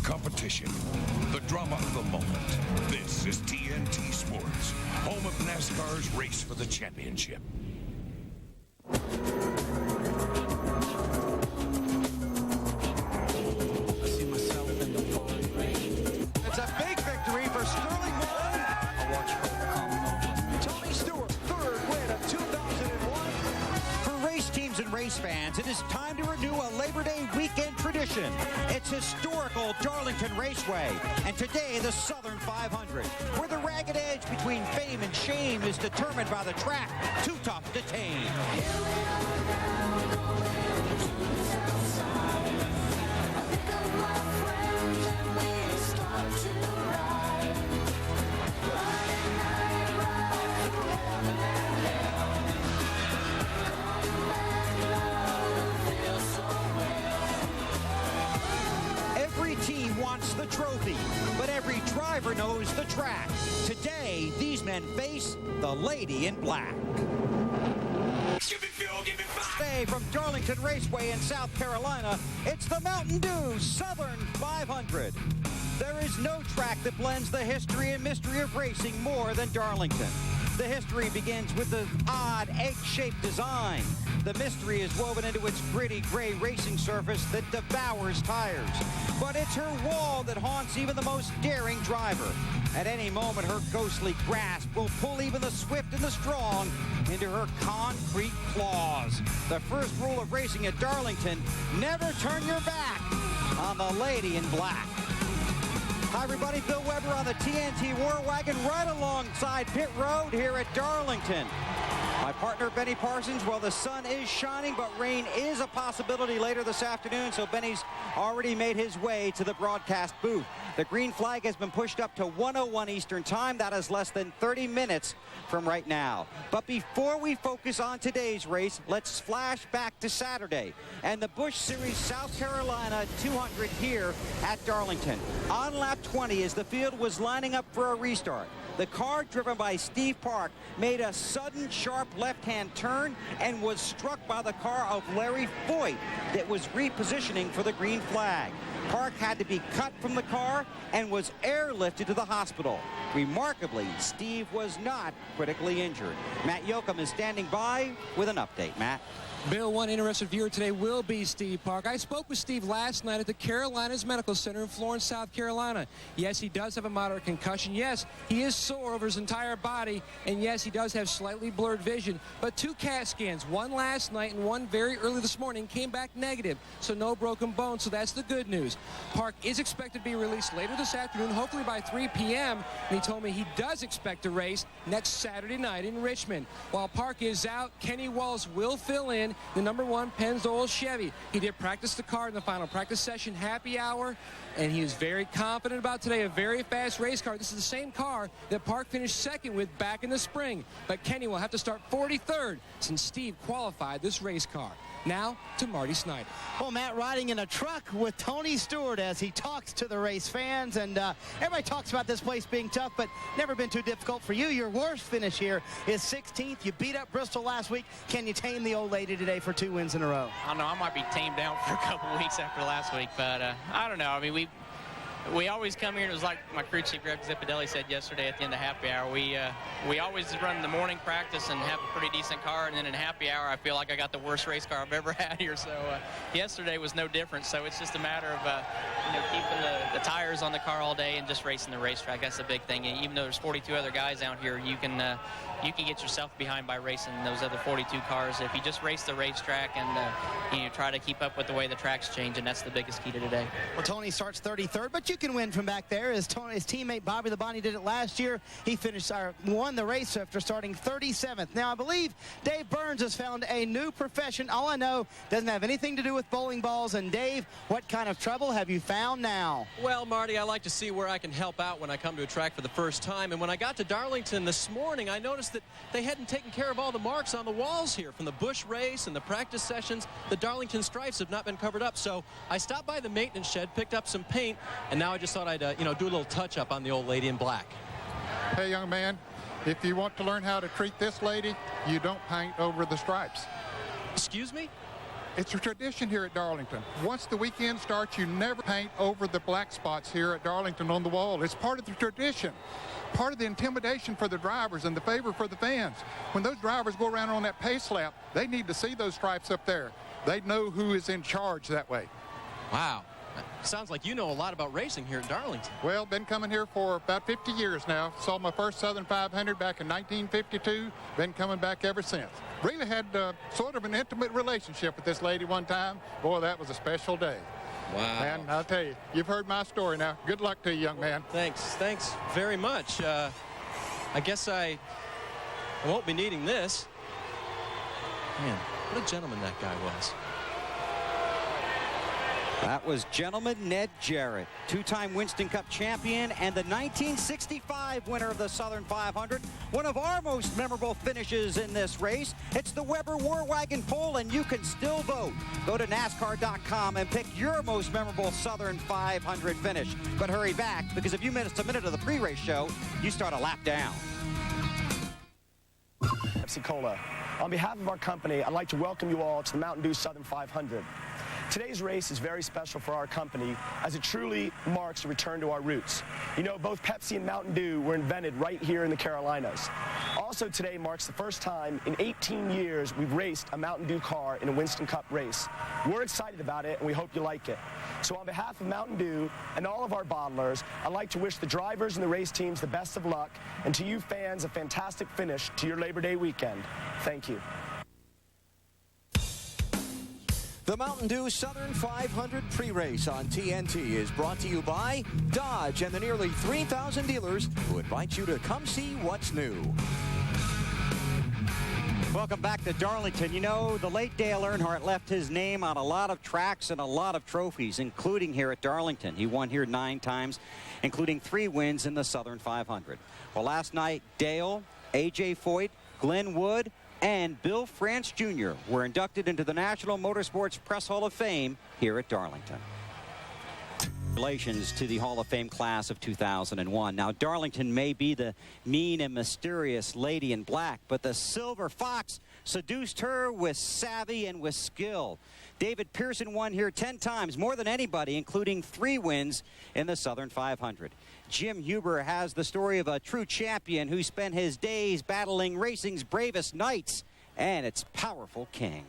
competition, the drama of the moment. This is TNT Sports, home of NASCAR's race for the championship. It's a big victory for Sterling Martin. Tony Stewart's third win of 2001. For race teams and race fans, it is time to renew a Labor Day weekend tradition. It's historical Darlington Raceway, and today the Southern 500, where the ragged edge between fame and shame is determined by the track, too tough to tame. Every team wants the trophy, but every driver knows the track. Today, these men face the Lady in Black. Today from Darlington Raceway in South Carolina, it's the Mountain Dew Southern 500. There is no track that blends the history and mystery of racing more than Darlington. The history begins with the odd egg-shaped design. The mystery is woven into its gritty gray racing surface that devours tires. But it's her wall that haunts even the most daring driver. At any moment, her ghostly grasp will pull even the swift and the strong into her concrete claws. The first rule of racing at Darlington, never turn your back on the Lady in Black. Hi, everybody. Bill Weber on the TNT War Wagon right alongside Pit Road here at Darlington. My partner, Benny Parsons, well, the sun is shining, but rain is a possibility later this afternoon, so Benny's already made his way to the broadcast booth. The green flag has been pushed up to 1:01 Eastern Time. That is less than 30 minutes from right now. But before we focus on today's race, let's flash back to Saturday and the Busch Series South Carolina 200 here at Darlington. On lap 20, as the field was lining up for a restart, the car driven by Steve Park made a sudden sharp left-hand turn and was struck by the car of Larry Foyt that was repositioning for the green flag. Park had to be cut from the car and was airlifted to the hospital. Remarkably, Steve was not critically injured. Matt Yoakum is standing by with an update. Matt. Bill, one interested viewer today will be Steve Park. I spoke with Steve last night at the Carolinas Medical Center in Florence, South Carolina. Yes, he does have a moderate concussion. Yes, he is sore over his entire body. And yes, he does have slightly blurred vision. But 2 CAT scans, one last night and one very early this morning, came back negative. So no broken bones. So that's the good news. Park is expected to be released later this afternoon, hopefully by 3 p.m. And he told me he does expect to race next Saturday night in Richmond. While Park is out, Kenny Wallace will fill in the #1 Pennzoil Chevy. He did practice the car in the final practice session, happy hour, and he is very confident about today. A very fast race car. This is the same car that Park finished second with back in the spring. But Kenny will have to start 43rd since Steve qualified this race car. Now to Marty Snyder. Well, Matt, riding in a truck with Tony Stewart as he talks to the race fans. And everybody talks about this place being tough, but never been too difficult for you. Your worst finish here is 16th. You beat up Bristol last week. Can you tame the old lady today for 2 wins in a row? I don't know. I might be tamed down for a couple of weeks after last week, but I don't know. I mean, we always come here, and it was like my crew chief, Greg Zippadelli, said yesterday at the end of happy hour. We always run the morning practice and have a pretty decent car, and then in happy hour, I feel like I got the worst race car I've ever had here. So yesterday was no different. So it's just a matter of keeping the tires on the car all day and just racing the racetrack. That's the big thing. And even though there's 42 other guys out here, you can get yourself behind by racing those other 42 cars. If you just race the racetrack and try to keep up with the way the track's changing, that's the biggest key to today. Well, Tony starts 33rd, but you can win from back there. His teammate Bobby Labonte did it last year. He won the race after starting 37th. Now, I believe Dave Burns has found a new profession. All I know doesn't have anything to do with bowling balls. And Dave, what kind of trouble have you found now? Well, Marty, I like to see where I can help out when I come to a track for the first time. And when I got to Darlington this morning, I noticed that they hadn't taken care of all the marks on the walls here from the Busch race and the practice sessions. The Darlington stripes have not been covered up. So I stopped by the maintenance shed, picked up some paint, and now I just thought I'd do a little touch-up on the old lady in black. Hey, young man, if you want to learn how to treat this lady, you don't paint over the stripes. Excuse me? It's a tradition here at Darlington. Once the weekend starts, you never paint over the black spots here at Darlington on the wall. It's part of the tradition, part of the intimidation for the drivers and the favor for the fans. When those drivers go around on that pace lap, they need to see those stripes up there. They know who is in charge that way. Wow. Sounds like you know a lot about racing here at Darlington. Well, been coming here for about 50 years now. Saw my first Southern 500 back in 1952. Been coming back ever since. Really had sort of an intimate relationship with this lady one time. Boy, that was a special day. Wow. And I'll tell you, you've heard my story now. Good luck to you, young man. Thanks very much. I guess I won't be needing this. Man, what a gentleman that guy was. That was gentleman Ned Jarrett, two-time Winston Cup champion and the 1965 winner of the Southern 500. One of our most memorable finishes in this race. It's the Weber War Wagon poll, and you can still vote. Go to NASCAR.com and pick your most memorable Southern 500 finish. But hurry back, because if you missed a minute of the pre-race show, you start a lap down. Pepsi-Cola. On behalf of our company, I'd like to welcome you all to the Mountain Dew Southern 500. Today's race is very special for our company as it truly marks a return to our roots. You know, both Pepsi and Mountain Dew were invented right here in the Carolinas. Also today marks the first time in 18 years we've raced a Mountain Dew car in a Winston Cup race. We're excited about it and we hope you like it. So on behalf of Mountain Dew and all of our bottlers, I'd like to wish the drivers and the race teams the best of luck, and to you fans a fantastic finish to your Labor Day weekend. Thank you. The Mountain Dew Southern 500 pre-race on TNT is brought to you by Dodge and the nearly 3,000 dealers who invite you to come see what's new. Welcome back to Darlington. You know, the late Dale Earnhardt left his name on a lot of tracks and a lot of trophies, including here at Darlington. He won here 9 times, including 3 wins in the Southern 500. Well, last night, Dale, A.J. Foyt, Glenn Wood, and Bill France Jr. were inducted into the National Motorsports Press Hall of Fame here at Darlington. Congratulations to the Hall of Fame class of 2001. Now, Darlington may be the mean and mysterious lady in black, but the Silver Fox seduced her with savvy and with skill. David Pearson won here 10 times, more than anybody, including 3 wins in the Southern 500. Jim Huber has the story of a true champion who spent his days battling racing's bravest knights and its powerful king.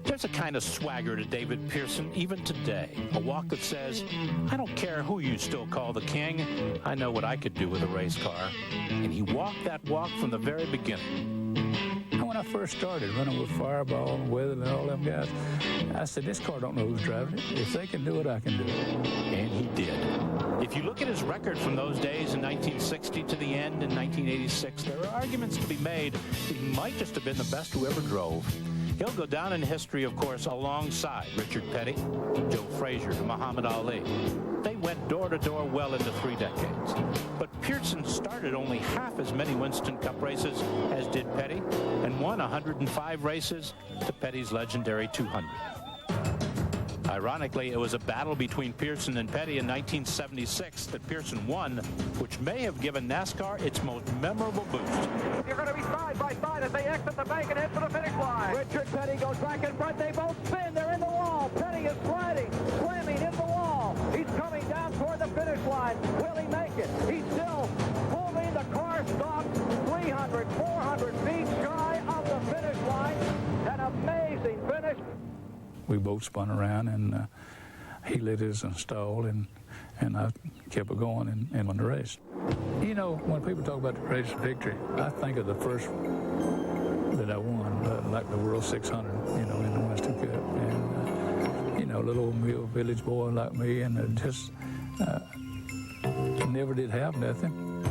There's a kind of swagger to David Pearson even today. A walk that says, I don't care who you still call the king. I know what I could do with a race car. And he walked that walk from the very beginning. When I first started running with Fireball and Weather and all them guys, I said, this car don't know who's driving it. If they can do it, I can do it. And he did. If you look at his record from those days in 1960 to the end in 1986, there are arguments to be made that he might just have been the best who ever drove. He'll go down in history, of course, alongside Richard Petty, Joe Frazier, and Muhammad Ali. They went door to door well into 3 decades. But Pearson started only half as many Winston Cup races as did Petty, and won 105 races to Petty's legendary 200. Ironically, it was a battle between Pearson and Petty in 1976 that Pearson won, which may have given NASCAR its most memorable boost. You're going to be side by side as they exit the bank and head for the finish line. Richard Petty goes back in front. They both spin. They're in the wall. Petty is sliding, slamming in the wall. He's coming down toward the finish line. Will he make it? He's still moving. The car stops 300, 400 feet shy of the finish line. An amazing finish. We both spun around, and he lit his stall, and I kept it going and won the race. You know, when people talk about the greatest victory, I think of the first that I won, like the World 600, you know, in the Winston Cup. And, you know, little old Mill village boy like me, and just never did have nothing.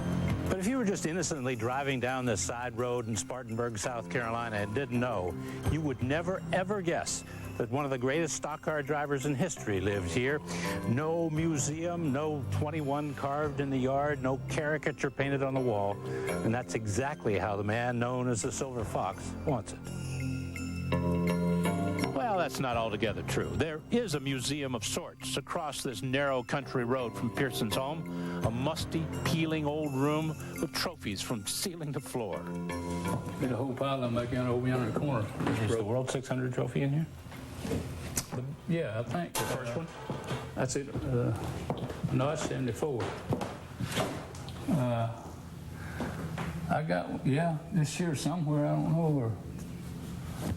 But if you were just innocently driving down this side road in Spartanburg, South Carolina, and didn't know, you would never, ever guess that one of the greatest stock car drivers in history lived here. No museum, no 21 carved in the yard, no caricature painted on the wall. And that's exactly how the man known as the Silver Fox wants it. Well, that's not altogether true. There is a museum of sorts across this narrow country road from Pearson's home, a musty, peeling old room with trophies from ceiling to floor. There's a whole pile of them back over yonder in the corner. Is the World 600 trophy in here? Yeah, I think. The first one? That's it. No, it's 74. I got, this here somewhere, I don't know, or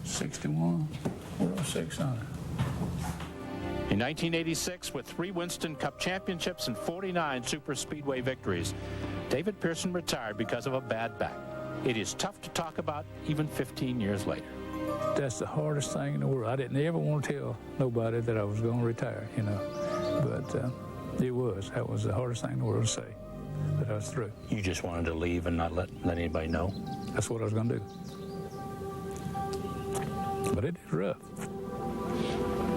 61, 600. In 1986, with 3 Winston Cup championships and 49 super speedway victories, David Pearson retired because of a bad back. It is tough to talk about even 15 years later. That's the hardest thing in the world. I didn't ever want to tell nobody that I was going to retire, but it was. That was the hardest thing in the world to say, that I was through. You just wanted to leave and not let anybody know? That's what I was going to do. But it is rough.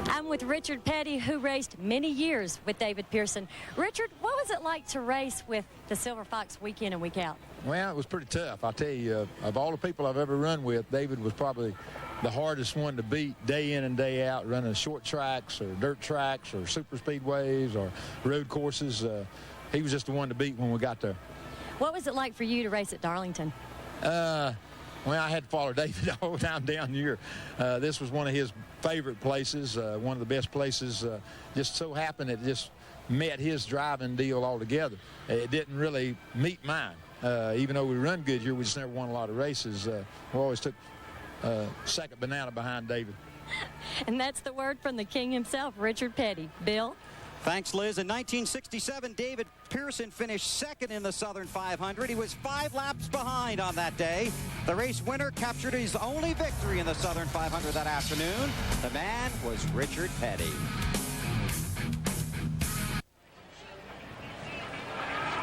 I'm with Richard Petty, who raced many years with David Pearson. Richard, what was it like to race with the Silver Fox week in and week out? Well, it was pretty tough. I'll tell you, of all the people I've ever run with, David was probably the hardest one to beat day in and day out, running short tracks or dirt tracks or super speedways or road courses. He was just the one to beat when we got there. What was it like for you to race at Darlington? Well, I had to follow David all the time down here. This was one of his favorite places, one of the best places. Just so happened it just met his driving deal altogether. It didn't really meet mine. Even though we run good here, we just never won a lot of races. We always took second banana behind David. And that's the word from the king himself, Richard Petty. Bill? Thanks, Liz. In 1967, David Pearson finished second in the Southern 500. He was 5 laps behind on that day. The race winner captured his only victory in the Southern 500 that afternoon. The man was Richard Petty.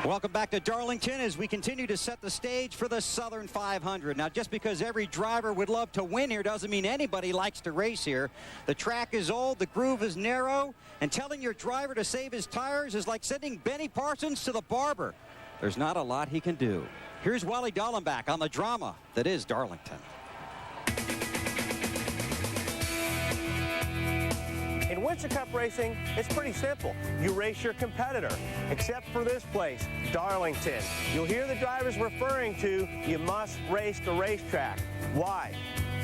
Welcome back to Darlington as we continue to set the stage for the Southern 500. Now, just because every driver would love to win here doesn't mean anybody likes to race here. The track is old, the groove is narrow, and telling your driver to save his tires is like sending Benny Parsons to the barber. There's not a lot he can do. Here's Wally Dallenbach on the drama that is Darlington. In Winston Cup racing, it's pretty simple. You race your competitor, except for this place, Darlington. You'll hear the drivers referring to, you must race the racetrack. Why?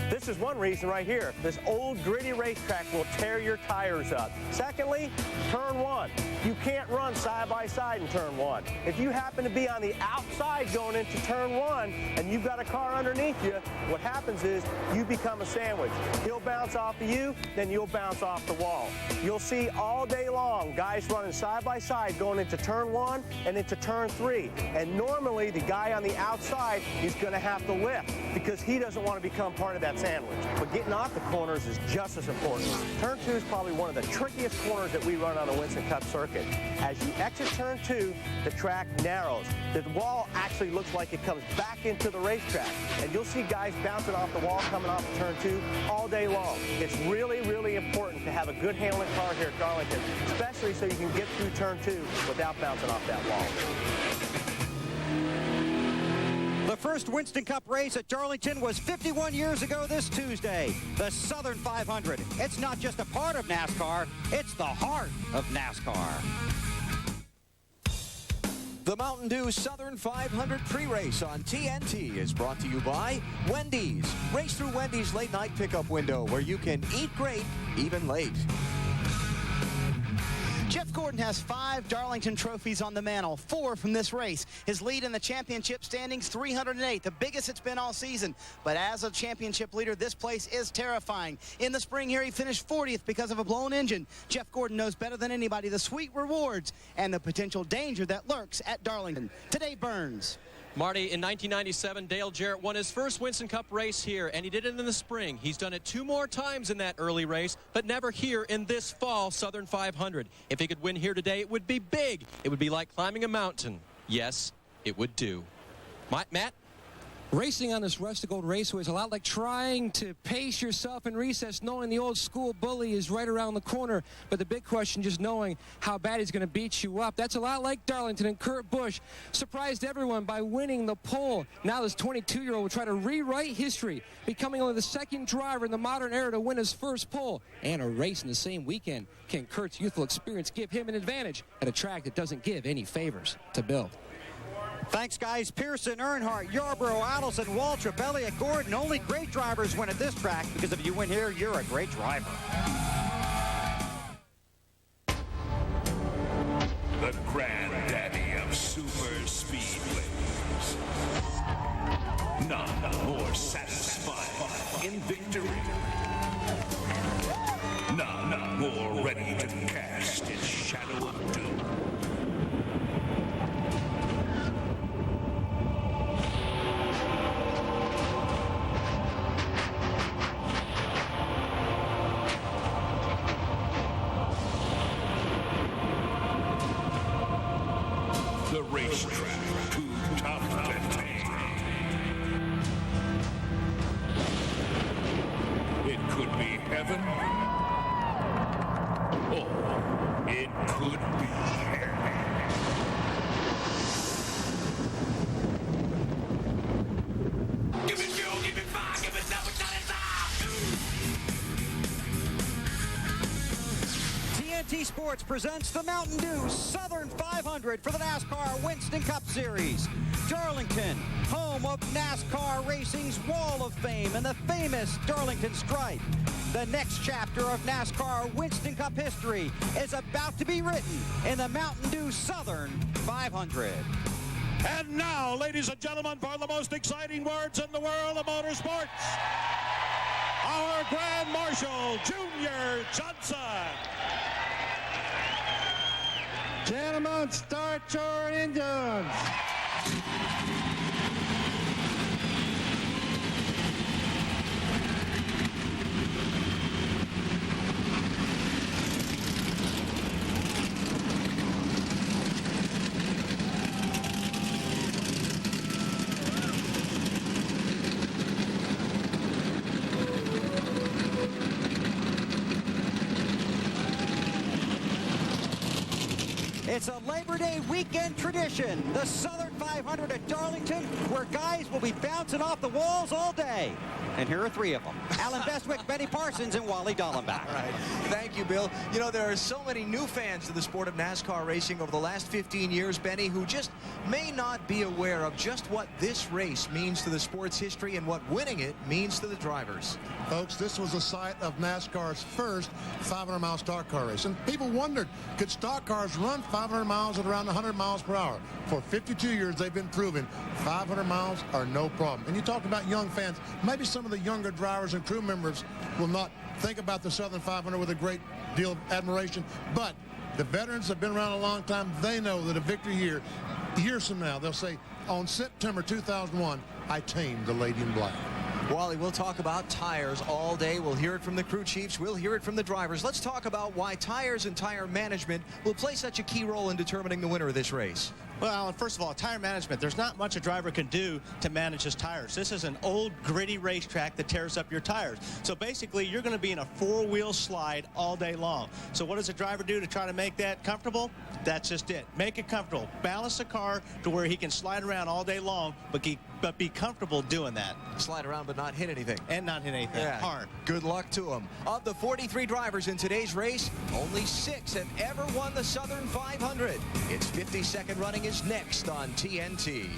This is one reason right here. This old gritty racetrack will tear your tires up. Secondly, turn 1. You can't run side by side in turn 1. If you happen to be on the outside going into turn 1 and you've got a car underneath you, what happens is you become a sandwich. He'll bounce off of you, then you'll bounce off the wall. You'll see all day long guys running side by side going into turn 1 and into turn 3. And normally the guy on the outside is going to have to lift because he doesn't want to become part of that sandwich. But getting off the corners is just as important. Turn 2 is probably one of the trickiest corners that we run on the Winston Cup circuit. As you exit turn 2, the track narrows. The wall actually looks like it comes back into the racetrack. And you'll see guys bouncing off the wall coming off of turn 2 all day long. It's really, really important to have a good handling car here at Darlington, especially so you can get through turn 2 without bouncing off that wall. The first Winston Cup race at Darlington was 51 years ago this Tuesday, the Southern 500. It's not just a part of NASCAR, it's the heart of NASCAR. The Mountain Dew Southern 500 pre-race on TNT is brought to you by Wendy's. Race through Wendy's late night pickup window where you can eat great even late. Jeff Gordon has 5 Darlington trophies on the mantle, 4 from this race. His lead in the championship standings, 308, the biggest it's been all season. But as a championship leader, this place is terrifying. In the spring here, he finished 40th because of a blown engine. Jeff Gordon knows better than anybody the sweet rewards and the potential danger that lurks at Darlington. Today, Burns. Marty, in 1997, Dale Jarrett won his first Winston Cup race here, and he did it in the spring. He's done it 2 more times in that early race, but never here in this fall Southern 500. If he could win here today, it would be big. It would be like climbing a mountain. Yes, it would do. Matt? Racing on this rustic old raceway is a lot like trying to pace yourself in recess, knowing the old school bully is right around the corner, but the big question, just knowing how bad he's going to beat you up. That's a lot like Darlington, and Kurt Busch surprised everyone by winning the pole. Now this 22-year-old will try to rewrite history, becoming only the second driver in the modern era to win his first pole and a race in the same weekend. Can Kurt's youthful experience give him an advantage at a track that doesn't give any favors to build? Thanks, guys. Pearson, Earnhardt, Yarborough, Adelson, Waltrip, Elliott, Gordon. Only great drivers win at this track, because if you win here, you're a great driver. The granddaddy of super speedways. None more satisfying in victory. None more ready to cast its shadow of doom. The racetrack too tough to tame. It could be heaven, or it could be hell. Give it fuel, give it fire, give it love, TNT Sports presents the Mountain Dew Southern 500 for the NASCAR Winston Cup Series. Darlington, home of NASCAR Racing's Wall of Fame and the famous Darlington Stripe. The next chapter of NASCAR Winston Cup history is about to be written in the Mountain Dew Southern 500. And now, ladies and gentlemen, for the most exciting words in the world of motorsports, our Grand Marshal, Junior Johnson. Gentlemen, start your engines. It's a Labor Day weekend tradition, the Southern 500 at Darlington, where guys will be bouncing off the walls all day. And here are three of them: Alan Bestwick, Benny Parsons, and Wally Dallenbach. All right. Thank you, Bill. You know, there are so many new fans to the sport of NASCAR racing over the last 15 years, Benny, who just may not be aware of just what this race means to the sport's history and what winning it means to the drivers. Folks, this was the site of NASCAR's first 500-mile stock car race. And people wondered, could stock cars run 500 miles at around 100 miles per hour? For 52 years, they've been proving 500 miles are no problem. And you talk about young fans. Maybe some of the younger drivers and crew members will not think about the Southern 500 with a great deal of admiration. But the veterans have been around a long time. They know that a victory here, years from now, they'll say, on September 2001, I tamed the Lady in Black. Wally, we'll talk about tires all day. We'll hear it from the crew chiefs. We'll hear it from the drivers. Let's talk about why tires and tire management will play such a key role in determining the winner of this race. Well, Alan, first of all, tire management. There's not much a driver can do to manage his tires. This is an old, gritty racetrack that tears up your tires. So basically, you're going to be in a four-wheel slide all day long. So what does a driver do to try to make that comfortable? That's just it. Make it comfortable. Balance the car to where he can slide around all day long, but be comfortable doing that. Slide around but not hit anything. And not hit anything. Yeah. Hard. Good luck to him. Of the 43 drivers in today's race, only 6 have ever won the Southern 500. Its 52nd running is next on TNT.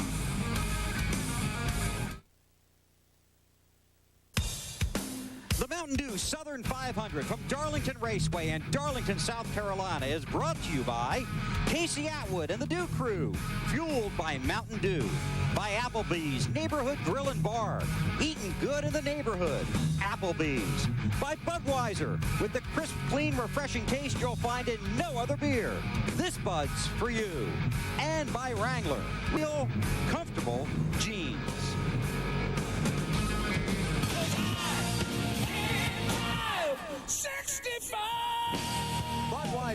The Mountain Dew Southern 500 from Darlington Raceway in Darlington, South Carolina is brought to you by Casey Atwood and the Dew Crew, fueled by Mountain Dew, by Applebee's Neighborhood Grill and Bar, eating good in the neighborhood, Applebee's, by Budweiser, with the crisp, clean, refreshing taste you'll find in no other beer. This Bud's for you. And by Wrangler, real, comfortable jeans.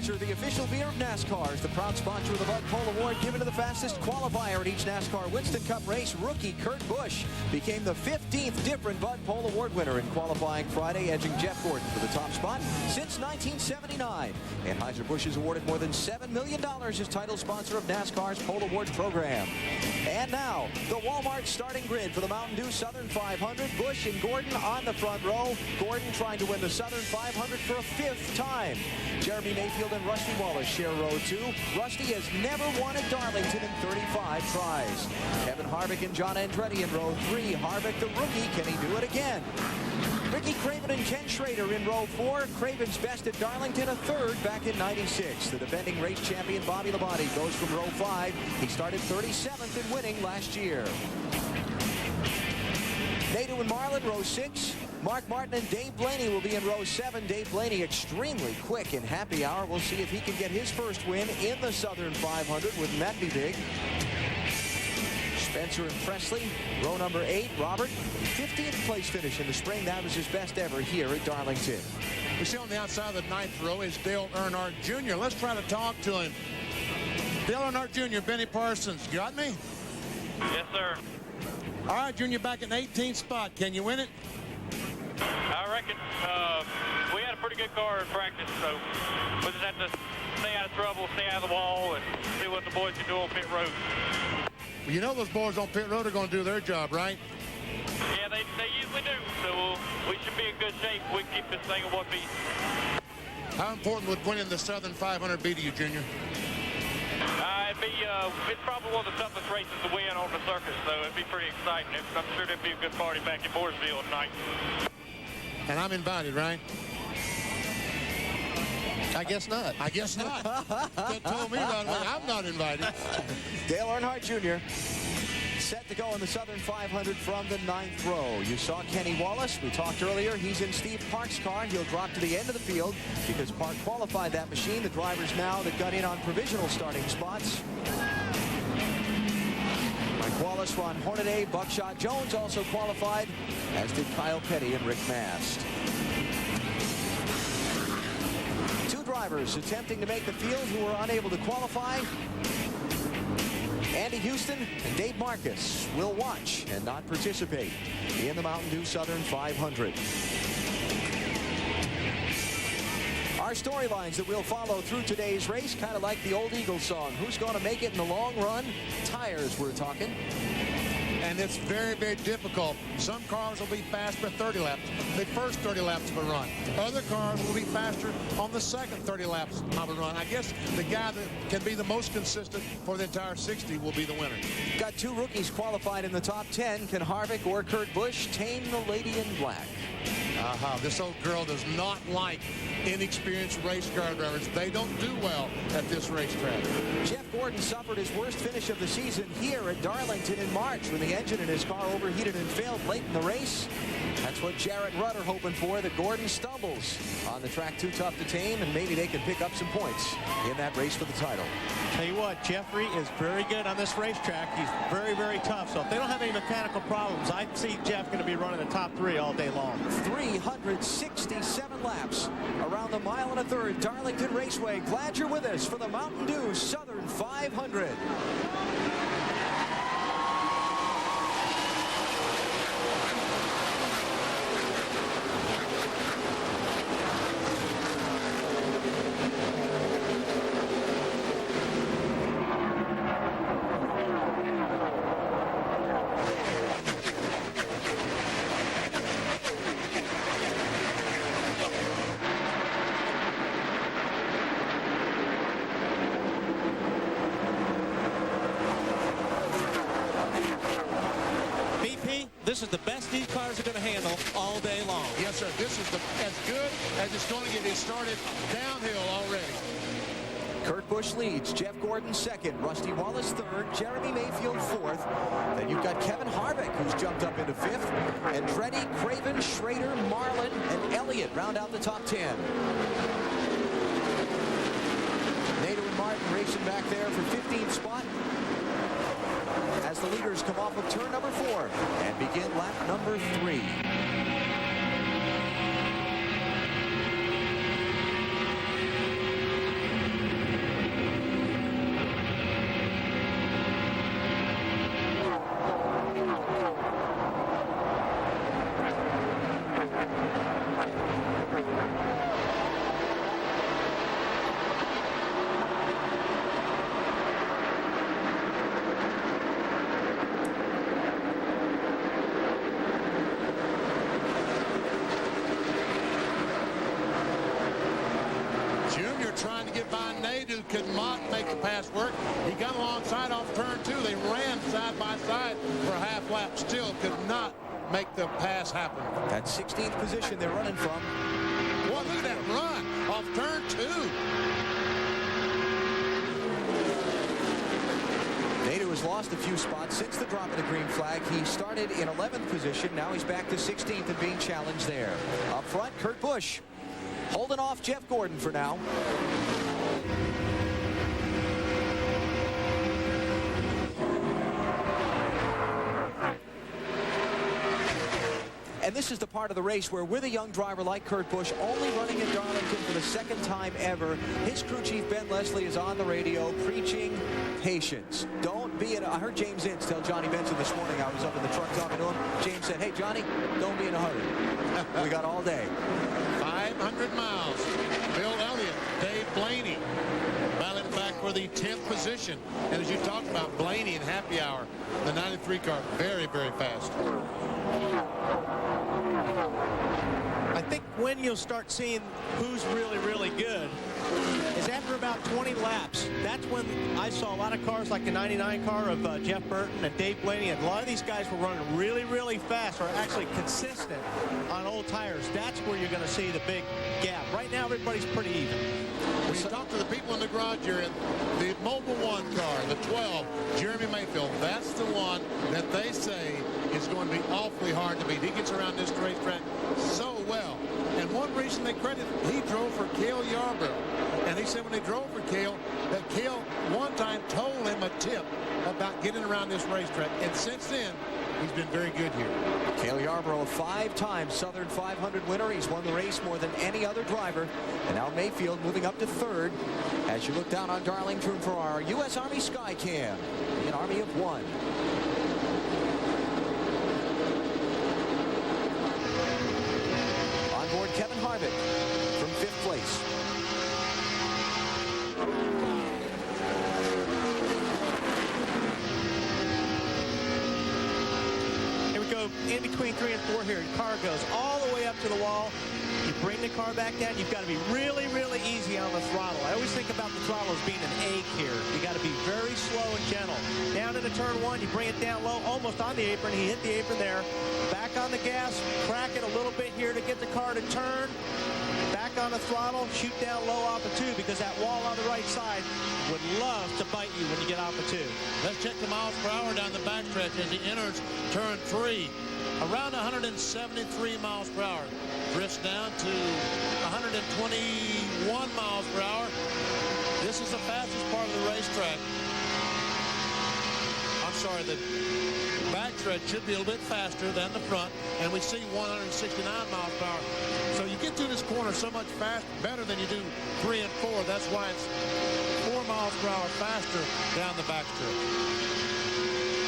Budweiser, the official beer of NASCAR, is the proud sponsor of the Bud Pole Award given to the fastest qualifier at each NASCAR Winston Cup race. Rookie Kurt Busch became the 15th different Bud Pole Award winner in qualifying Friday, edging Jeff Gordon for the top spot since 1979. Anheuser-Busch has awarded more than $7 million as title sponsor of NASCAR's Pole Awards program. And now, the Walmart starting grid for the Mountain Dew Southern 500. Busch and Gordon on the front row. Gordon trying to win the Southern 500 for a 5th time. Jeremy Mayfield and Rusty Wallace share row 2. Rusty has never won at Darlington in 35 tries. Kevin Harvick and John Andretti in row 3. Harvick, the rookie, can he do it again? Ricky Craven and Ken Schrader in row 4. Craven's best at Darlington, a 3rd back in 96. The defending race champion Bobby Labonte goes from row 5. He started 37th in winning last year. Nadeau and Marlin, row 6. Mark Martin and Dave Blaney will be in row 7. Dave Blaney extremely quick in happy hour. We'll see if he can get his first win in the Southern 500. Wouldn't that be big? Spencer and Presley, row number 8. Robert, 15th place finish in the spring. That was his best ever here at Darlington. We see on the outside of the 9th row is Dale Earnhardt Jr. Let's try to talk to him. Dale Earnhardt Jr., Benny Parsons, got me? Yes, sir. All right, Junior, back in 18th spot. Can you win it? I reckon we had a pretty good car in practice, so we just have to stay out of trouble, stay out of the wall, and see what the boys can do on pit road. Well, you know those boys on pit road are going to do their job, right? Yeah, they usually do, so we should be in good shape if we keep this thing at one piece. How important would winning the Southern 500 be to you, Junior? It's probably one of the toughest races to win on the circuit, so it'd be pretty exciting. I'm sure there'd be a good party back in Mooresville tonight. And I'm invited, right? I guess not. I guess not. That told me about it. I'm not invited. Dale Earnhardt Jr. set to go in the Southern 500 from the 9th row. You saw Kenny Wallace. We talked earlier. He's in Steve Park's car. He'll drop to the end of the field because Park qualified that machine. The drivers now that got in on provisional starting spots. Mike Wallace, Ron Hornaday, Buckshot Jones also qualified, as did Kyle Petty and Rick Mast. 2 drivers attempting to make the field who were unable to qualify. Andy Houston and Dave Marcus will watch and not participate in the Mountain Dew Southern 500. Our storylines that we'll follow through today's race, kind of like the old Eagles song. Who's going to make it in the long run? Tires, we're talking. And it's very, very difficult. Some cars will be fast for 30 laps, the first 30 laps of a run. Other cars will be faster on the second 30 laps of a run. I guess the guy that can be the most consistent for the entire 60 will be the winner. Got 2 rookies qualified in the top 10. Can Harvick or Kurt Busch tame the lady in black? This old girl does not like inexperienced race car drivers. They don't do well at this racetrack. Jeff Gordon suffered his worst finish of the season here at Darlington in March when the engine in his car overheated and failed late in the race. That's what Jarrett Rudd are hoping for, that Gordon stumbles on the track too tough to tame, and maybe they can pick up some points in that race for the title. Tell you what, Jeffrey is very good on this racetrack. He's very, very tough. So if they don't have any mechanical problems, I see Jeff going to be running the top 3 all day long. 367 laps around the 1 1/3 Darlington Raceway. Glad you're with us for the Mountain Dew Southern 500. This is the best these cars are going to handle all day long. Yes, sir. This is as good as it's going to get. It started downhill already. Kurt Busch leads, Jeff Gordon second, Rusty Wallace third, Jeremy Mayfield fourth. Then you've got Kevin Harvick, who's jumped up into fifth, and Andretti, Craven, Schrader, Marlin, and Elliott round out the top 10. Nadeau and Martin racing back there for 15th spot as the leaders come off of turn number 4 and begin lap number 3. trying to get by Nate, who could not make the pass work. He got alongside off turn 2. They ran side by side for a half lap. Still could not make the pass happen. That 16th position they're running from. Boy, look at that run off turn 2. Nader has lost a few spots since the drop of the green flag. He started in 11th position. Now he's back to 16th and being challenged there. Up front, Kurt Busch holding off Jeff Gordon for now. And this is the part of the race where, with a young driver like Kurt Busch, only running at Darlington for the second time ever, his crew chief Ben Leslie is on the radio preaching patience. Don't be in a... I heard James Ince tell Johnny Benson this morning. I was up in the truck talking to him. James said, hey, Johnny, don't be in a hurry. We got all day. 500 miles. Bill Elliott, Dave Blaney battling back for the 10th position. And as you talked about, Blaney in happy hour, the 93 car, very, very fast. I think when you'll start seeing who's really, really good is after about 20 laps. That's when I saw a lot of cars like the 99 car of Jeff Burton and Dave Blaney, and a lot of these guys were running really, really fast, or actually consistent on old tires. That's where you're going to see the big gap. Right now, everybody's pretty even. When you talk to the people in the garage, you're in the Mobile 1 car, the 12, Jeremy Mayfield, that's the one that they say is going to be awfully hard to beat. He gets around this racetrack so well. And one reason they credit, he drove for Cale Yarborough. And he said when they drove for Cale, that Cale one time told him a tip about getting around this racetrack. And since then, he's been very good here. Cale Yarborough, a 5-time Southern 500 winner. He's won the race more than any other driver. And now Mayfield moving up to 3rd as you look down on Darlington for our U.S. Army Skycam, an Army of 1. On board Kevin Harvick from 5th place. In between 3 and 4 here, the car goes all the way up to the wall. You bring the car back down. You've got to be really, really easy on the throttle. I always think about the throttle as being an egg here. You got to be very slow and gentle. Down into turn 1, you bring it down low, almost on the apron. He hit the apron there. Back on the gas, crack it a little bit here to get the car to turn. Back on the throttle, shoot down low off the 2, because that wall on the right side would love to bite you when you get off the 2. Let's check the miles per hour down the backstretch as he enters turn 3. Around 173 miles per hour. Drifts down to 121 miles per hour. This is the fastest part of the racetrack. I'm sorry, the backstretch should be a little bit faster than the front, and we see 169 miles per hour. So you get through this corner so much better than you do 3 and 4. That's why it's 4 miles per hour faster down the backstretch.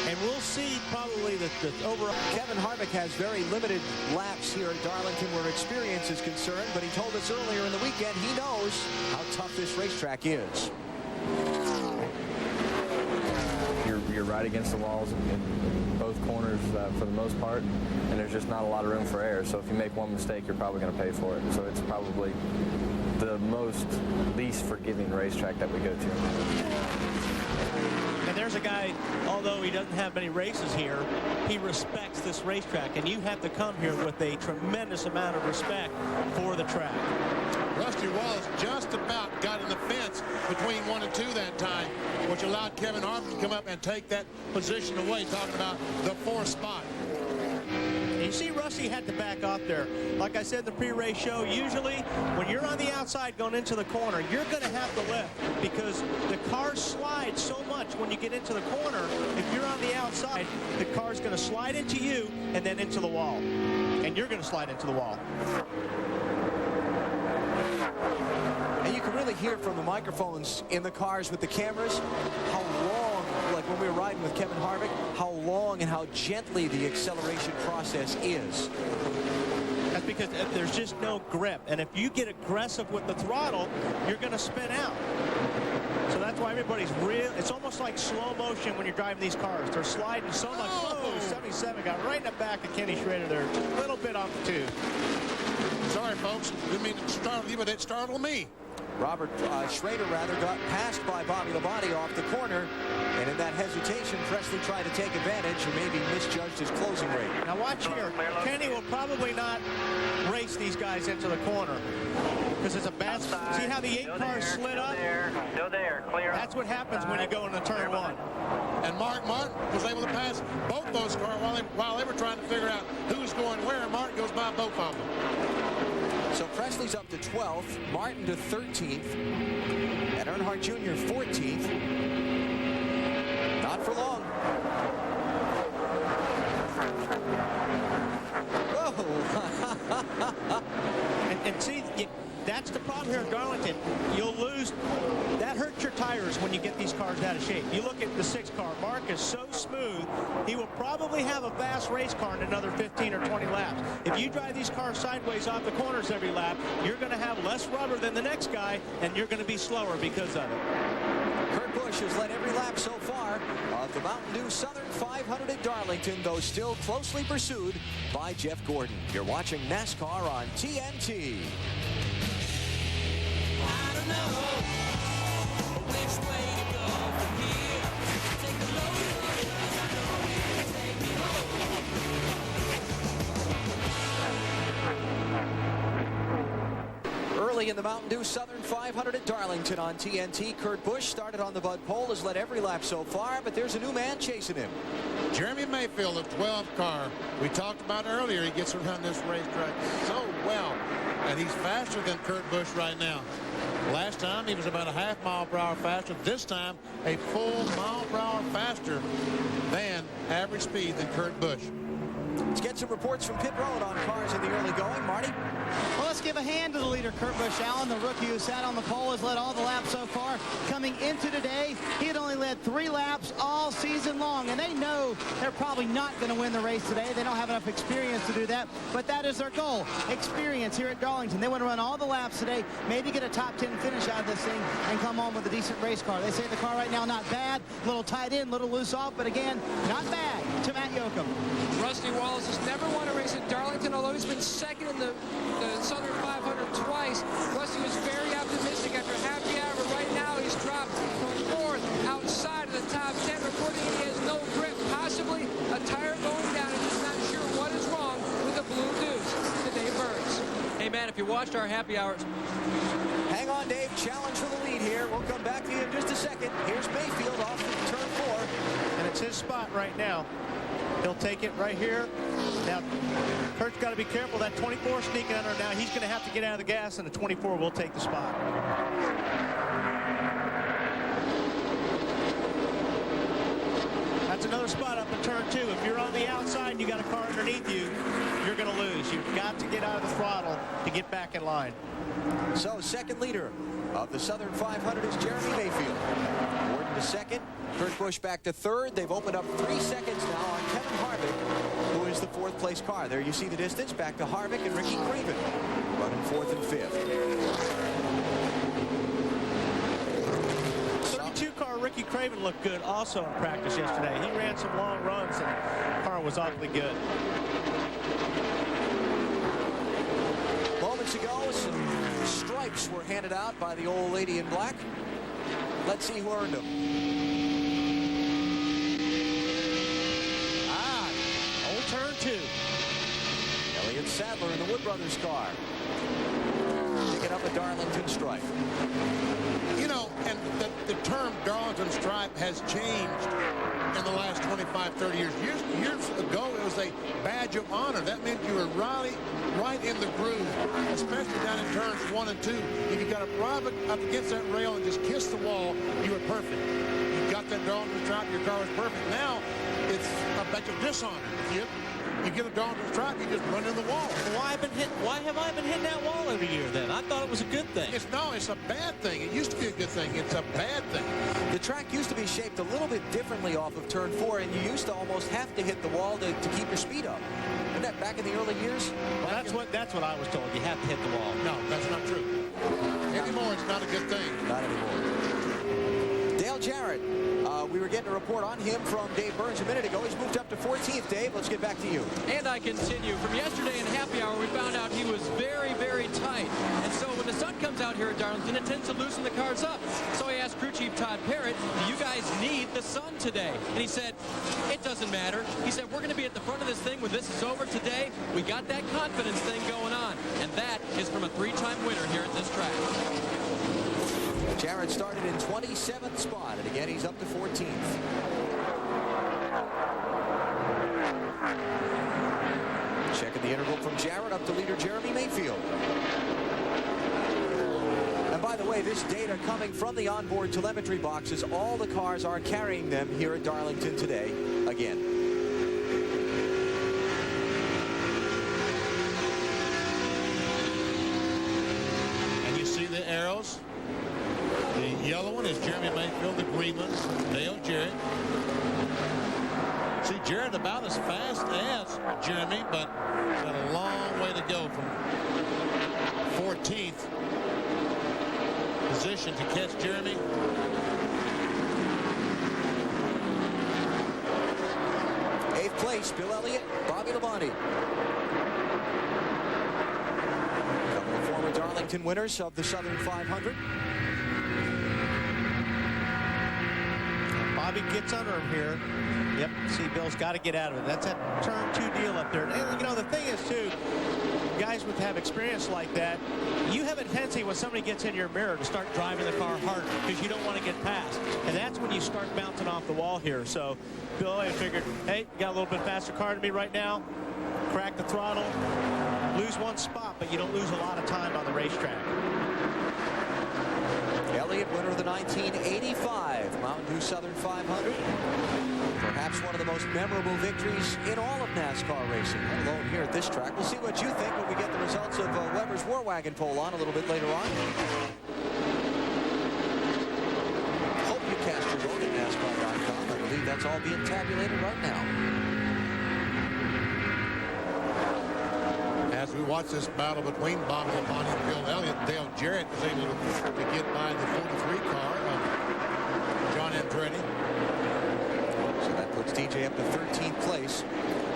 And we'll see probably the overall. Kevin Harvick has very limited laps here at Darlington where experience is concerned, but he told us earlier in the weekend he knows how tough this racetrack is. You're right against the walls in both corners for the most part, and there's just not a lot of room for error. So if you make one mistake, you're probably going to pay for it. So it's probably the least forgiving racetrack that we go to. And there's a guy, although he doesn't have many races here, he respects this racetrack, and you have to come here with a tremendous amount of respect for the track. Rusty Wallace just about got in the fence between 1 and 2 that time, which allowed Kevin Harvick to come up and take that position away, talking about the 4th spot. You see Rusty had to back off there. Like I said in the pre-race show, usually when you're on the outside going into the corner, you're going to have to lift because the car slides so much when you get into the corner. If you're on the outside, the car's going to slide into you and then into the wall. And you're going to slide into the wall. And you can really hear from the microphones in the cars with the cameras how long, like when we were riding with Kevin Harvick, how long and how gently the acceleration process is. That's because there's just no grip. And if you get aggressive with the throttle, you're going to spin out. So that's why everybody's real. It's almost like slow motion when you're driving these cars. They're sliding so much. Oh, 77 got right in the back of Kenny Schrader there. Just a little bit off the 2. Sorry folks. Didn't mean to startle you, but it startled me. Robert Schrader, got passed by Bobby Labonte off the corner. And in that hesitation, Presley tried to take advantage and maybe misjudged his closing rate. Now watch here. Kenny will probably not race these guys into the corner because it's a bad. See how the 8 cars slid up? Still there. Clear. That's what happens when you go into turn 1. And Mark Martin was able to pass both those cars while they were trying to figure out who's going where, and Martin goes by both of them. So Presley's up to 12th, Martin to 13th, and Earnhardt Jr. 14th. Not for long. Whoa! and see, that's the problem here at Darlington. You'll lose. That hurts your tires when you get these cars out of shape. You look at the 6 car. Mark is so smooth, he will probably have a fast race car in another 15 or 20 laps. If you drive these cars sideways off the corners every lap, you're going to have less rubber than the next guy, and you're going to be slower because of it. Kurt Busch has led every lap so far of the Mountain Dew Southern 500 at Darlington, though still closely pursued by Jeff Gordon. You're watching NASCAR on TNT. I don't know which way to go from here. Take the load, because I know you can take me home. Early in the Mountain Dew Southern 500 at Darlington on TNT, Kurt Busch started on the Bud pole, has led every lap so far, but there's a new man chasing him. Jeremy Mayfield, the 12 car. We talked about earlier, he gets around this racetrack so well, and he's faster than Kurt Busch right now. Last time he was about a half mile per hour faster. This time a full mile per hour faster than average speed than Kurt Busch. Let's get some reports from pit road on cars in the early going. Marty? Well, let's give a hand to the leader, Kurt Busch Allen, the rookie who sat on the pole, has led all the laps so far. Coming into today, he had only led 3 laps all season long, and they know they're probably not going to win the race today. They don't have enough experience to do that, but that is their goal, experience here at Darlington. They want to run all the laps today, maybe get a top 10 finish out of this thing, and come home with a decent race car. They say the car right now not bad, a little tight in, a little loose off, but again, not bad to Matt Yoakum. Rusty Wallace has never won a race at Darlington, although he's been second in the Southern 500 twice. Rusty was very optimistic after happy hour. Right now, he's dropped from 4th outside of the top 10, reporting he has no grip, possibly a tire going down. He's just not sure what is wrong with the Blue Deuce. To Dave Burns. Hey, man, if you watched our happy hours. Hang on, Dave. Challenge for the lead here. We'll come back to you in just a second. Here's Mayfield off to turn 4. And it's his spot right now. He'll take it right here. Now, Kurt's got to be careful. That 24 sneaking under now. He's going to have to get out of the gas, and the 24 will take the spot. That's another spot up in turn 2. If you're on the outside and you got a car underneath you, you're going to lose. You've got to get out of the throttle to get back in line. So, second leader of the Southern 500 is Jeremy Mayfield. Gordon to second. Kurt Busch back to third. They've opened up 3 seconds now on Kevin Harvick, who is the 4th place car. There you see the distance. Back to Harvick and Ricky Craven running 4th and 5th. 32 car Ricky Craven looked good also in practice yesterday. He ran some long runs and the car was awfully good. Moments ago, some stripes were handed out by the old lady in black. Let's see who earned them. Old turn 2. Elliott Sadler in the Wood Brothers car. Picking up a Darlington stripe. You know, and the term Darlington stripe has changed in the last 25, 30 years. Years ago, it was a badge of honor. That meant you were right in the groove, especially down in turns 1 and 2. If you got to drive up against that rail and just kiss the wall, you were perfect. You got that Darlington stripe, your car was perfect. Now, it's a badge of dishonor. You get a Darlington stripe, you just run in the wall. Why have I been hitting that wall every year then? I thought it was a good thing. It's a bad thing. It used to be a good thing. It's a bad thing. The track used to be shaped a little bit differently off of turn 4, and you used to almost have to hit the wall to keep your speed up. Isn't that back in the early years? Well, that's what I was told. You have to hit the wall. No, that's not true. Anymore, it's not a good thing. Not anymore. Dale Jarrett. We were getting a report on him from Dave Burns a minute ago. He's moved up to 14th, Dave. Let's get back to you. And I continue. From yesterday in happy hour, we found out he was very, very here at Darlington, it tends to loosen the cars up. So I asked crew chief Todd Parrott, do you guys need the sun today? And he said, it doesn't matter. He said, we're going to be at the front of this thing when this is over today. We got that confidence thing going on. And that is from a 3-time winner here at this track. Jarrett started in 27th spot, and again, he's up to 14th. Checking the interval from Jarrett up to leader Jeremy Mayfield. And by the way, this data coming from the onboard telemetry boxes, all the cars are carrying them here at Darlington today again. And you see the arrows. The yellow one is Jeremy Mayfield, the green one, Dale Jarrett. See, Jarrett about as fast as Jeremy, but got a long way to go from 14th position to catch Jeremy. Eighth place, Bill Elliott, Bobby Labonte. Couple of former Darlington winners of the Southern 500. Bobby gets under him here. Yep, see, Bill's got to get out of it. That's that turn 2 deal up there. And, you know, the thing is, too, guys would have experience like that. You have a tendency when somebody gets in your mirror to start driving the car harder because you don't want to get past. And that's when you start bouncing off the wall here. So Bill Elliott figured, hey, got a little bit faster car to me right now. Crack the throttle. Lose one spot, but you don't lose a lot of time on the racetrack. Elliott, winner of the 1985 Mountain Dew Southern 500. Perhaps one of the most memorable victories in all of NASCAR racing, let alone here at this track. We'll see what you think when we get the results of Weber's War Wagon poll on a little bit later on. Hope you cast your vote at NASCAR.com. I believe that's all being tabulated right now. As we watch this battle between Bobby Labonte and Bill Elliott, Dale Jarrett was able to get by the 43 car of John Andretti. So that puts DJ up to 13th place.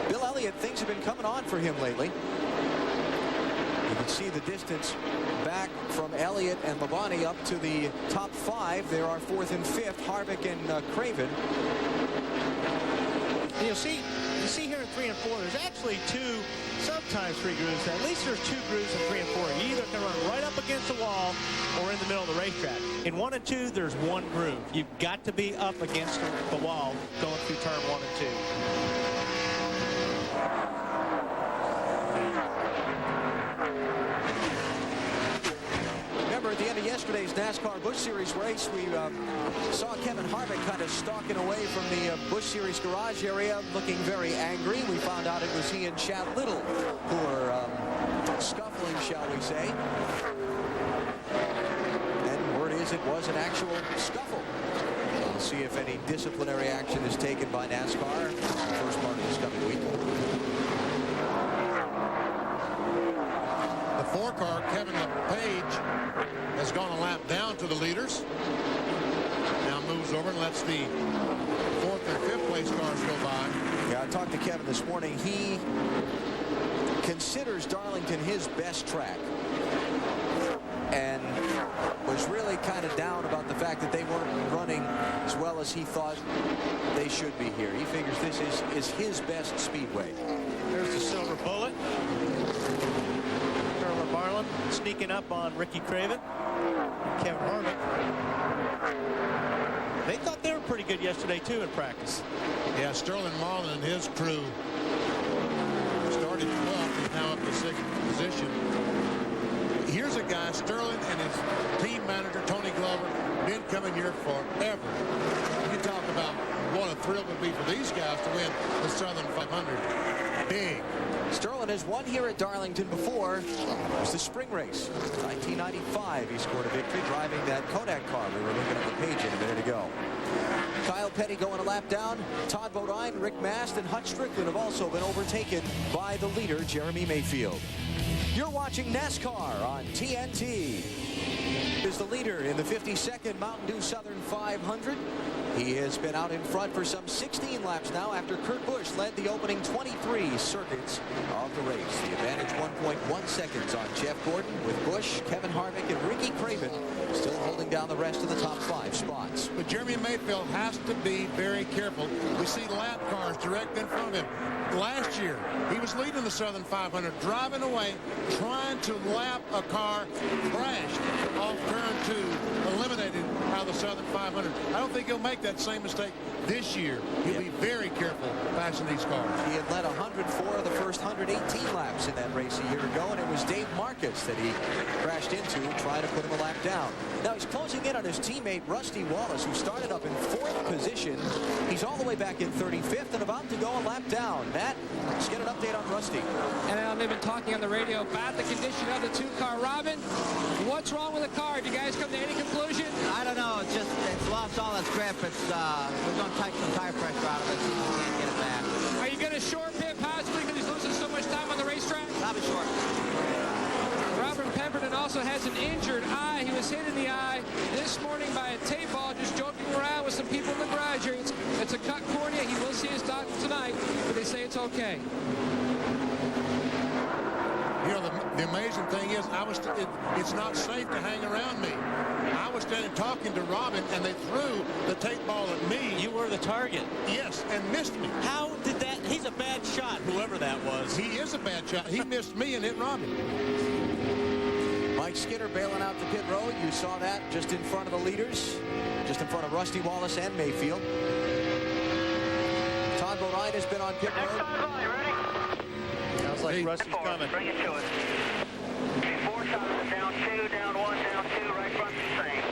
Bill Elliott, things have been coming on for him lately. You can see the distance back from Elliott and Labonte up to the top 5. There are 4th and 5th, Harvick and Craven. And you see here in 3 and 4, there's actually 2, sometimes 3 grooves. At least there's 2 grooves in 3 and 4. You either can run right up against the wall or in the middle of the racetrack. In 1 and 2, there's 1 groove. You've got to be up against the wall going through turn 1 and 2. Remember, at the end of yesterday's NASCAR Busch Series race, we saw Kevin Harvick kind of stalking away from the Busch Series garage area, looking very angry. We found out it was he and Chad Little who were scuffling, shall we say. And word is it was an actual scuffle. We'll see if any disciplinary action is taken by NASCAR in the first part of this coming week. The 4-car, Kevin LePage, has gone a lap down to the leaders. Now moves over and lets the 4th and 5th place cars go by. Yeah, I talked to Kevin this morning. He considers Darlington his best track and was really kind of down about the fact that they weren't running as well as he thought they should be here. He figures this is his best speedway. There's the silver bullet. Marlin sneaking up on Ricky Craven. Kevin Harvick. They thought they were pretty good yesterday, too, in practice. Yeah, Sterling Marlin and his crew started 12th and now up to 6th position. Here's a guy, Sterling and his team manager, Tony Glover, been coming here forever. You talk about what a thrill it would be for these guys to win the Southern 500. Big. Sterling has won here at Darlington before. It was the spring race. 1995, he scored a victory driving that Kodak car we were looking at the page in a minute ago. Kyle Petty going a lap down. Todd Bodine, Rick Mast, and Hutch Strickland have also been overtaken by the leader, Jeremy Mayfield. You're watching NASCAR on TNT. is the leader in the 52nd Mountain Dew Southern 500. He has been out in front for some 16 laps now after Kurt Busch led the opening 23 circuits of the race. The advantage 1.1 seconds on Jeff Gordon, with Busch, Kevin Harvick, and Ricky Craven still holding down the rest of the top 5 spots. But Jeremy Mayfield has to be very careful. We see lap cars direct in front of him. Last year, he was leading the Southern 500, driving away, trying to lap a car, crashed off turn 2, eliminated out of the Southern 500. I don't think he'll make that same mistake this year. He'll be very careful passing these cars. He had led 104 of the first 118 laps in that race a year ago, and it was Dave Marcus that he crashed into, trying to put him a lap down. Now he's closing in on his teammate Rusty Wallace, who started up in 4th position. He's all the way back in 35th and about to go a lap down. Matt, let's get an update on Rusty. And they've been talking on the radio about the condition of the 2-car. Robin, what's wrong with the car? Did you guys come to any conclusion? I don't know. It's lost all its grip. We're going to take some tire pressure out of it. We can't get it back. Are you going to short pit possibly because he's losing so much time on the racetrack? Probably short. Robert Pemberton also has an injured eye. He was hit in the eye this morning by a tape ball, just joking around with some people in the garage here. It's a cut cornea. He will see his doctor tonight, but they say it's okay. You know, the amazing thing is, it's not safe to hang around me. I was standing talking to Robin, and they threw the tape ball at me. You were the target. Yes, and missed me. How did that? He's a bad shot, whoever that was. He is a bad shot. He missed me and hit Robin. Mike Skinner bailing out to pit road. You saw that just in front of the leaders, just in front of Rusty Wallace and Mayfield. Todd Bodine has been on pit road. Sounds like Rusty's coming. Bring it to us. 4 shots, down 2, down 1, down 2, right front same.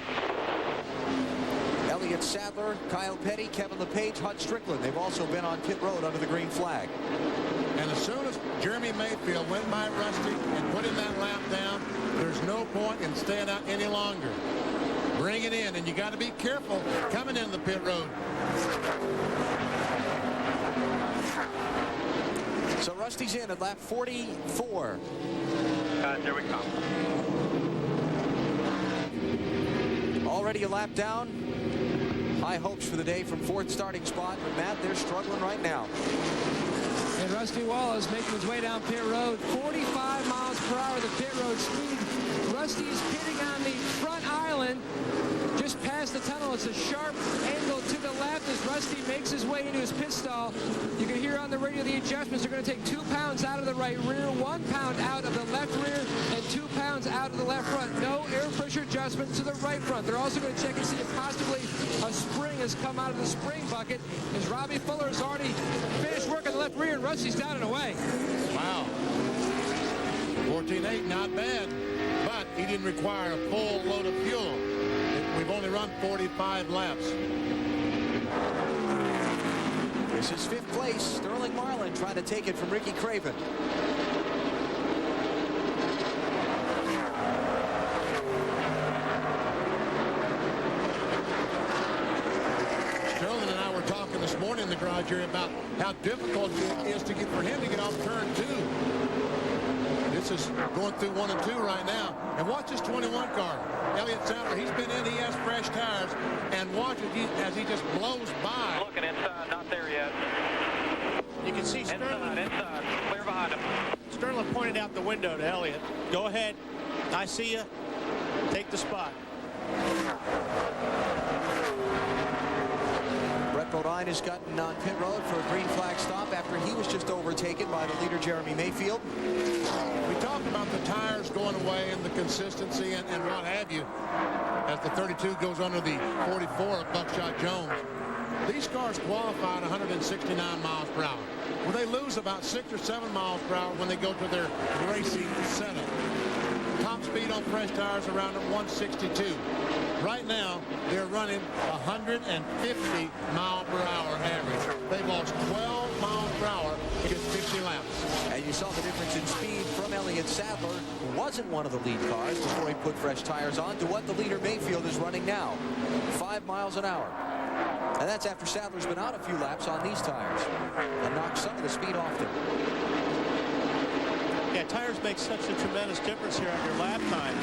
Elliott Sadler, Kyle Petty, Kevin LePage, Hut Strickland. They've also been on pit road under the green flag. And as soon as Jeremy Mayfield went by Rusty and put him that lap down, there's no point in staying out any longer. Bring it in, and you got to be careful coming into the pit road. So Rusty's in at lap 44. Here we come. Already a lap down. High hopes for the day from 4th starting spot, but Matt, they're struggling right now. And Rusty Wallace making his way down pit road. 45 miles per hour, the pit road speed. Rusty is pitting on the front island, just past the tunnel. It's a sharp angle to the left as Rusty makes his way into his pit stall. You can hear on the radio the adjustments. They're going to take 2 pounds out of the right rear, 1 pound out of the left rear, and 2 pounds out of the left front. No air pressure adjustment to the right front. They're also going to check and see if possibly a spring has come out of the spring bucket, as Robbie Fuller has already finished work on the left rear, and Rusty's down and away. Wow. 14.8, not bad. But he didn't require a full load of fuel. We've only run 45 laps. This is 5th place. Sterling Marlin trying to take it from Ricky Craven. Sterling and I were talking this morning in the garage area about how difficult it is to get for him to get off turn 2. This is going through 1 and 2 right now. And watch this 21 car. Elliott Sadler, he's been in, he has fresh tires. And watch it as he just blows by. Looking inside, not there yet. You can see Sterling. Inside, clear behind him. Sterling pointed out the window to Elliott. Go ahead. I see you. Take the spot. Brett Bodine has gotten on pit road for a green flag stop after he was just overtaken by the leader Jeremy Mayfield. We talked about the tires going away and the consistency and what have you as the 32 goes under the 44 of Buckshot Jones. These cars qualified 169 miles per hour. Well, they lose about 6 or 7 miles per hour when they go to their racing setup. Top speed on fresh tires around at 162. Right now, they're running 150 mile per hour average. They've lost 12 miles per hour in just 50 laps. And you saw the difference in speed from Elliott Sadler, who wasn't one of the lead cars before he put fresh tires on, to what the leader Mayfield is running now. 5 miles an hour. And that's after Sadler's been out a few laps on these tires and knocked some of the speed off them. Yeah, tires make such a tremendous difference here on your lap time.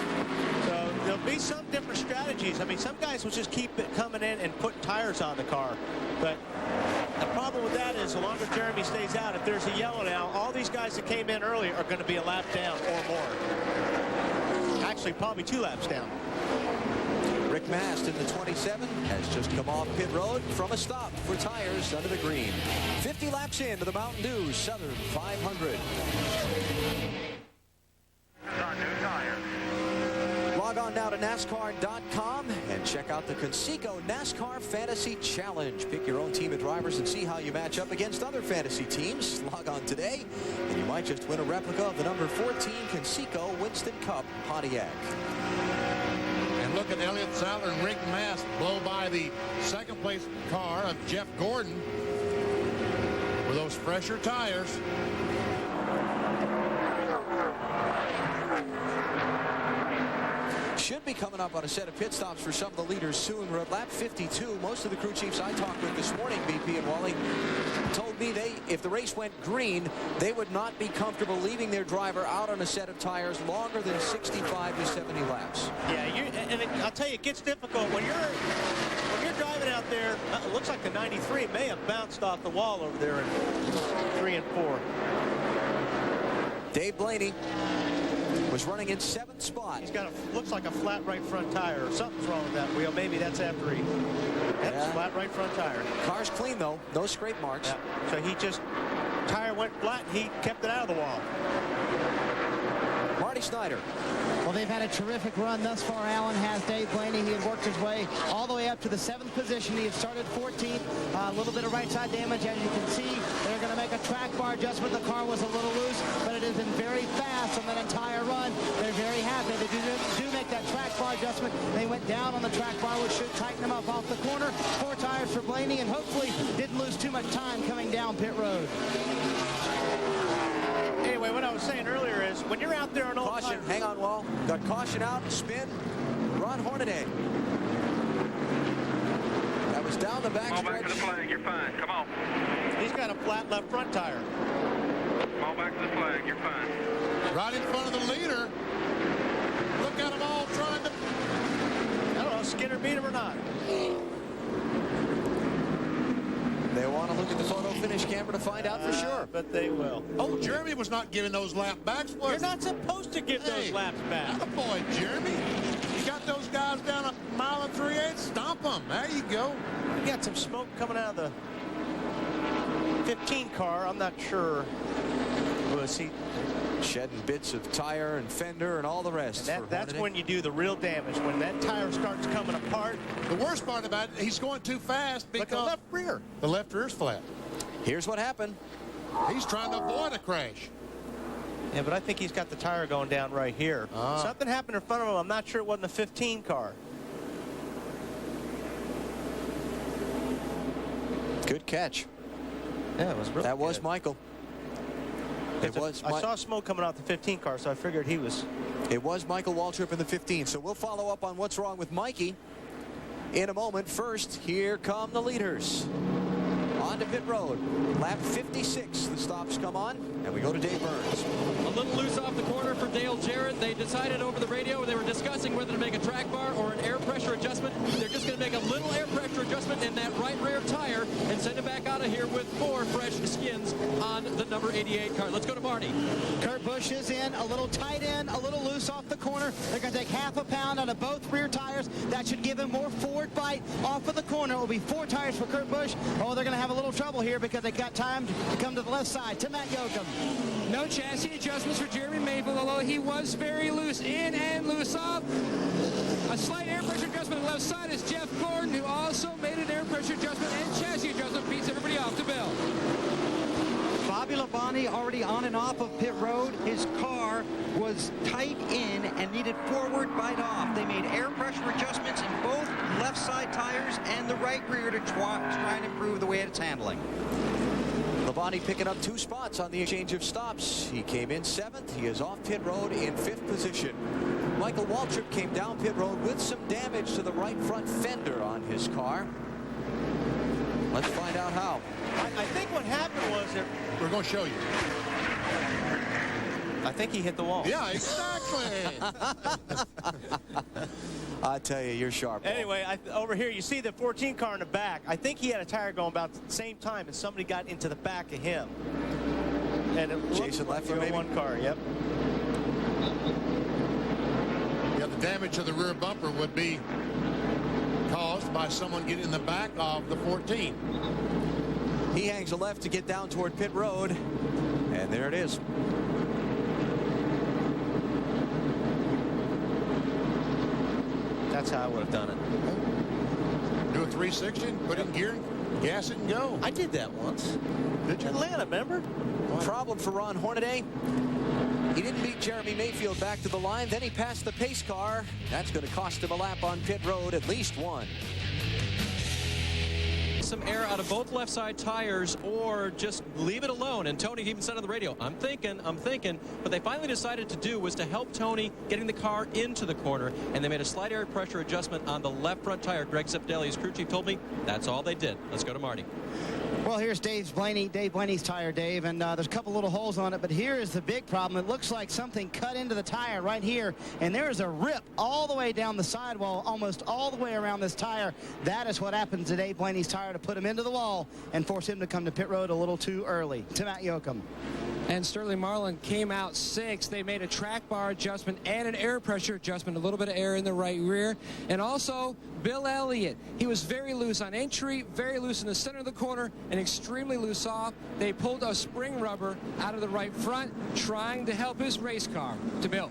So be some different strategies. I mean, some guys will just keep it coming in and putting tires on the car. But the problem with that is the longer Jeremy stays out, if there's a yellow now, all these guys that came in early are going to be a lap down or more. Actually, probably 2 laps down. Rick Mast in the 27 has just come off pit road from a stop for tires under the green. 50 laps into the Mountain Dew Southern 500. Log on now to NASCAR.com and check out the Conseco NASCAR Fantasy Challenge. Pick your own team of drivers and see how you match up against other fantasy teams. Log on today, and you might just win a replica of the number 14 Conseco Winston Cup Pontiac. And look at Elliott Sadler and Rick Mast blow by the second place car of Jeff Gordon with those fresher tires. Should be coming up on a set of pit stops for some of the leaders soon. We're at lap 52. Most of the crew chiefs I talked with this morning, BP and Wally, told me if the race went green, they would not be comfortable leaving their driver out on a set of tires longer than 65 to 70 laps. Yeah, and I'll tell you, it gets difficult when you're driving out there. It looks like the 93 may have bounced off the wall over there in 3 and 4. Dave Blaney was running in 7th spot. He's got looks like a flat right front tire, or something's wrong with that wheel. Maybe that's after that's flat right front tire. Car's clean though, no scrape marks. Yeah. So tire went flat, and he kept it out of the wall. Marty Snyder. Well, they've had a terrific run thus far. Allen has. Dave Blaney, he had worked his way all the way up to the 7th position. He had started 14th. A little bit of right side damage, as you can see. They're going to make a track bar adjustment. The car was a little loose, but it has been very fast on that entire run. They're very happy. They do make that track bar adjustment. They went down on the track bar, which should tighten them up off the corner. 4 tires for Blaney, and hopefully didn't lose too much time coming down pit road. Anyway, what I was saying earlier is when you're out there on old Caution, tires, hang on, Wall. Got caution out, spin, Ron Hornaday. That was down the back stretch. Come on back to the flag, you're fine. Come on. He's got a flat left front tire. Come on back to the flag, you're fine. Right in front of the leader. Look at them all trying to... I don't know, Skinner beat him or not. They want to look at the photo finish camera to find out for sure. But they will. Oh, Jeremy was not giving those lap backs. You're not supposed to give those laps back. Boy, Jeremy. You got those guys down a 1 3/8. Stomp them. There you go. You got some smoke coming out of the 15 car. I'm not sure. Was he shedding bits of tire and fender and all the rest? That's when you do the real damage, when that tire starts coming apart. The worst part about it, he's going too fast because the left rear. The left rear's flat. Here's what happened. He's trying to avoid a crash. Yeah, but I think he's got the tire going down right here. Something happened in front of him. I'm not sure it wasn't the 15 car. Good catch. Yeah, it was really That was Michael. I saw smoke coming out the 15 car, so I figured he was. It was Michael Waltrip in the 15. So we'll follow up on what's wrong with Mikey in a moment. First, here come the leaders. On to pit road. Lap 56. The stops come on, and we go to Dave Burns. A little loose off the corner for Dale Jarrett. They decided over the radio, they were discussing whether to make a track bar or an air pressure adjustment. They're just going to make a little air pressure adjustment in that right rear tire and send it back out of here with 4 fresh skins on the number 88 car. Let's go to Marty. Kurt Busch is in, a little tight end, a little loose off the corner. They're going to take half a pound out of both rear tires. That should give him more forward bite off of the corner. It will be 4 tires for Kurt Busch. Oh, they're going to have a little trouble here because they got time to come to the left side. To Matt Yoakum. No chassis adjustments for Jeremy Maple, although he was very loose in and loose off. A slight air pressure adjustment on the left side is Jeff Gordon, who also made an air pressure adjustment and chassis adjustment, beats everybody off to Bill. Bobby Labonte already on and off of pit road. His car was tight in and needed forward bite off. They made air pressure adjustments in both left side tires and the right rear to try and improve the way it's handling. Labonte picking up 2 spots on the exchange of stops. He came in 7th. He is off pit road in 5th position. Michael Waltrip came down pit road with some damage to the right front fender on his car. Let's find out how. I think what happened was that we're going to show you. I think he hit the wall. Yeah, exactly. I tell you, you're sharp. Anyway, over here, you see the 14 car in the back. I think he had a tire going about the same time, and somebody got into the back of him. And it Jason looked Leffler, like maybe? one car, yep. Yeah, the damage to the rear bumper would be caused by someone getting in the back of the 14. He hangs a left to get down toward pit road, and there it is. That's how I would have done it. Do a 360, put it in gear, gas it, and go. I did that once. Did you? Atlanta, remember? Problem for Ron Hornaday. He didn't beat Jeremy Mayfield back to the line. Then he passed the pace car. That's going to cost him a lap on pit road, at least one. Some air out of both left side tires, or just leave it alone. And Tony even said on the radio, I'm thinking. What they finally decided to do was to help Tony getting the car into the corner, and they made a slight air pressure adjustment on the left front tire. Greg Zeppedelli, his crew chief, told me that's all they did. Let's go to Marty. Well, here's Dave Blaney's tire, Dave, and there's a couple little holes on it, but here is the big problem. It looks like something cut into the tire right here, and there is a rip all the way down the sidewall, almost all the way around this tire. That is what happened to Dave Blaney's tire to put him into the wall and force him to come to pit road a little too early. Tim Yoakum. And Sterling Marlin came out 6th. They made a track bar adjustment and an air pressure adjustment, a little bit of air in the right rear. And also Bill Elliott. He was very loose on entry, very loose in the center of the corner, and extremely loose off. They pulled a spring rubber out of the right front, trying to help his race car. To Bill.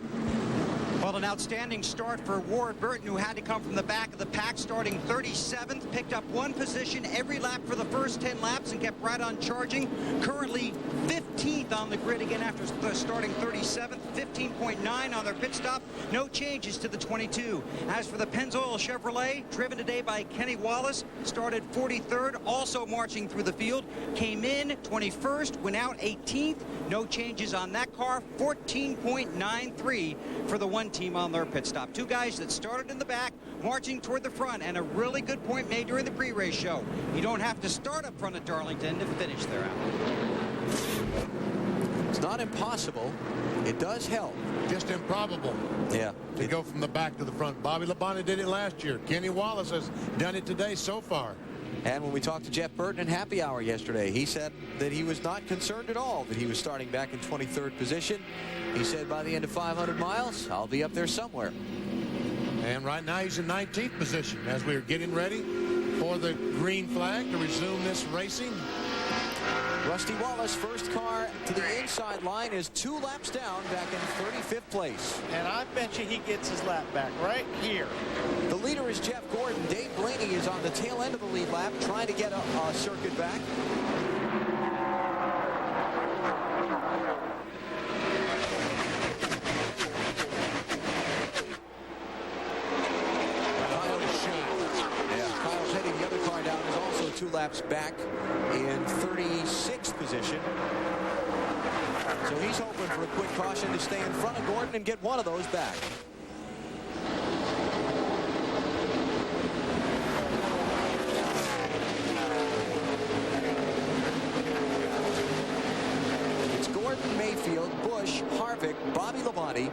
Well, an outstanding start for Ward Burton, who had to come from the back of the pack, starting 37th, picked up one position every lap for the first 10 laps and kept right on charging. Currently 15th on the grid again after starting 37th, 15.9 on their pit stop. No changes to the 22. As for the Pennzoil Chevrolet, driven today by Kenny Wallace, started 43rd, also marching through the field, came in 21st, went out 18th. No changes on that car, 14.93 for the one team on their pit stop. Two guys that started in the back, marching toward the front, and a really good point made during the pre-race show. You don't have to start up front at Darlington to finish there out. It's not impossible. It does help. Just improbable. Yeah. To go from the back to the front. Bobby Labonte did it last year. Kenny Wallace has done it today so far. And when we talked to Jeff Burton in happy hour yesterday, he said that he was not concerned at all that he was starting back in 23rd position. He said by the end of 500 miles, I'll be up there somewhere. And right now he's in 19th position as we are getting ready for the green flag to resume this racing. Rusty Wallace, first car to the inside line, is 2 laps down, back in 35th place. And I bet you he gets his lap back right here. The leader is Jeff Gordon. Dave Blaney is on the tail end of the lead lap, trying to get a circuit back. Kyle's heading the other car down, is also 2 laps back in 36th position. So he's hoping for a quick caution to stay in front of Gordon and get one of those back. It's Gordon, Mayfield, Busch, Harvick, Bobby Labonte,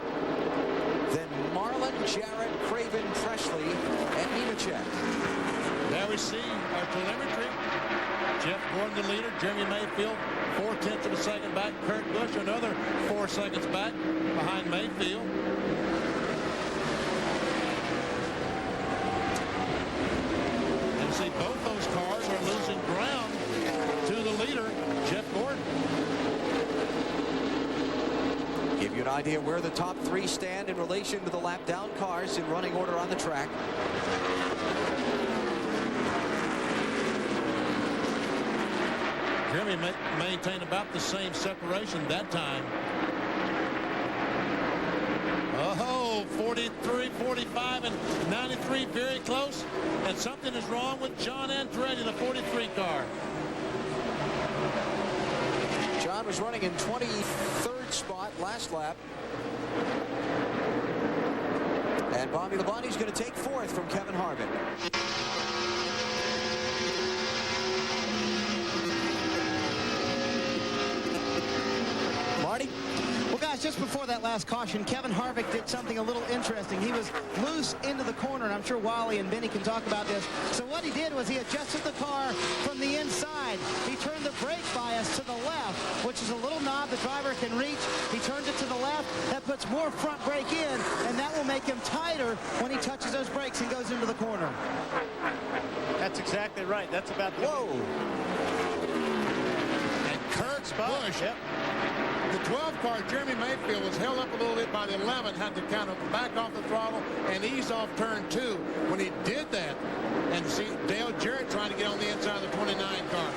then Marlin, Jarrett, Craven, Presley, and Nemechek. There we see our telemetry. Jeff Gordon, the leader. Jeremy Mayfield, 4/10 of a second back. Kurt Busch, another 4 seconds back behind Mayfield. And see, both those cars are losing ground to the leader, Jeff Gordon. Give you an idea where the top 3 stand in relation to the lap down cars in running order on the track. Jeremy maintained about the same separation that time. Oh, 43, 45, and 93, very close. And something is wrong with John Andretti, the 43 car. John was running in 23rd spot last lap. And Bobby Labonte's going to take 4th from Kevin Harvick. Marty? Well, guys, just just before that last caution, Kevin Harvick did something a little interesting. He was loose into the corner, and I'm sure Wally and Benny can talk about this. So what he did was he adjusted the car from the inside. He turned the brake bias to the left, which is a little knob the driver can reach. He turned it to the left. That puts more front brake in, and that will make him tighter when he touches those brakes and goes into the corner. That's exactly right. That's about the... Whoa! And Kurt Busch. Yep. The 12 car, Jeremy Mayfield, was held up a little bit by the 11, had to kind of back off the throttle and ease off turn 2. When he did that, and see Dale Jarrett trying to get on the inside of the 29 car.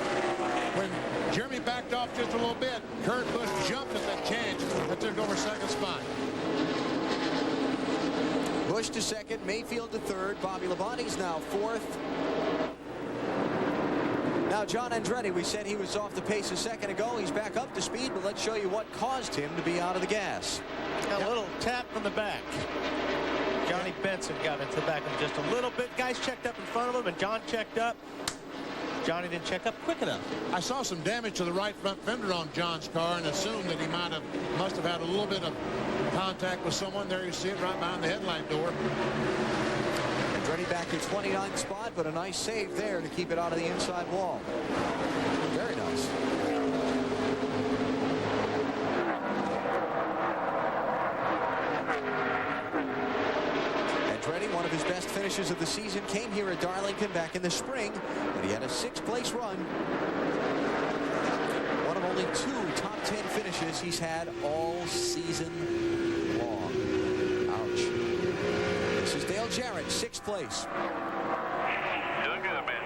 When Jeremy backed off just a little bit, Kurt Busch jumped at that chance that took over second spot. Busch to second, Mayfield to third. Bobby Labonte's now fourth. Now, John Andretti, we said he was off the pace a second ago. He's back up to speed, but let's show you what caused him to be out of the gas. A little tap from the back. Johnny Benson got into the back of him just a little bit. Guys checked up in front of him, and John checked up. Johnny didn't check up quick enough. I saw some damage to the right front fender on John's car and assumed that he must have had a little bit of contact with someone. There you see it right behind the headlight door. Andretti back to 29th spot, but a nice save there to keep it out of the inside wall. Very nice. Andretti, one of his best finishes of the season, came here at Darlington back in the spring, and he had a 6th place run. One of only 2 top 10 finishes he's had all season long. Ouch. This is Dale Jarrett, 6th place. Doing good, man.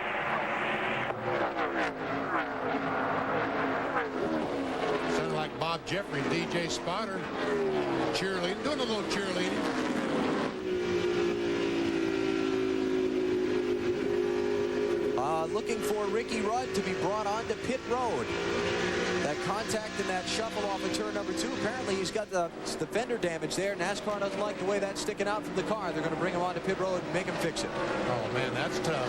Sounded like Bob Jeffrey, DJ Spotter, cheerleading, doing a little cheerleading. Looking for Ricky Rudd to be brought onto pit road. That contact and that shuffle off of turn number 2. Apparently he's got the fender damage there. NASCAR doesn't like the way that's sticking out from the car. They're going to bring him onto pit road and make him fix it. Oh man, that's tough.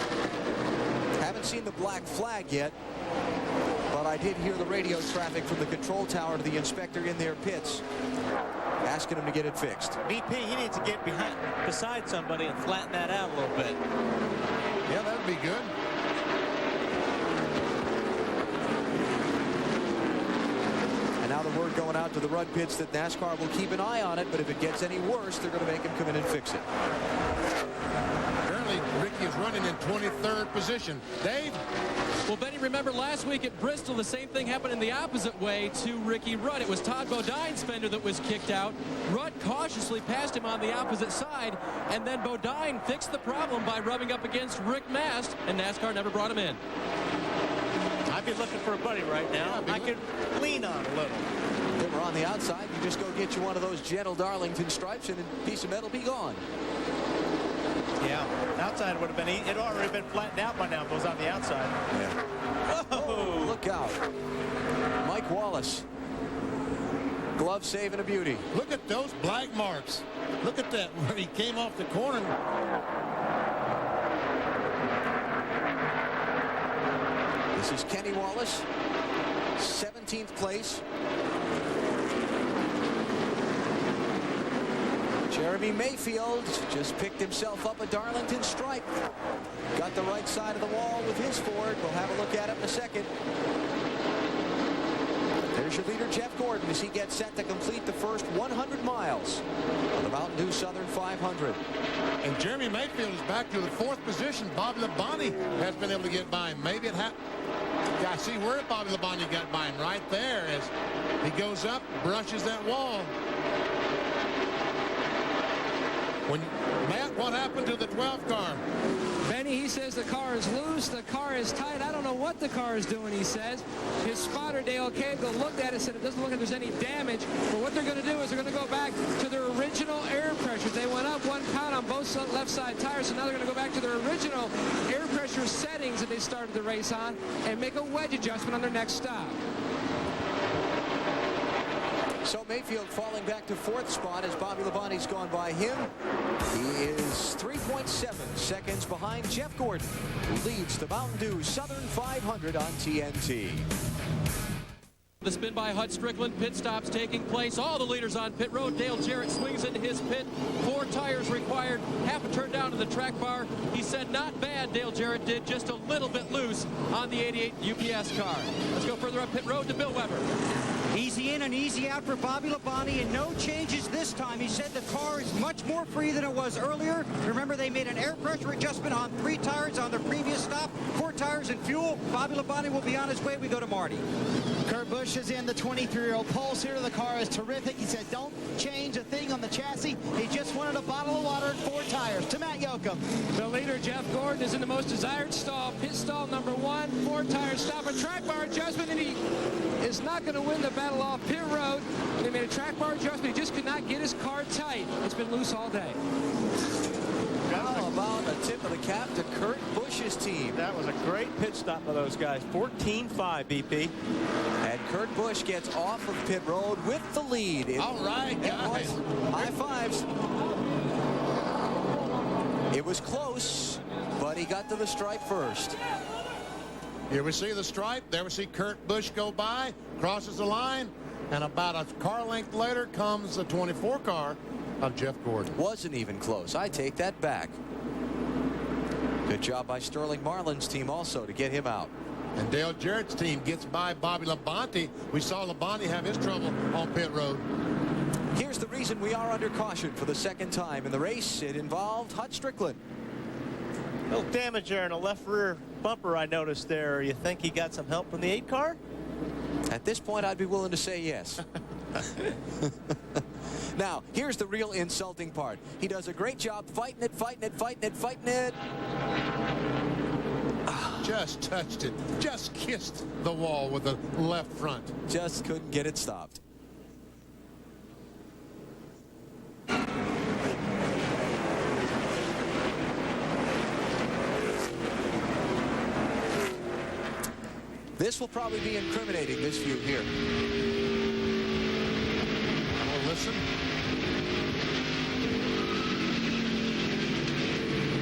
Haven't seen the black flag yet, but I did hear the radio traffic from the control tower to the inspector in their pits asking him to get it fixed. VP, he needs to get beside somebody and flatten that out a little bit. Yeah, that'd be good. And now the word going out to the Rudd pits that NASCAR will keep an eye on it, but if it gets any worse, they're going to make him come in and fix it. Apparently, Ricky is running in 23rd position. Dave? Well, Benny, remember last week at Bristol, the same thing happened in the opposite way to Ricky Rudd. It was Todd Bodine's fender that was kicked out. Rudd cautiously passed him on the opposite side, and then Bodine fixed the problem by rubbing up against Rick Mast, and NASCAR never brought him in. I'd be looking for a buddy right now. I could lean on a little. If they were on the outside, you just go get you one of those gentle Darlington stripes, and a piece of metal be gone. Yeah, outside would have been, it already been flattened out by now if it was on the outside. Yeah. Whoa, look out. Mike Wallace. Glove save and a beauty. Look at those black marks. Look at that where he came off the corner. This is Kenny Wallace, 17th place. Jeremy Mayfield just picked himself up a Darlington stripe. Got the right side of the wall with his Ford. We'll have a look at it in a second. There's your leader, Jeff Gordon, as he gets set to complete the first 100 miles of the Mountain Dew Southern 500. And Jeremy Mayfield is back to the 4th position. Bobby Labonte has been able to get by him. Maybe it happened. I see where Bobby Labonte got by him, right there, as he goes up, brushes that wall. Matt, what happened to the 12 car? Benny, he says the car is loose, the car is tight. I don't know what the car is doing, he says. His spotter, Dale Cagle, looked at it and said it doesn't look like there's any damage. But what they're going to do is they're going to go back to their original air pressure. They went up 1 pound on both left side tires, so now they're going to go back to their original air pressure settings that they started the race on and make a wedge adjustment on their next stop. So Mayfield falling back to 4th spot as Bobby Labonte's gone by him. He is 3.7 seconds behind Jeff Gordon, who leads the Mountain Dew Southern 500 on TNT. The spin by Hut Strickland, pit stops taking place. All the leaders on pit road. Dale Jarrett swings into his pit. 4 tires required. Half a turn down to the track bar. He said not bad, Dale Jarrett did, just a little bit loose on the 88 UPS car. Let's go further up pit road to Bill Weber. Easy in and easy out for Bobby Labonte, and no changes this time. He said the car is much more free than it was earlier. Remember, they made an air pressure adjustment on 3 tires on their previous stop, 4 tires and fuel. Bobby Labonte will be on his way. We go to Marty. Kurt Busch is in. The 23-year-old pulse here to the car is terrific. He said don't change a thing on the chassis. He just wanted a bottle of water and 4 tires. To Matt Yoakum. The leader, Jeff Gordon, is in the most desired stall. Pit stall number 1, 4 tires stop, a track bar adjustment, and he is not going to win the battle off pit road. They made a track bar adjustment. He just could not get his car tight. It's been loose all day. How about a tip of the cap to Kurt Busch's team? That was a great pit stop by those guys. 14-5 BP. And Kurt Busch gets off of pit road with the lead. All right, guys. High fives. It was close, but he got to the stripe first. Here we see the stripe. There we see Kurt Busch go by, crosses the line, and about a car length later comes the 24 car of Jeff Gordon. Wasn't even close. I take that back. Good job by Sterling Marlin's team also to get him out. And Dale Jarrett's team gets by Bobby Labonte. We saw Labonte have his trouble on pit road. Here's the reason we are under caution for the second time in the race. It involved Hut Strickland. A little damage there in a left rear bumper I noticed there. You think he got some help from the 8 car? At this point, I'd be willing to say yes. Now, here's the real insulting part. He does a great job fighting it. Just touched it. Just kissed the wall with the left front. Just couldn't get it stopped. This will probably be incriminating, this view here. Well, listen.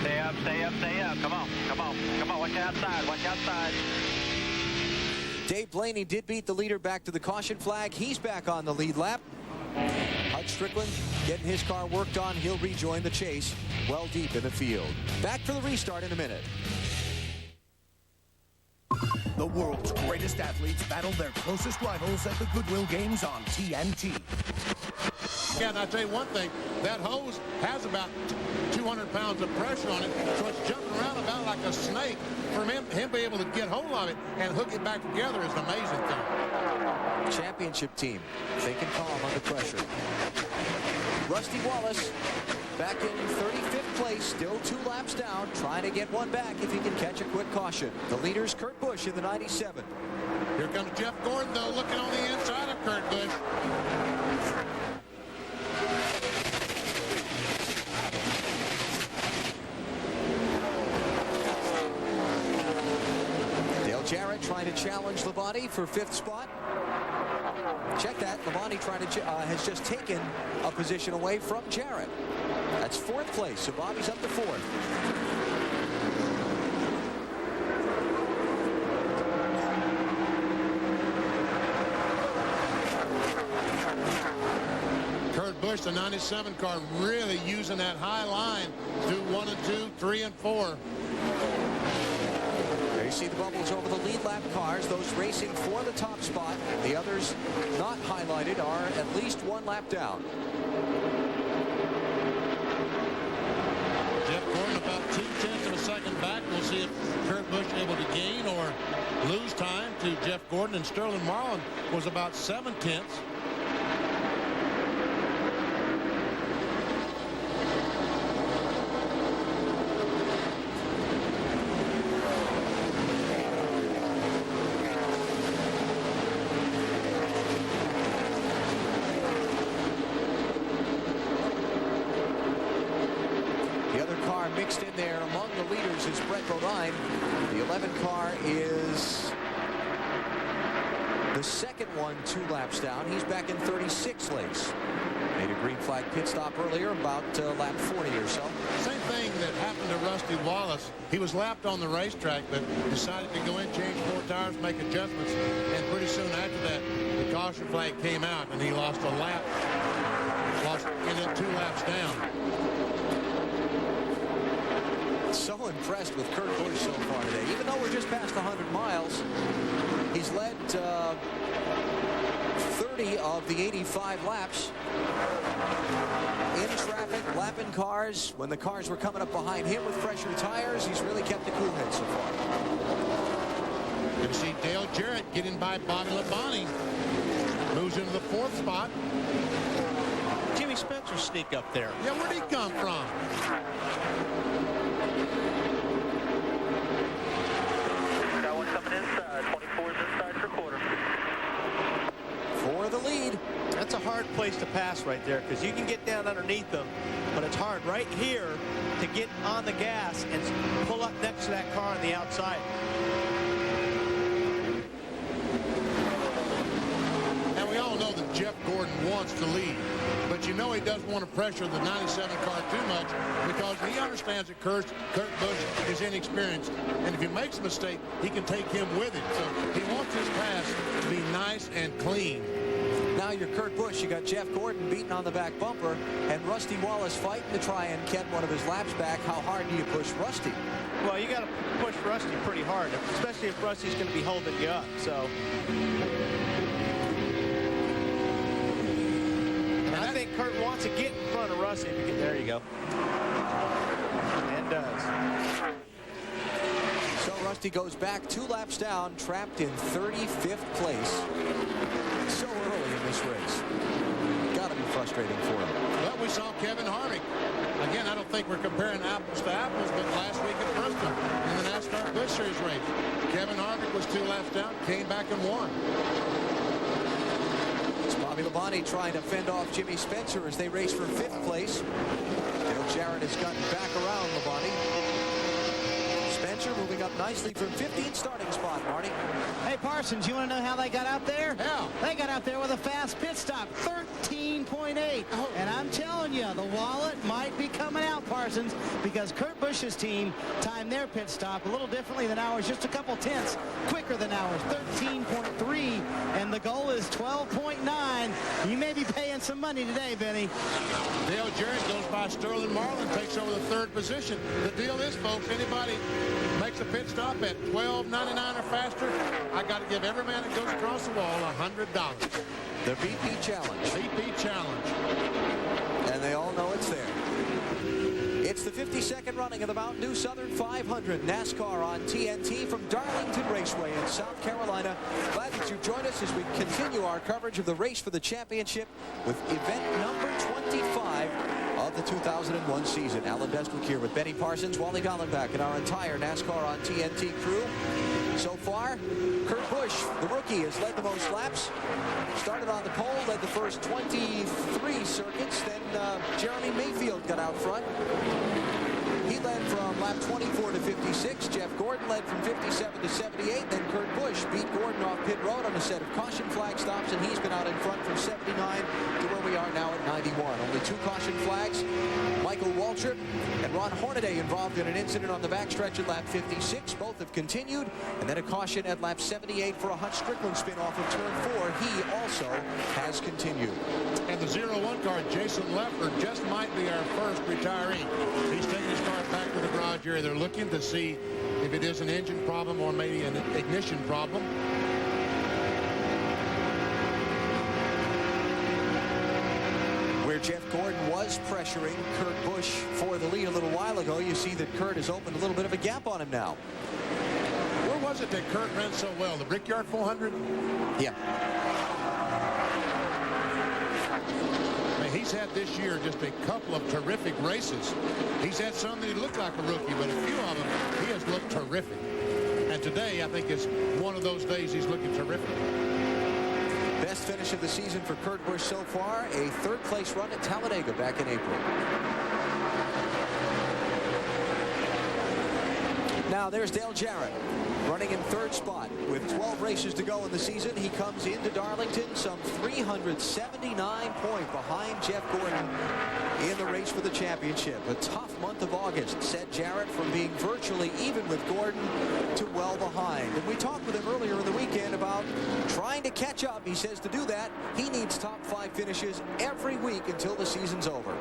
Stay up. Come on. Watch outside. Dave Blaney did beat the leader back to the caution flag. He's back on the lead lap. Hut Strickland getting his car worked on. He'll rejoin the chase well deep in the field. Back for the restart in a minute. The world's greatest athletes battle their closest rivals at the Goodwill Games on TNT. Yeah, and I'll tell you one thing. That hose has about 200 pounds of pressure on it, so it's jumping around about like a snake. For him being able to get hold of it and hook it back together is an amazing thing. Championship team thinking calm under pressure. Rusty Wallace back in 35th place, still 2 laps down, trying to get one back if he can catch a quick caution. The leader's Kurt Busch in the 97. Here comes Jeff Gordon, though, looking on the inside of Kurt Busch. Dale Jarrett trying to challenge Labonte for 5th spot. Check that. Labonte has just taken a position away from Jarrett. That's 4th place, so Bobby's up to 4th. Kurt Busch, the 97 car, really using that high line through 1 and 2, 3 and 4. There you see the bubbles over the lead lap cars, those racing for the top spot. The others not highlighted are at least 1 lap down. Jeff Gordon about 0.2 of a second back. We'll see if Kurt Busch able to gain or lose time to Jeff Gordon, and Sterling Marlin was about 0.7. Mixed in there among the leaders is Brett Bodine. The 11 car is the second one 2 laps down. He's back in 36th place. Made a green flag pit stop earlier, about lap 40 or so. Same thing that happened to Rusty Rusty Wallace. He was lapped on the racetrack, but decided to go in, change 4 tires, make adjustments, and pretty soon after that, the caution flag came out, and he lost a lap. Ended up 2 laps down. So impressed with Kurt Busch so far today. Even though we're just past 100 miles, he's led 30 of the 85 laps. In traffic, lapping cars. When the cars were coming up behind him with fresher tires, he's really kept a cool head so far. You see Dale Jarrett getting by Bobby Labonte. Moves into the 4th spot. Jimmy Spencer sneak up there. Yeah, where'd he come from? Got one coming inside. 24 is inside for quarter. For the lead. That's a hard place to pass right there because you can get down underneath them, but it's hard right here to get on the gas and pull up next to that car on the outside. And we all know that Jeff Gordon wants to lead, but you know he doesn't want to pressure the 97 car too much because he understands that Kurt Busch is inexperienced, and if he makes a mistake, he can take him with him. So he wants his pass to be nice and clean. Now you're Kurt Busch. You got Jeff Gordon beating on the back bumper and Rusty Wallace fighting to try and get one of his laps back. How hard do you push Rusty? Well, you got to push Rusty pretty hard, especially if Rusty's going to be holding you up. So, and I think Kurt wants to get in front of Rusty. There you go. And does. So Rusty goes back 2 laps down, trapped in 35th place. So early in this race. Gotta be frustrating for him. Well, we saw Kevin Harvick. Again, I don't think we're comparing apples to apples, but last week at Bristol in the NASCAR Busch Series race, Kevin Harvick was 2 laps down, came back and won. It's Bobby Labonte trying to fend off Jimmy Spencer as they race for 5th place. Dale Jarrett has gotten back around Labonte. Spencer moving up nicely from 15th starting spot, Marty. Hey, Parsons, you want to know how they got out there? How? They got out there with a fast pit stop, 13.8. Oh. And I'm telling you, the wallet might be coming out, Parsons, because Kurt Busch's team timed their pit stop a little differently than ours, just a couple tenths quicker than ours, 13.3, and the goal is 12.9. You may be paying some money today, Benny. Dale Jarrett goes by Sterling Marlin, takes over the 3rd position. The deal is, folks, anybody makes a pit stop at $12.99 or faster, I got to give every man that goes across the wall $100. The VP Challenge. VP Challenge. And they all know it's there. It's the 52nd running of the Mountain Dew Southern 500 NASCAR on TNT from Darlington Raceway in South Carolina. Glad that you've joined us as we continue our coverage of the race for the championship with event number 25 of the 2001 season. Alan Bestwick here with Benny Parsons, Wally Gollenbach, and our entire NASCAR on TNT crew. So far, Kurt Busch, the rookie, has led the most laps. Started on the pole, led the first 23 circuits. Then Jeremy Mayfield got out front. He led from lap 24 to 56. Jeff Gordon led from 57 to 78. Then Kurt Busch beat Gordon off pit road on a set of caution flag stops, and he's been out in front from 79 to where we are now at 91. Only 2 caution flags. Michael Waltrip and Ron Hornaday involved in an incident on the backstretch at lap 56. Both have continued. And then a caution at lap 78 for a Hutch Strickland spin off of turn 4. He also has continued. And the 01 car, Jason Leffler, just might be our first retiree. He's taking his car back to the garage area. They're looking to see if it is an engine problem or maybe an ignition problem. Where Jeff Gordon was pressuring Kurt Busch for the lead a little while ago, you see that Kurt has opened a little bit of a gap on him now. Where was it that Kurt ran so well? The Brickyard 400? Yeah. He's had this year just a couple of terrific races. He's had some that he looked like a rookie, but a few of them he has looked terrific. And today, I think, is one of those days he's looking terrific. Best finish of the season for Kurt Busch so far, a 3rd place run at Talladega back in April. Now there's Dale Jarrett Running in third spot with 12 races to go in the season, he comes into Darlington some 379 points behind Jeff Gordon in the race for the championship. A tough month of August set Jarrett from being virtually even with Gordon to well behind. And we talked with him earlier in the weekend about trying to catch up. He says to do that, he needs top 5 finishes every week until the season's over.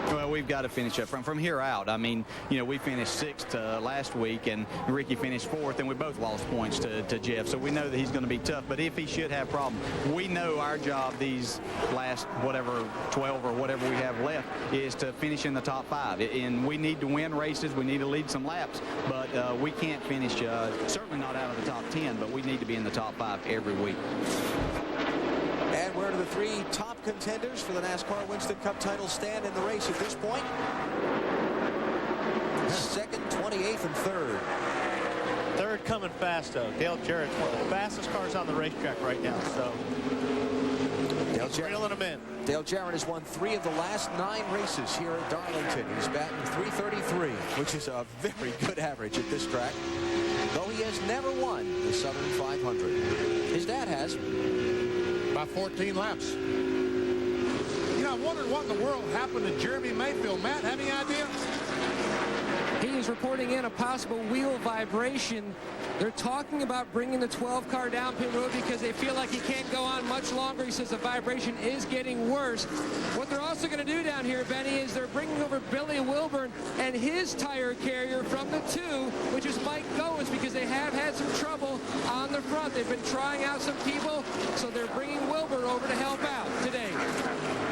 Well, we've got to finish up from here out. I mean, you know, we finished 6th last week, and Ricky finished 4th, and we both lost points to Jeff. So we know that he's going to be tough. But if he should have problems, we know our job these last, 12 or whatever we have left is to finish in the top 5. And we need to win races. We need to lead some laps. But we can't finish, certainly not out of the top 10, but we need to be in the top 5 every week. And where do the 3 top contenders for the NASCAR Winston Cup title stand in the race at this point? 2nd, 28th, and 3rd. 3rd coming fast, though. Dale Jarrett's one of the fastest cars on the racetrack right now, so he's reeling them in. Dale Jarrett has won 3 of the last 9 races here at Darlington. He's batting .333, which is a very good average at this track, though he has never won the Southern 500. His dad has. By 14 laps. You know, I wondered what in the world happened to Jeremy Mayfield. Matt, have any idea? He is reporting in a possible wheel vibration. They're talking about bringing the 12 car down pit road because they feel like he can't go on much longer. He says the vibration is getting worse. What they're also going to do down here, Benny, is they're bringing over Billy Wilburn and his tire carrier from the 2, which is Mike Goins, because they have had some trouble on the front. They've been trying out some people, so they're bringing Wilburn over to help out today.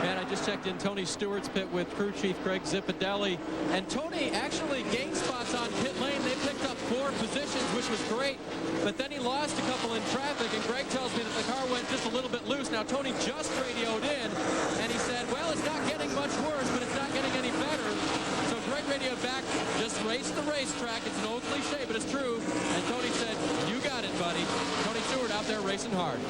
And I just checked in Tony Stewart's pit with crew chief Greg Zipadelli, and Tony actually gained spots on pit lane. They picked up 4 positions, which was great, but then he lost a couple in traffic, and Greg tells me that the car went just a little bit loose. Now Tony just radioed in, and he said, well, it's not getting much worse, but it's not getting any better. So Greg radioed back, just race the racetrack. It's an old cliche, but it's true. And Tony said, you got it, buddy. Tony Stewart out there racing hard.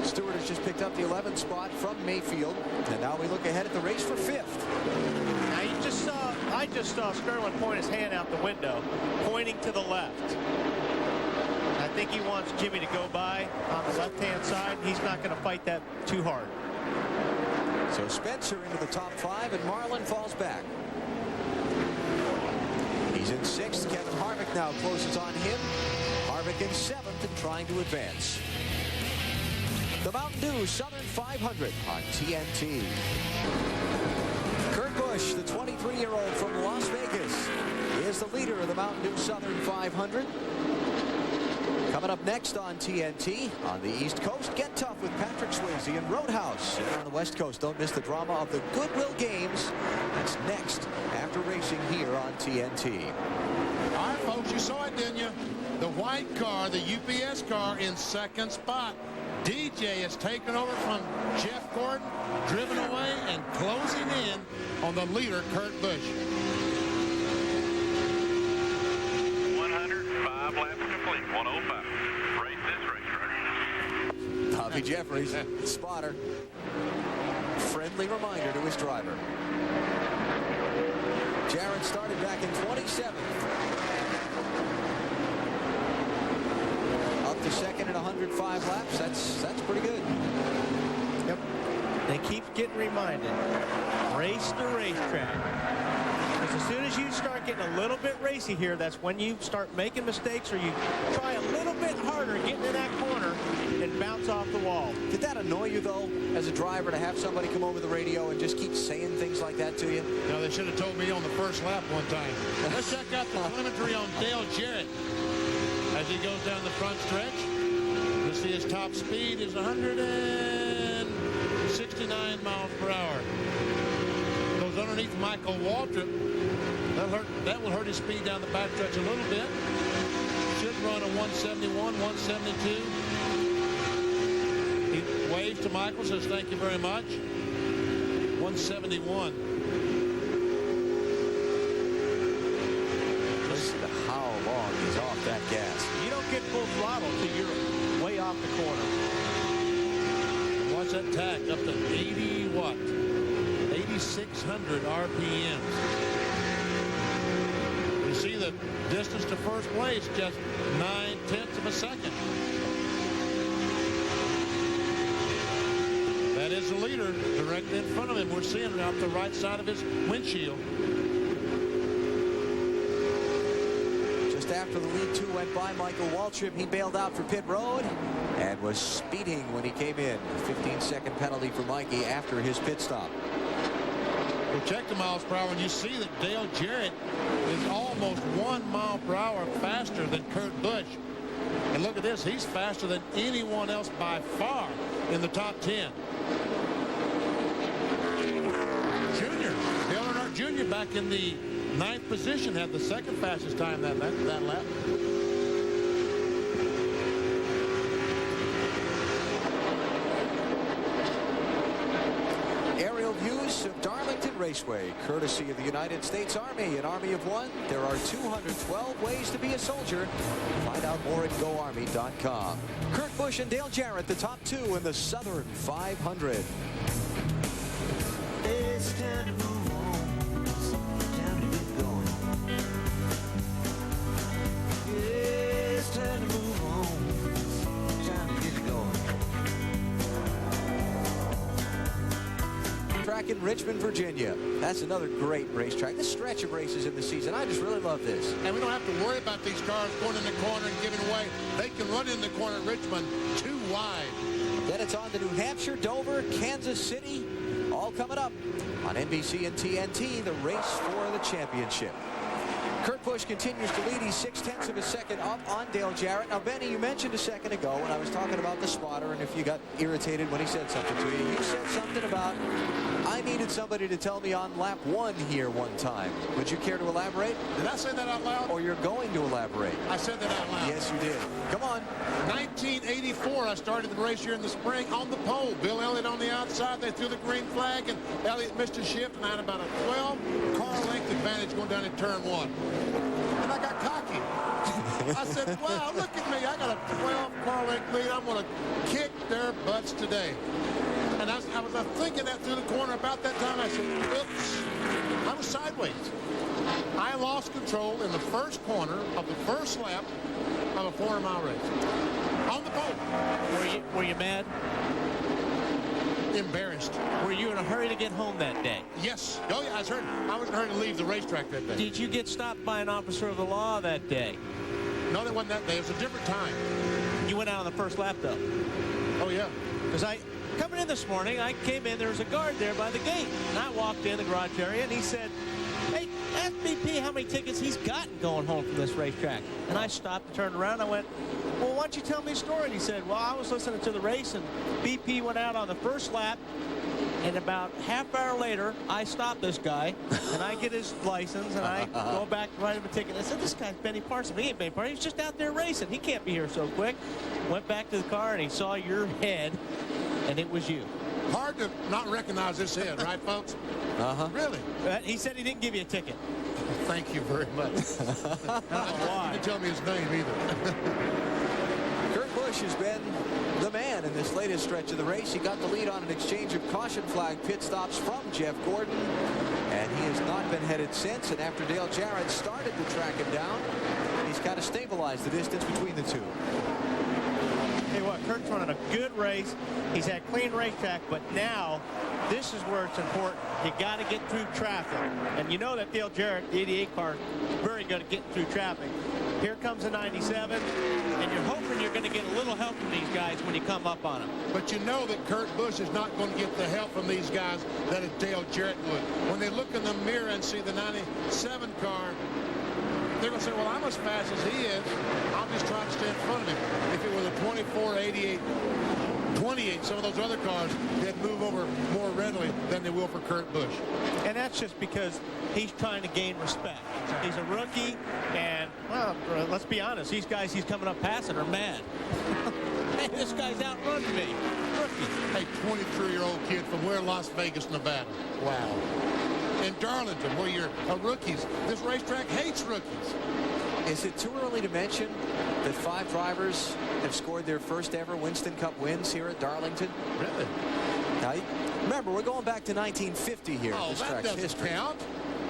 Stewart has just picked up the 11th spot from Mayfield, and now we look ahead at the race for 5th. Now I just saw Sterling point his hand out the window, pointing to the left. I think he wants Jimmy to go by on the left-hand side. He's not going to fight that too hard. So Spencer into the top 5, and Marlin falls back. He's in 6th. Kevin Harvick now closes on him. Harvick in 7th and trying to advance. The Mountain Dew Southern 500 on TNT. Kurt Busch, the 23-year-old from Las Vegas, is the leader of the Mountain Dew Southern 500. Coming up next on TNT, on the East Coast, Get Tough with Patrick Swayze and Roadhouse. And on the West Coast, don't miss the drama of the Goodwill Games. That's next after racing here on TNT. All right, folks, you saw it, didn't you? The white car, the UPS car, in 2nd spot. DJ has taken over from Jeff Gordon, driven away and closing in on the leader, Kurt Busch. 105 laps complete, 105. Race this racetrack. Bobby Jeffries, spotter. Friendly reminder to his driver. Jarrett started back in 27th. Up to 2nd at 105 laps. That's pretty good. Yep. They keep getting reminded. Race the racetrack. Because as soon as you start getting a little bit racy here, that's when you start making mistakes, or you try a little bit harder getting in that corner and bounce off the wall. Did that annoy you, though, as a driver, to have somebody come over the radio and just keep saying things like that to you? No, they should have told me on the first lap one time. Let's check out the telemetry on Dale Jarrett as he goes down the front stretch. You'll see his top speed is 169 miles per hour. Goes underneath Michael Waltrip. That will hurt his speed down the back stretch a little bit. Should run a 171, 172. He waves to Michael, says thank you very much. 171. Listen to how long he's off that gas. You don't get full throttle until you're way off the corner. Watch that tack up to 80 what? 8,600 RPMs. You see the distance to first place, just 9/10 of a second. That is the leader directly in front of him. We're seeing it off the right side of his windshield. Just after the lead two went by Michael Waltrip, he bailed out for pit road and was speeding when he came in. 15-second penalty for Mikey after his pit stop. Well, check the miles per hour, and you see that Dale Jarrett is almost 1 mile per hour faster than Kurt Busch. And look at this, he's faster than anyone else by far in the top 10. Junior, Dale Earnhardt Jr. back in the 9th position, had the second fastest time that lap. Aerial views of Darlington Raceway, courtesy of the United States Army, an army of one. There are 212 ways to be a soldier. Find out more at GoArmy.com. Kurt Busch and Dale Jarrett, the top two in the Southern 500. It's time to move on. It's time to get going. It's time to move on. It's time to get going. Track in Richmond, Virginia. That's another great racetrack. This stretch of races in the season, I just really love this. And we don't have to worry about these cars going in the corner and giving away. They can run in the corner at Richmond too wide. Then it's on to New Hampshire, Dover, Kansas City. All coming up on NBC and TNT, the race for the championship. Kurt Busch continues to lead. He's 0.6 of a second up on Dale Jarrett. Now, Benny, you mentioned a second ago when I was talking about the spotter and if you got irritated when he said something to you. You said something about, I needed somebody to tell me on lap 1 here one time. Would you care to elaborate? Did I say that out loud? Or you're going to elaborate? I said that out loud. Yes, you did. Come on. 1984, I started the race here in the spring on the pole. Bill Elliott on the outside. They threw the green flag, and Elliott missed a shift, and I had about a 12-car length advantage going down in turn 1. And I got cocky. I said, wow, look at me. I got a 12-car length lead. I'm going to kick their butts today. And I was thinking that through the corner about that time. I said, oops, I was sideways. I lost control in the first corner of the first lap of a 400-mile race. On the pole. Were you mad? Embarrassed. Were you in a hurry to get home that day? Yes. Oh, yeah, I was in a hurry to leave the racetrack that day. Did you get stopped by an officer of the law that day? No, that wasn't that day. It was a different time. You went out on the first lap, though? Oh, yeah. Because coming in this morning, I came in, there was a guard there by the gate. And I walked in the garage area, and he said, hey, ask BP how many tickets he's gotten going home from this racetrack. And I stopped and turned around. I went, well, why don't you tell me a story? And he said, well, I was listening to the race, and BP went out on the first lap. And about half hour later, I stop this guy, and I get his license, and I go back to write him a ticket. I said, this guy's Benny Parsons. He ain't Benny Parsons. He's just out there racing. He can't be here so quick. Went back to the car, and he saw your head, and it was you. Hard to not recognize this head, right, folks? Uh-huh. Really? He said he didn't give you a ticket. Thank you very much. Why? You didn't tell me his name either. Kurt Busch has been the man in this latest stretch of the race. He got the lead on an exchange of caution flag pit stops from Jeff Gordon, and he has not been headed since. And after Dale Jarrett started to track him down, he's kind of stabilized the distance between the two. Hey, what, Kurt's running a good race. He's had clean racetrack, but now this is where it's important. You got to get through traffic. And you know that Dale Jarrett, the 88 car, is very good at getting through traffic. Here comes a 97, and you're hoping you're going to get a little help from these guys when you come up on them. But you know that Kurt Busch is not going to get the help from these guys that a Dale Jarrett would. When they look in the mirror and see the 97 car, they're going to say, well, I'm as fast as he is. I'll just try to stay in front of him. If it was a 24, 88, 28, some of those other cars, they'd move over more readily than they will for Kurt Busch. And that's just because he's trying to gain respect. He's a rookie, and, well, let's be honest, these guys he's coming up passing are mad. Hey, this guy's outrun me. Rookie. A 23-year-old kid from where? Las Vegas, Nevada. Wow. In Darlington, where you're rookies. This racetrack hates rookies. Is it too early to mention that 5 drivers have scored their first ever Winston Cup wins here at Darlington? Really? Now, remember, we're going back to 1950 here. Oh, this that track's doesn't history. count.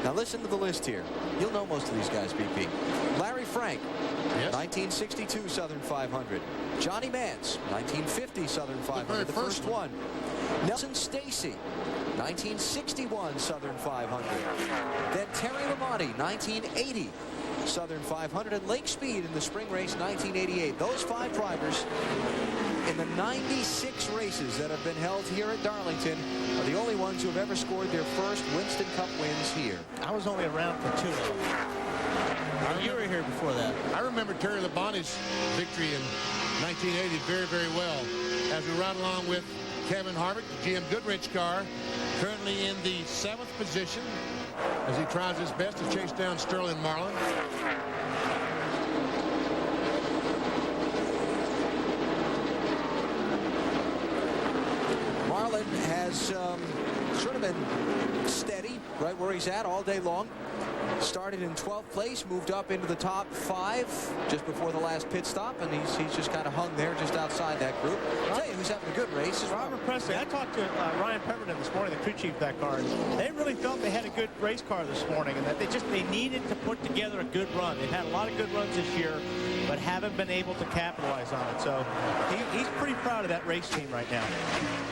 Now listen to the list here. You'll know most of these guys, BP. Larry Frank, 1962 Southern 500. Johnny Mance, 1950 Southern 500, the first one. Nelson Stacy, 1961 Southern 500. Then Terry Lamonti, 1980 Southern 500. And Lake Speed in the spring race, 1988. Those 5 drivers in the 96 races that have been held here at Darlington are the only ones who have ever scored their first Winston Cup wins here. I was only around for 2 of them. You were here before that. I remember Terry Lamonti's victory in 1980 very, very well. As we ride along with Kevin Harvick, the GM Goodrich car, currently in the 7th position as he tries his best to chase down Sterling Marlin. Marlin has sort of been steady right where he's at all day long. Started in 12th place, moved up into the top 5 just before the last pit stop, and he's just kind of hung there just outside that group. I'll tell you who's having a good race is Robert Presley. I talked to Ryan Pemberton this morning, the crew chief of that car, and they really felt they had a good race car this morning, and that they needed to put together a good run. They've had a lot of good runs this year, but haven't been able to capitalize on it. So he's pretty proud of that race team right now.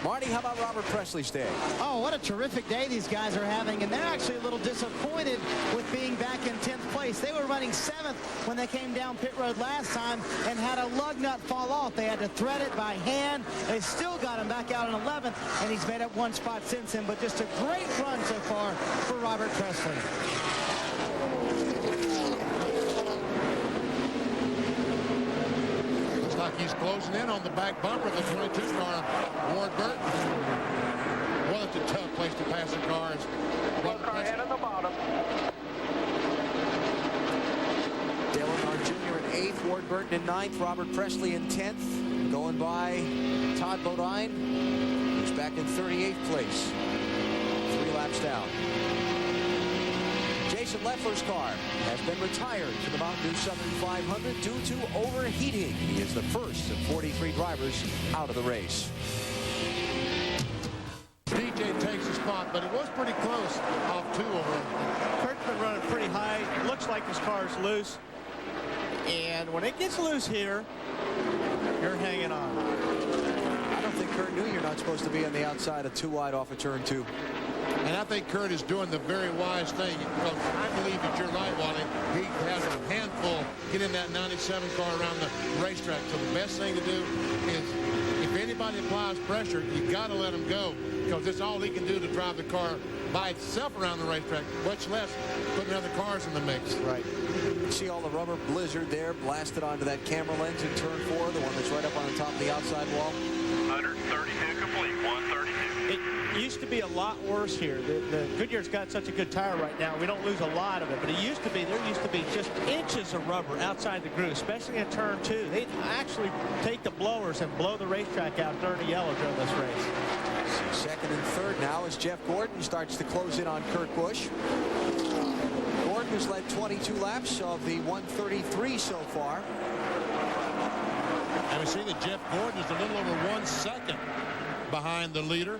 Marty, how about Robert Presley's day? Oh, what a terrific day these guys are having, and they're actually a little disappointed with being back in 10th place. They were running 7th when they came down pit road last time and had a lug nut fall off. They had to thread it by hand. They still got him back out in 11th, and he's made up 1 spot since then, but just a great run so far for Robert Presley. Looks like he's closing in on the back bumper of the 22 car, Ward Burton. Well, it's a tough place to pass the cars. Car ahead on the bottom. Dale Earnhardt Jr. in 8th, Ward Burton in 9th, Robert Presley in 10th, going by Todd Bodine, who's back in 38th place, 3 laps down. Jason Leffler's car has been retired for the Mountain Dew Southern 500 due to overheating. He is the first of 43 drivers out of the race. DJ takes the spot, but it was pretty close off 2 over him. Kurt's been running pretty high. Looks like his car's loose. And when it gets loose here, you're hanging on. I don't think Kurt knew you're not supposed to be on the outside of 2 wide off of turn 2. And I think Kurt is doing the very wise thing, because I believe that you're right, Wally. He has a handful getting that 97 car around the racetrack. So the best thing to do is, if anybody applies pressure, you got to let him go, because that's all he can do to drive the car by itself around the racetrack, much less putting other cars in the mix. Right. You see all the rubber blizzard there blasted onto that camera lens in turn 4, the one that's right up on the top of the outside wall. 132 complete, 132. It used to be a lot worse here. The Goodyear's got such a good tire right now. We don't lose a lot of it, but there used to be just inches of rubber outside the groove, especially in turn 2. They'd actually take the blowers and blow the racetrack out during the yellow during this race. Second and third now as Jeff Gordon starts to close in on Kurt Busch. Gordon has led 22 laps of the 133 so far. And we see that Jeff Gordon is a little over 1 second behind the leader,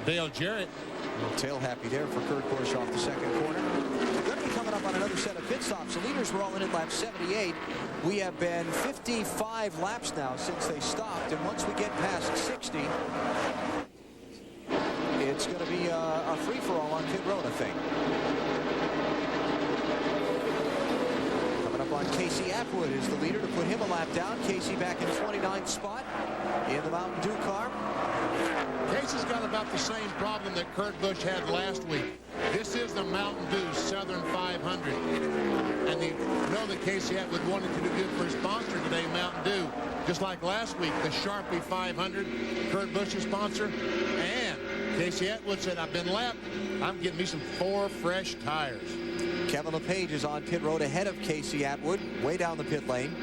Dale Jarrett. A little tail happy there for Kurt Busch off the second corner. We're going to be coming up on another set of pit stops. The leaders were all in at lap 78. We have been 55 laps now since they stopped, and once we get past 60, it's going to be a free-for-all on pit road, I think. Coming up on Casey Atwood is the leader to put him a lap down. Casey back in 29th spot in the Mountain Dew car. Casey's got about the same problem that Kurt Busch had last week. This is the Mountain Dew Southern 500. And you know that Casey Atwood wanted to do good for his sponsor today, Mountain Dew. Just like last week, the Sharpie 500, Kurt Busch's sponsor. And Casey Atwood said, I've been lapped. I'm getting me some 4 fresh tires. Kevin LePage is on pit road ahead of Casey Atwood, way down the pit lane.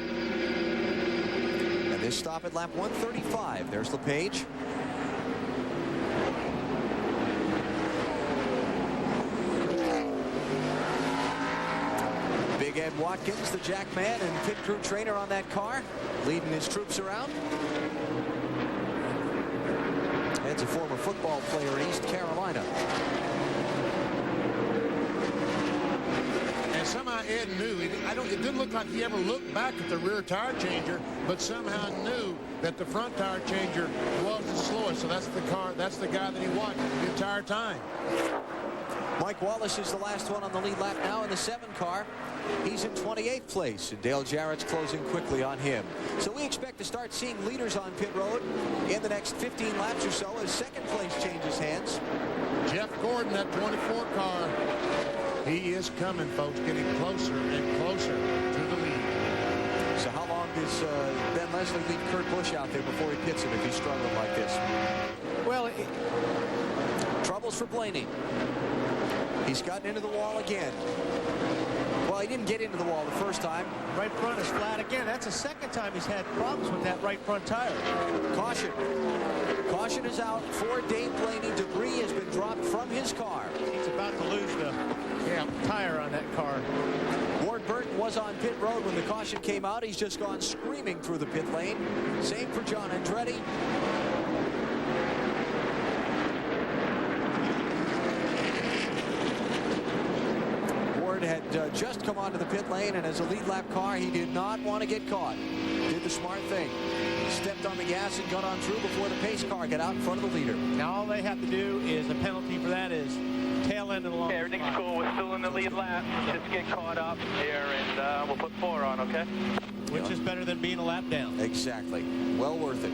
And this stop at lap 135. There's LePage. Big Ed Watkins, the jack man and pit crew trainer on that car, leading his troops around. Ed's a former football player in East Carolina. Ed knew. It didn't look like he ever looked back at the rear tire changer, but somehow knew that the front tire changer was the slowest. So that's the guy that he watched the entire time. Mike Wallace is the last one on the lead lap now in the 7 car. He's in 28th place, and Dale Jarrett's closing quickly on him. So we expect to start seeing leaders on pit road in the next 15 laps or so as second place changes hands. Jeff Gordon, that 24 car, he is coming, folks, getting closer and closer to the lead. So how long does Ben Leslie leave Kurt Busch out there before he pits him if he's struggling like this? Well, troubles for Blaney. He's gotten into the wall again. Well, he didn't get into the wall the first time. Right front is flat again. That's the second time he's had problems with that right front tire. Caution. Caution is out for Dave Blaney. Debris has been dropped from his car. He's about to lose the tire on that car. Ward Burton was on pit road when the caution came out. He's just gone screaming through the pit lane. Same for John Andretti. Had just come onto the pit lane, and as a lead lap car, he did not want to get caught. Did the smart thing. Stepped on the gas and got on through before the pace car got out in front of the leader. Now all they have to do is the penalty for that is tail end of the long. Okay, everything's cool. We're still in the lead lap. Just get caught up here, and we'll put 4 on, okay? Which is better than being a lap down. Exactly. Well worth it.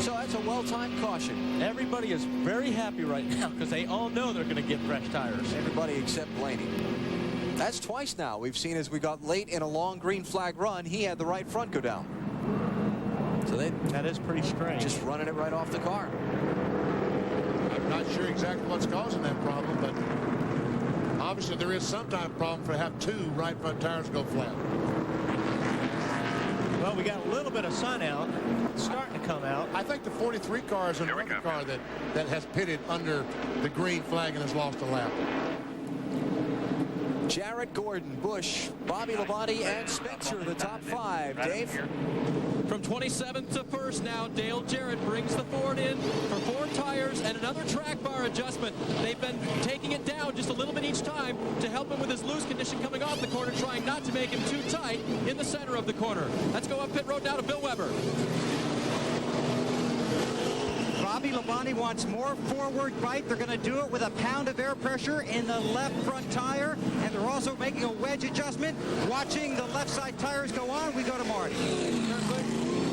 So that's a well-timed caution. Everybody is very happy right now because they all know they're going to get fresh tires. Everybody except Blaney. That's twice now we've seen as we got late in a long green flag run, he had the right front go down. So that is pretty strange. Just running it right off the car. I'm not sure exactly what's causing that problem, but obviously there is some type of problem for have 2 right front tires go flat. Well, we got a little bit of sun out. It's starting to come out. I think the 43 car is another car that has pitted under the green flag and has lost a lap. Jarrett, Gordon, Busch, Bobby Labonte, and Spencer, the top 5. Dave? From 27th to 1st now, Dale Jarrett brings the Ford in for 4 tires and another track bar adjustment. They've been taking it down just a little bit each time to help him with his loose condition coming off the corner, trying not to make him too tight in the center of the corner. Let's go up pit road now to Bill Weber. Bobby Labonte wants more forward bite. They're going to do it with a pound of air pressure in the left front tire, and they're also making a wedge adjustment. Watching the left side tires go on, we go to Marty.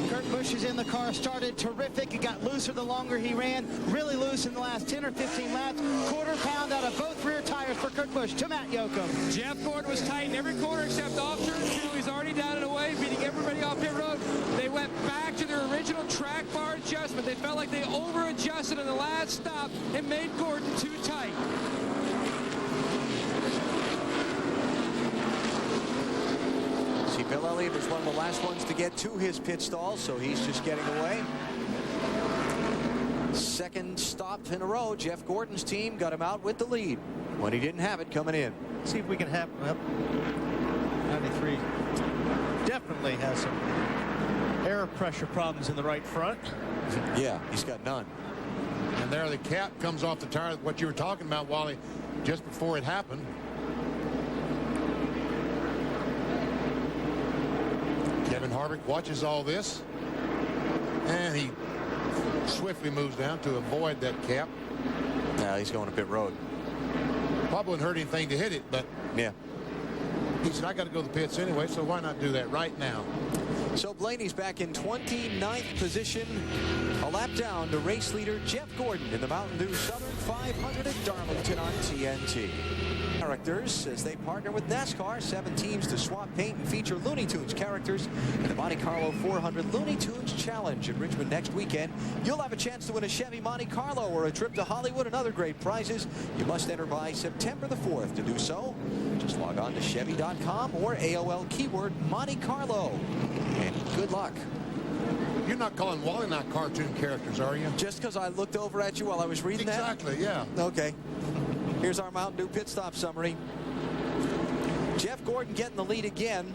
Kurt Busch is in the car, started terrific. He got looser the longer he ran, really loose in the last 10 or 15 laps. Quarter pound out of both rear tires for Kurt Busch to Matt Yoakum. Jeff Gordon was tight in every corner except off turn 2. He's already down and away, beating everybody off pit road. They went back to their original track bar adjustment. They felt like they over-adjusted in the last stop and made Gordon too tight. See, Bill Elliott was one of the last ones to get to his pit stall, so he's just getting away. Second stop in a row. Jeff Gordon's team got him out with the lead when he didn't have it coming in. Let's see if we can have 93 definitely has some air pressure problems in the right front. Yeah, he's got none. And there the cap comes off the tire, what you were talking about, Wally, just before it happened. Kevin Harvick watches all this, and he swiftly moves down to avoid that cap. Now he's going to pit road. Probably wouldn't hurt anything to hit it, but yeah. He said, I got to go to the pits anyway, so why not do that right now? So Blaney's back in 29th position, a lap down to race leader Jeff Gordon in the Mountain Dew Southern 500 at Darlington on TNT. Characters as they partner with NASCAR, 7 teams to swap paint and feature Looney Tunes characters in the Monte Carlo 400 Looney Tunes Challenge in Richmond next weekend. You'll have a chance to win a Chevy Monte Carlo or a trip to Hollywood and other great prizes. You must enter by September the 4th. To do so, just log on to Chevy.com or AOL keyword Monte Carlo. And good luck. You're not calling Wally not cartoon characters, are you? Just because I looked over at you while I was reading exactly, that? Yeah. Okay. Here's our Mountain Dew pit stop summary. Jeff Gordon getting the lead again.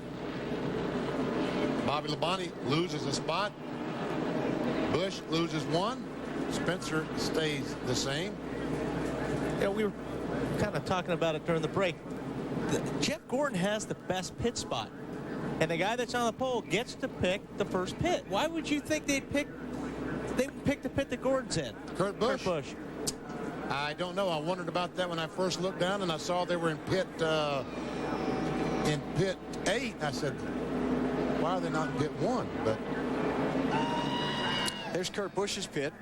Bobby Labonte loses a spot. Busch loses 1. Spencer stays the same. Yeah, we were kind of talking about it during the break. Jeff Gordon has the best pit spot. And the guy that's on the pole gets to pick the first pit. Why would you think they'd pick the pit that Gordon's in? Kurt Busch. I don't know. I wondered about that when I first looked down and I saw they were in pit 8. I said, why are they not in pit 1? But there's Kurt Busch's pit.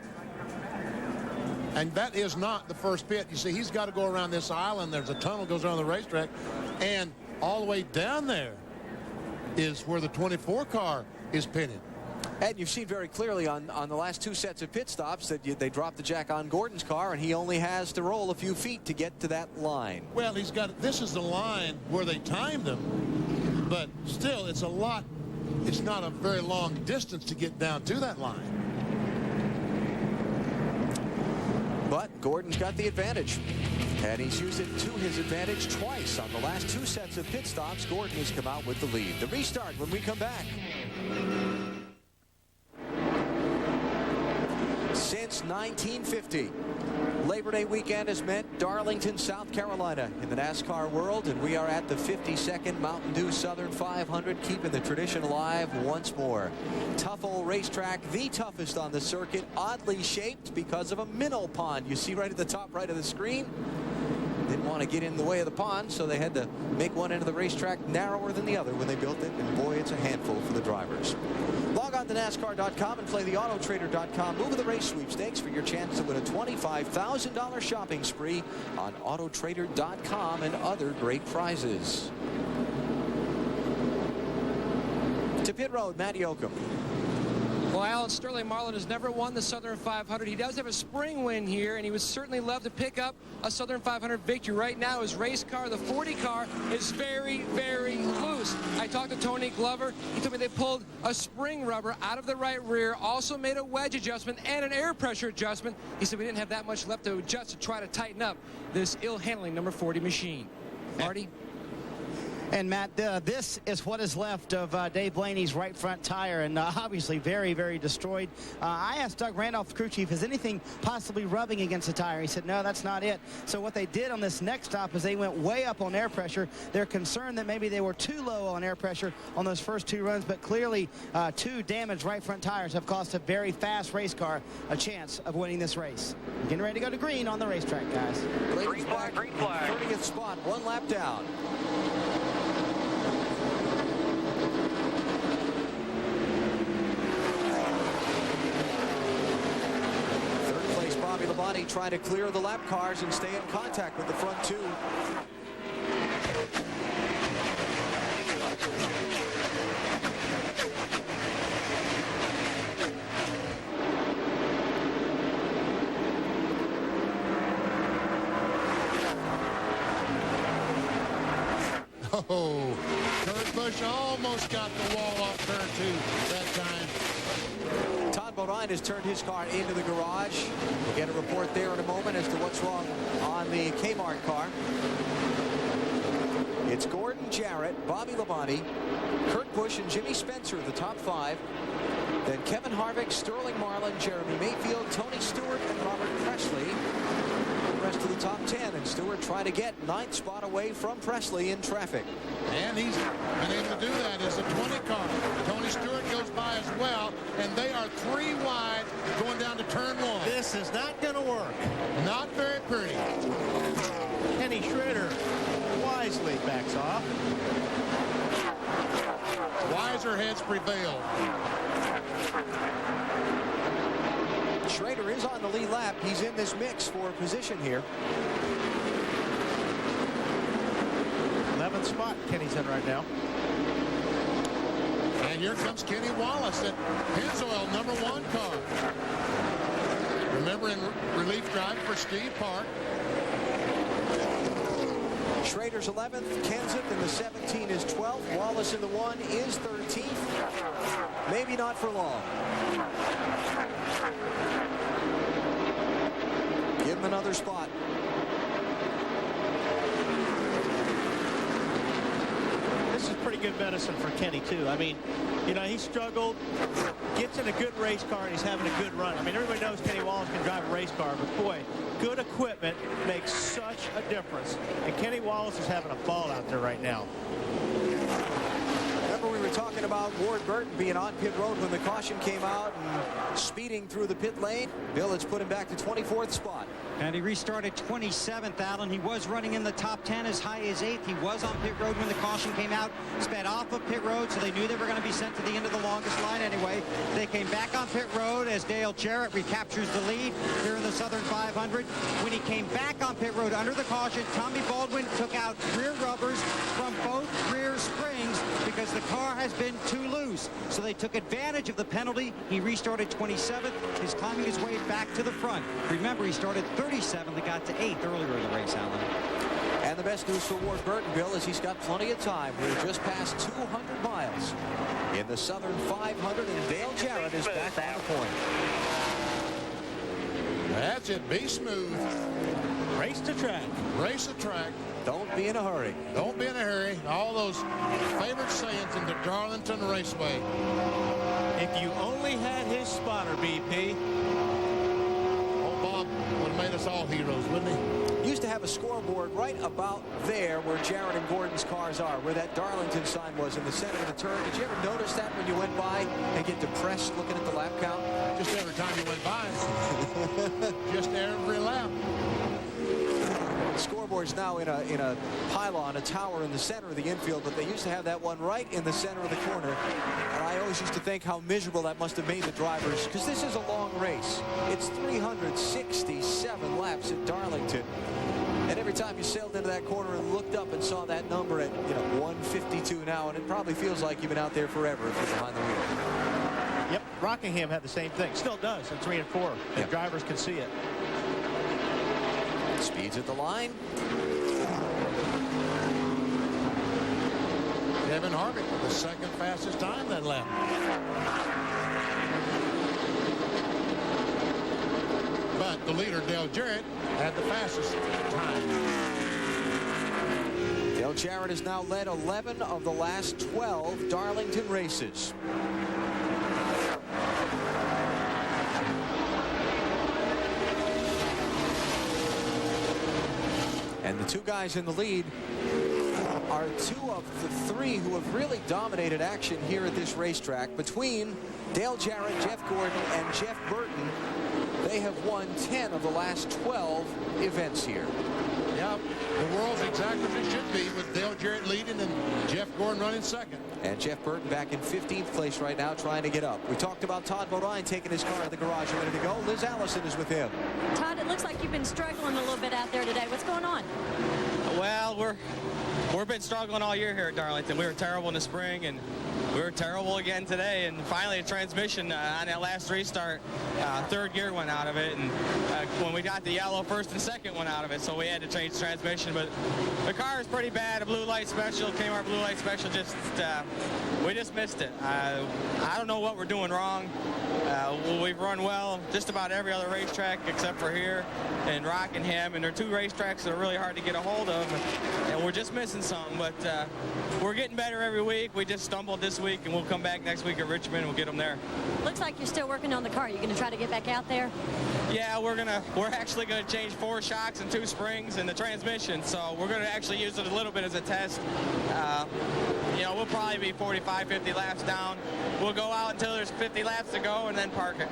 And that is not the first pit. You see, he's got to go around this island. There's a tunnel goes around the racetrack. And all the way down there is where the 24 car is pitted. And you've seen very clearly on the last 2 sets of pit stops that they dropped the jack on Gordon's car, and he only has to roll a few feet to get to that line. Well, this is the line where they timed him, but still, it's not a very long distance to get down to that line. But Gordon's got the advantage, and he's used it to his advantage twice. On the last 2 sets of pit stops, Gordon has come out with the lead. The restart when we come back. Since 1950, Labor Day weekend has meant Darlington, South Carolina in the NASCAR world, and we are at the 52nd Mountain Dew Southern 500, keeping the tradition alive once more. Tough old racetrack, the toughest on the circuit, oddly shaped because of a minnow pond. You see right at the top right of the screen. Didn't want to get in the way of the pond, so they had to make one end of the racetrack narrower than the other when they built it, and boy, it's a handful for the drivers. Log on to NASCAR.com and play the AutoTrader.com Move of the Race sweepstakes for your chance to win a $25,000 shopping spree on AutoTrader.com and other great prizes. To pit road, Matt Yoakum. Well, Alan, Sterling Marlin has never won the Southern 500. He does have a spring win here, and he would certainly love to pick up a Southern 500 victory. Right now, his race car, the 40 car, is very, very loose. I talked to Tony Glover. He told me they pulled a spring rubber out of the right rear, also made a wedge adjustment and an air pressure adjustment. He said we didn't have that much left to adjust to try to tighten up this ill-handling number 40 machine. Marty? And Matt, this is what is left of Dave Blaney's right front tire, and obviously very, very destroyed. I asked Doug Randolph, the crew chief, is anything possibly rubbing against the tire? He said, no, that's not it. So what they did on this next stop is they went way up on air pressure. They're concerned that maybe they were too low on air pressure on those first 2 runs, but clearly 2 damaged right front tires have cost a very fast race car a chance of winning this race. Getting ready to go to green on the racetrack, guys. Green flag, 30th spot, 1 lap down. Bobby Labonte trying to clear the lap cars and stay in contact with the front 2. Oh, Kurt Busch almost got the wall off turn 2 that time. Todd Bodine has turned his car into the garage. We'll get a report there in a moment as to what's wrong on the Kmart car. It's Gordon Jarrett, Bobby Labonte, Kurt Busch, and Jimmy Spencer, the top 5. Then Kevin Harvick, Sterling Marlin, Jeremy Mayfield, Tony Stewart, and Robert Presley. The rest of the top 10, and Stewart trying to get 9th spot away from Presley in traffic. And he's been able to do that as a 20 car. Tony Stewart goes by as well, and they are 3 wide going down to turn 1. This is not going to work. Not very pretty. Kenny Schrader wisely backs off. Wiser heads prevailed. Schrader is on the lead lap. He's in this mix for position here. 11th spot Kenny's in right now. And here comes Kenny Wallace at Pennzoil #1 car. Remember in relief drive for Steve Park. Schrader's 11th, Kenseth in the 17 is 12th, Wallace in the 1 is 13th. Maybe not for long. Give him another spot. This is pretty good medicine for Kenny, too. I mean, you know, he struggled, gets in a good race car, and he's having a good run. I mean, everybody knows Kenny Wallace can drive a race car, but boy, good equipment makes such a difference. And Kenny Wallace is having a ball out there right now. Remember, we were talking about Ward Burton being on pit road when the caution came out and speeding through the pit lane. Bill has put him back to 24th spot. And he restarted 27th, Alan. He was running in the top 10 as high as 8th. He was on pit road when the caution came out, sped off of pit road, so they knew they were going to be sent to the end of the longest line anyway. They came back on pit road as Dale Jarrett recaptures the lead here in the Southern 500. When he came back on pit road under the caution, Tommy Baldwin took out rear rubbers from both rear springs because the car has been too loose. So they took advantage of the penalty. He restarted 27th. He's climbing his way back to the front. Remember, he started 37th and got to 8th earlier in the race, Alan. And the best news for Ward Burton, Bill, is he's got plenty of time. We're just past 200 miles in the Southern 500, and Dale Jarrett is back on the point. That's it. Be smooth. Race to track. Race the track. Don't be in a hurry. Don't be in a hurry. All those favorite sayings in the Darlington Raceway. If you only had his spotter, BP. Oh, Bob would have made us all heroes, wouldn't he? Used to have a scoreboard right about there where Jarrett and Gordon's cars are, where that Darlington sign was in the center of the turn. Did you ever notice that when you went by and get depressed looking at the lap count? Just every time you went by. Just every lap. The scoreboard's now in a pylon, a tower in the center of the infield, but they used to have that one right in the center of the corner. And I always used to think how miserable that must have made the drivers, because this is a long race. It's 367 laps at Darlington. And every time you sailed into that corner and looked up and saw that number at 152 now, and it probably feels like you've been out there forever if you're behind the wheel. Yep, Rockingham had the same thing. Still does in 3 and 4. The drivers can see it. Speeds at the line. Kevin Harvick with the second fastest time that lap. But the leader, Dale Jarrett, had the fastest time. Dale Jarrett has now led 11 of the last 12 Darlington races. And the two guys in the lead are two of the three who have really dominated action here at this racetrack. Between Dale Jarrett, Jeff Gordon, and Jeff Burton, they have won 10 of the last 12 events here. Yeah, the world's exactly as it should be, with Dale Jarrett leading and Jeff Gordon running second. And Jeff Burton back in 15th place right now, trying to get up. We talked about Todd Bodine taking his car to the garage ready to go. Liz Allison is with him. Todd, it looks like you've been struggling a little bit out there today. What's going on? Well, we've been struggling all year here at Darlington. We were terrible in the spring, and we were terrible again today. And finally, a transmission on that last restart, third gear went out of it, and when we got the yellow, first and second went out of it, so we had to change the transmission. But the car is pretty bad. A blue light special, Kmart blue light special, we just missed it. I don't know what we're doing wrong. We've run well just about every other racetrack except for here and Rockingham, and there are two racetracks that are really hard to get a hold of, and we're just missing something. But we're getting better every week. We just stumbled this week, and we'll come back next week at Richmond and we'll get them there. Looks like you're still working on the car. You're going to try to get back out there? Yeah, we're actually going to change 4 shocks and 2 springs and the transmission, so we're going to actually use it a little bit as a test. We'll probably be 45, 50 laps down. We'll go out until there's 50 laps to go and then park it.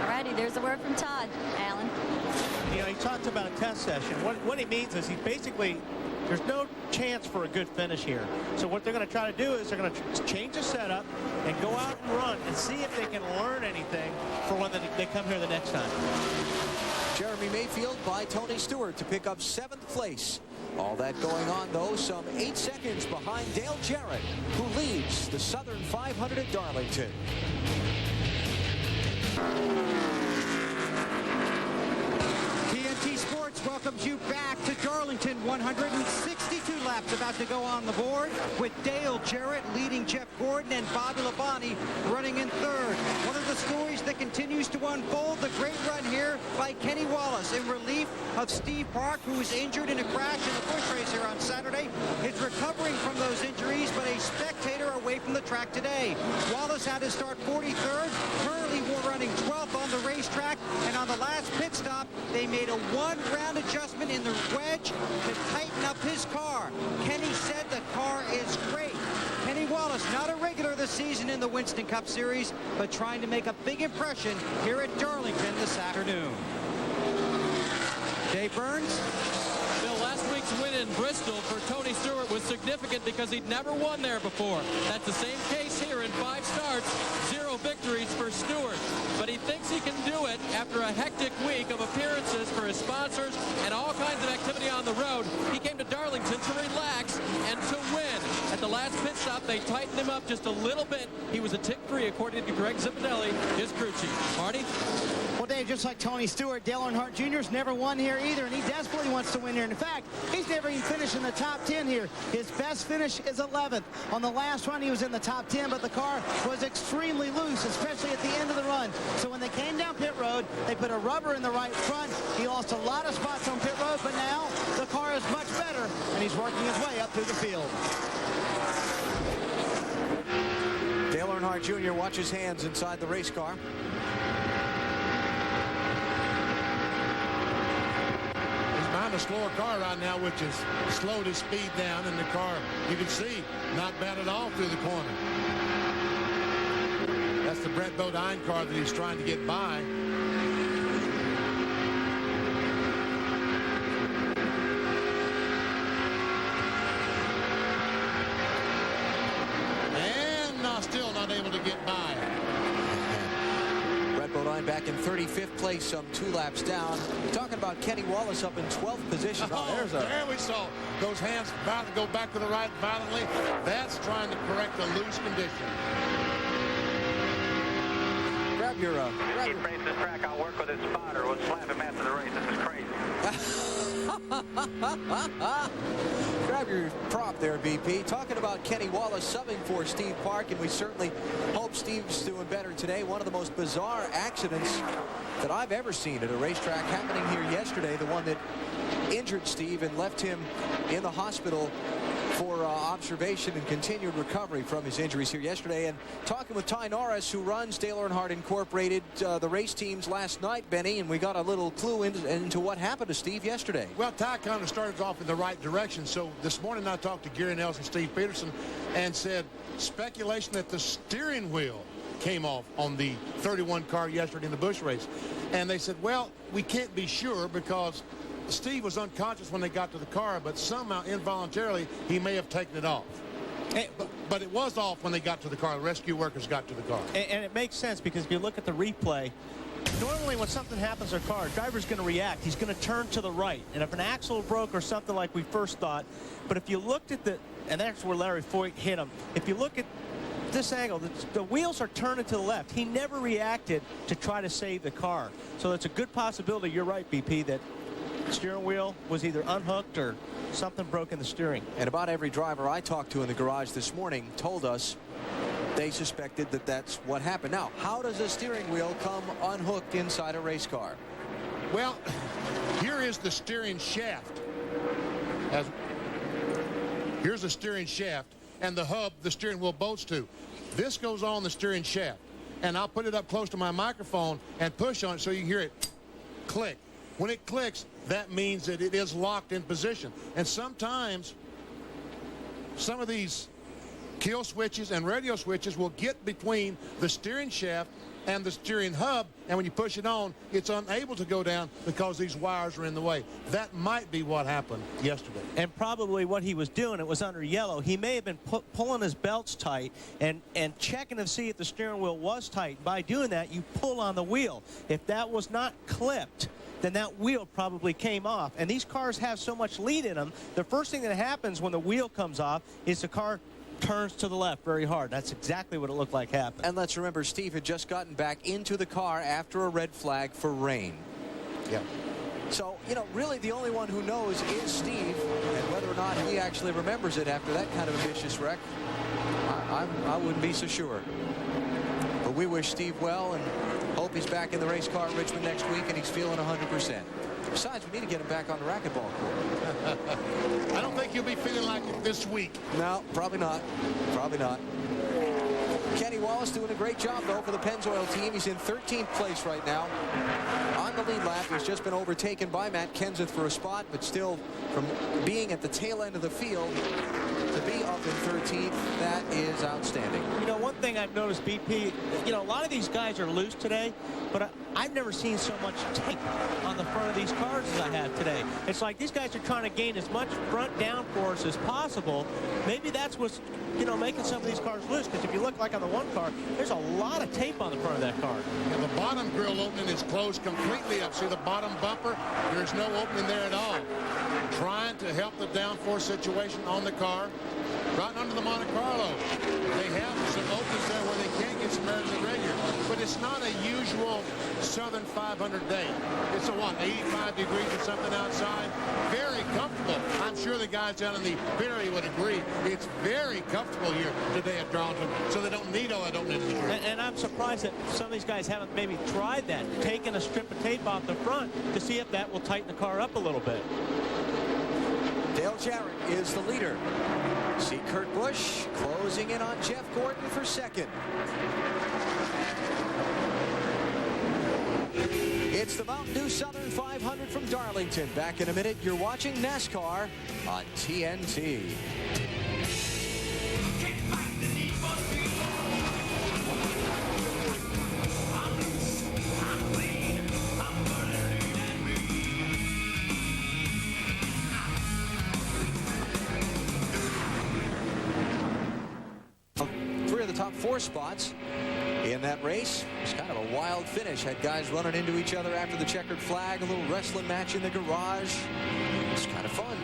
All righty, there's a word from Todd. Alan? He talked about a test session. What he means is there's no chance for a good finish here. So what they're going to try to do is they're going to change the setup and go out and run and see if they can learn anything for when they come here the next time. Jeremy Mayfield by Tony Stewart to pick up 7th place. All that going on, though, some 8 seconds behind Dale Jarrett, who leads the Southern 500 at Darlington. TNT Sports welcomes you back to Darlington. 162 laps about to go on the board, with Dale Jarrett leading Jeff Gordon and Bobby Labonte running in third. One of the stories that continues to unfold, the great run here by Kenny Wallace in relief of Steve Park, who was injured in a crash in the Busch race here on Saturday. Is recovering from those injuries, but a spectator away from the track today. Wallace had to start 43rd. Currently we're running 12th on the racetrack, and on the last pit stop, they made a one-round adjustment in the wedge to tighten up his car. Kenny said the car is great. Kenny Wallace, not a regular this season in the Winston Cup Series, but trying to make a big impression here at Darlington this afternoon. Dave Burns. Bill, last week's win in Bristol for Tony Stewart was significant because he'd never won there before. That's the same case here in 5 starts, 0 victories for Stewart. But he thinks he can do it after a hectic week of appearances for his sponsors and all kinds of activity on the road. He came to Darlington to relax and to win. At the last pit stop, they tightened him up just a little bit. He was a tick free, according to Greg Zipadelli, his crew chief. Marty? Well, Dave, just like Tony Stewart, Dale Earnhardt Jr.'s never won here either, and he desperately wants to win here. In fact, he's never even finished in the top 10 here. His best finish is 11th. On the last run, he was in the top 10, but the car was extremely loose, especially at the end of the run. So when they came down pit road, they put a rubber in the right front. He lost a lot of spots on pit road, but now the car is much better, and he's working his way up through the field. Dale Earnhardt Jr. watches hands inside the race car. A slower car right now, which has slowed his speed down, and the car, you can see, not bad at all through the corner. That's the Brett Bodine car that he's trying to get by. And still not able to get by. Bodine back in 35th place, some 2 laps down. Talking about Kenny Wallace up in 12th position. There we saw those hands about to go back to the right violently. That's trying to correct a loose condition. Grab your... Keep racing this track. I'll work with his spotter. We'll slap him after the race. This is crazy. Grab your prop there, VP. Talking about Kenny Wallace subbing for Steve Park, and we certainly hope Steve's doing better today. One of the most bizarre accidents that I've ever seen at a racetrack happening here yesterday, the one that injured Steve and left him in the hospital for observation and continued recovery from his injuries here yesterday. And talking with Ty Norris, who runs Dale Earnhardt Incorporated, the race teams last night, Benny, and we got a little clue into what happened to Steve yesterday. Well, Ty kind of started off in the right direction. So this morning I talked to Gary Nelson, Steve Peterson, and said speculation that the steering wheel came off on the 31 car yesterday in the Busch race. And they said, well, we can't be sure because Steve was unconscious when they got to the car, but somehow involuntarily he may have taken it off. But it was off when they got to the car. The rescue workers got to the car. And it makes sense because if you look at the replay, normally when something happens to a car, driver's going to react. He's going to turn to the right. And if an axle broke or something like we first thought, but if you looked at and that's where Larry Foyt hit him. If you look at this angle, the wheels are turning to the left. He never reacted to try to save the car. So it's a good possibility, you're right, BP, that steering wheel was either unhooked or something broke in the steering. And about every driver I talked to in the garage this morning told us they suspected that that's what happened. Now, how does a steering wheel come unhooked inside a race car? Well, here is the steering shaft. Here's the steering shaft and the hub the steering wheel bolts to. This goes on the steering shaft. And I'll put it up close to my microphone and push on it so you can hear it click. When it clicks, that means that it is locked in position. And sometimes some of these kill switches and radio switches will get between the steering shaft and the steering hub, and when you push it on, it's unable to go down because these wires are in the way. That might be what happened yesterday. And probably what he was doing, it was under yellow. He may have been pulling his belts tight and checking to see if the steering wheel was tight. By doing that, you pull on the wheel. If that was not clipped, then that wheel probably came off. And these cars have so much lead in them, the first thing that happens when the wheel comes off is the car turns to the left very hard. That's exactly what it looked like happened. And let's remember, Steve had just gotten back into the car after a red flag for rain. Yeah. So, you know, really the only one who knows is Steve, and whether or not he actually remembers it after that kind of a vicious wreck, I wouldn't be so sure. But we wish Steve well and hope he's back in the race car at Richmond next week and he's feeling 100%. Besides, we need to get him back on the racquetball court. I don't think he'll be feeling like it this week. No, probably not. Probably not. Kenny Wallace doing a great job, though, for the Pennzoil team. He's in 13th place right now. On the lead lap, he's just been overtaken by Matt Kenseth for a spot, but still, from being at the tail end of the field to be up in 13th, that is outstanding. You know, one thing I've noticed, BP, you know, a lot of these guys are loose today, but I've never seen so much tape on the front of these cars as I have today. It's like these guys are trying to gain as much front downforce as possible. Maybe that's what's, you know, making some of these cars loose, because if you look like on the one car, there's a lot of tape on the front of that car. And the bottom grill opening is closed completely up. See the bottom bumper? There's no opening there at all. Trying to help the downforce situation on the car. Right under the Monte Carlo. They have some openings there where they can't get some air to the regular. But it's not a usual Southern 500 day. It's a, 85 degrees or something outside? Very comfortable. I'm sure the guys down in the pit area would agree. It's very comfortable here today at Darlington, so they don't need all that opening in the grill. And I'm surprised that some of these guys haven't maybe tried that, taking a strip of tape off the front to see if that will tighten the car up a little bit. Dale Jarrett is the leader. See Kurt Busch closing in on Jeff Gordon for second. It's the Mountain Dew Southern 500 from Darlington. Back in a minute. You're watching NASCAR on TNT. Top 4 spots in that race. It was kind of a wild finish. Had guys running into each other after the checkered flag, a little wrestling match in the garage. It's kind of fun.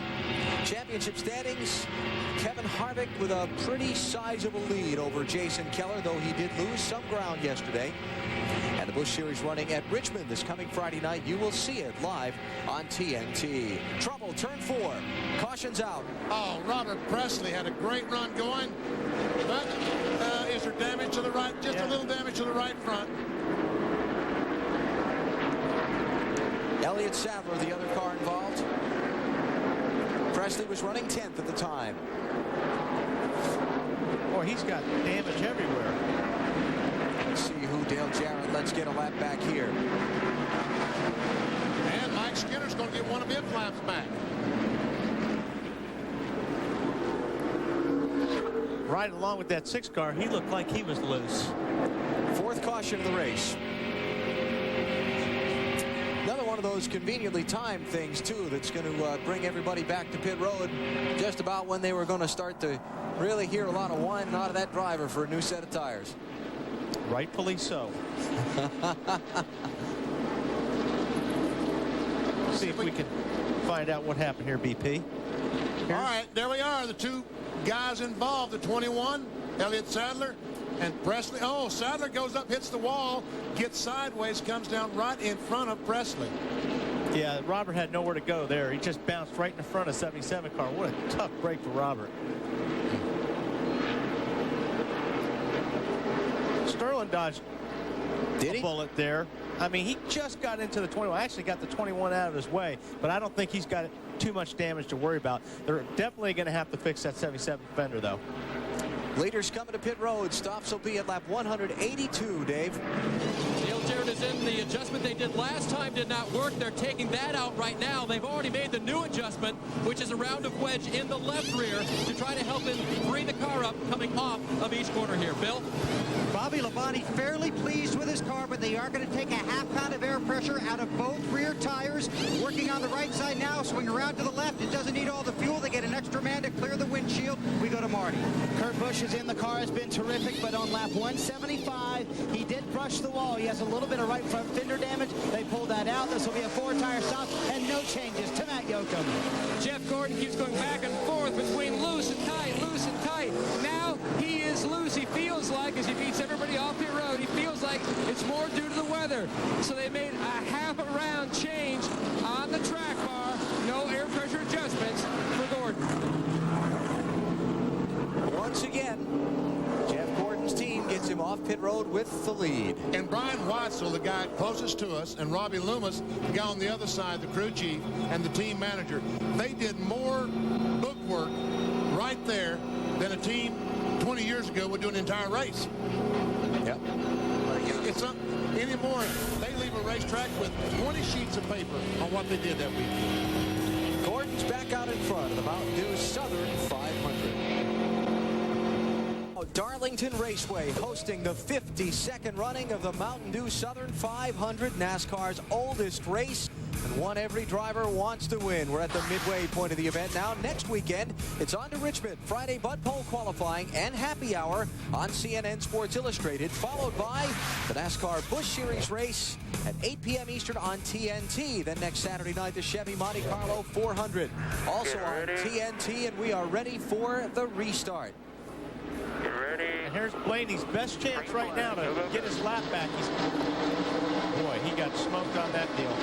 Championship standings, Kevin Harvick with a pretty sizable lead over Jason Keller, though he did lose some ground yesterday. And the Busch Series running at Richmond this coming Friday night. You will see it live on TNT. Trouble, turn 4. Caution's out. Oh, Robert Presley had a great run going, but is there damage to the right? Just a little damage to the right front. Elliott Sadler, the other car involved. Presley was running 10th at the time. Boy, he's got damage everywhere. Let's see who Dale Jarrett lets get a lap back here. And Mike Skinner's going to get one of his laps back. Right along with that 6 car, he looked like he was loose. 4th caution of the race. Another one of those conveniently timed things, too, that's going to bring everybody back to pit road just about when they were going to start to really hear a lot of whining out of that driver for a new set of tires. Rightfully so. See if we can find out what happened here, BP. All right, there we are. The two guys involved, the 21, Elliott Sadler and Presley. Oh, Sadler goes up, hits the wall, gets sideways, comes down right in front of Presley. Yeah, Robert had nowhere to go there. He just bounced right in the front of 77 car. What a tough break for Robert. Sterling dodged a bullet there. I mean, he just got into the 21. Actually got the 21 out of his way, but I don't think he's got too much damage to worry about. They're definitely going to have to fix that 77 fender, though. Leaders coming to pit road. Stops will be at lap 182, Dave. Dale Jarrett is in. The adjustment they did last time did not work. They're taking that out right now. They've already made the new adjustment, which is a round of wedge in the left rear to try to help him free the car up coming off of each corner here. Bill? Bobby Labonte fairly pleased with his car, but they are going to take a half pound of air pressure out of both rear tires. Working on the right side now, swing around to the left. It doesn't need all the fuel. They get an extra man to clear the windshield. We go to Marty. Kurt Busch is in the car, has been terrific, but on lap 175, he did brush the wall. He has a little bit of right front fender damage. They pulled that out. This will be a 4-tire stop and no changes to Matt Yoakum. Jeff Gordon keeps going back and forth between loose and tight, loose and tight. Now he is loose. He feels like, as he beats everybody off pit road, he feels like it's more due to the weather. So they made a half a round change on the the track bar. No air pressure adjustments for Gordon. Once again, Jeff Gordon's team gets him off pit road with the lead. And Brian Watzel, the guy closest to us, and Robbie Loomis, the guy on the other side, the crew chief, and the team manager, they did more book work right there than a team 20 years ago would do an entire race. Yep. It's not anymore. They leave a racetrack with 20 sheets of paper on what they did that week. Gordon's back out in front of the Mountain Dew Southern 500. Darlington Raceway hosting the 52nd running of the Mountain Dew Southern 500, NASCAR's oldest race, and one every driver wants to win. We're at the midway point of the event now. Next weekend, it's on to Richmond. Friday, Bud Pole qualifying and happy hour on CNN Sports Illustrated, followed by the NASCAR Busch Series race at 8 p.m. Eastern on TNT. Then next Saturday night, the Chevy Monte Carlo 400. Also on TNT, and we are ready for the restart. And here's Blaney's best chance right now to get his lap back. Boy, he got smoked on that deal.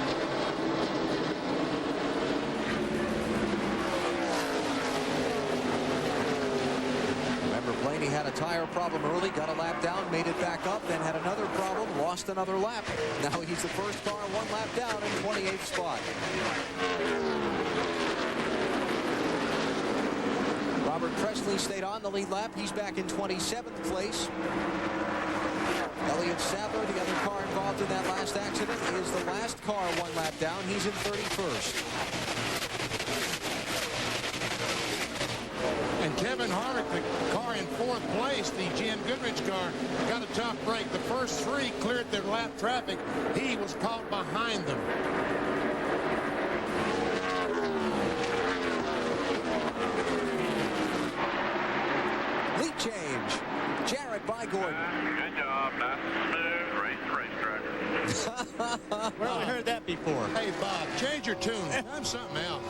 Remember, Blaney had a tire problem early, got a lap down, made it back up, then had another problem, lost another lap. Now he's the first car one lap down in 28th spot. Robert Presley stayed on the lead lap. He's back in 27th place. Elliott Sadler, the other car involved in that last accident, is the last car one lap down. He's in 31st. And Kevin Harvick, the car in 4th place, the Jan Goodrich car, got a tough break. The first 3 cleared their lap traffic. He was caught behind them. Change. Jarrett by Gordon. Good job. Nice smooth racetrack. Where have we heard that before? Hey, Bob, change your tune. I'm something else.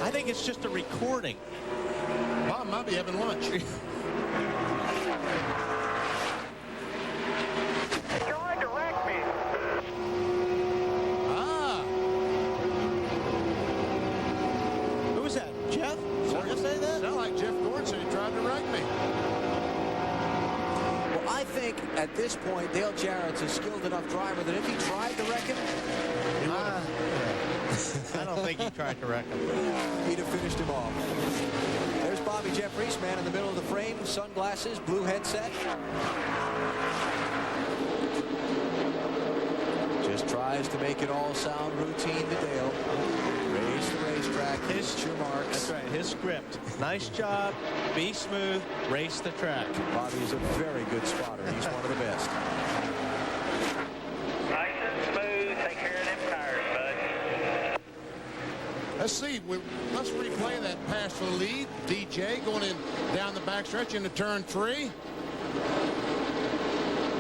I think it's just a recording. Bob might be having lunch. At this point, Dale Jarrett's a skilled enough driver that if he tried to wreck him, I don't think he tried to wreck him. He'd have finished him off. There's Bobby Jeffries, man in the middle of the frame, sunglasses, blue headset. Just tries to make it all sound routine to Dale. Raise the racetrack, hit your marks. That's right, his script. Nice job, be smooth, race the track. Bobby is a very good spotter. He's one of the best. Nice and smooth, take care of them tires, bud. Let's see, let's replay that pass for the lead. DJ going in down the backstretch into turn 3.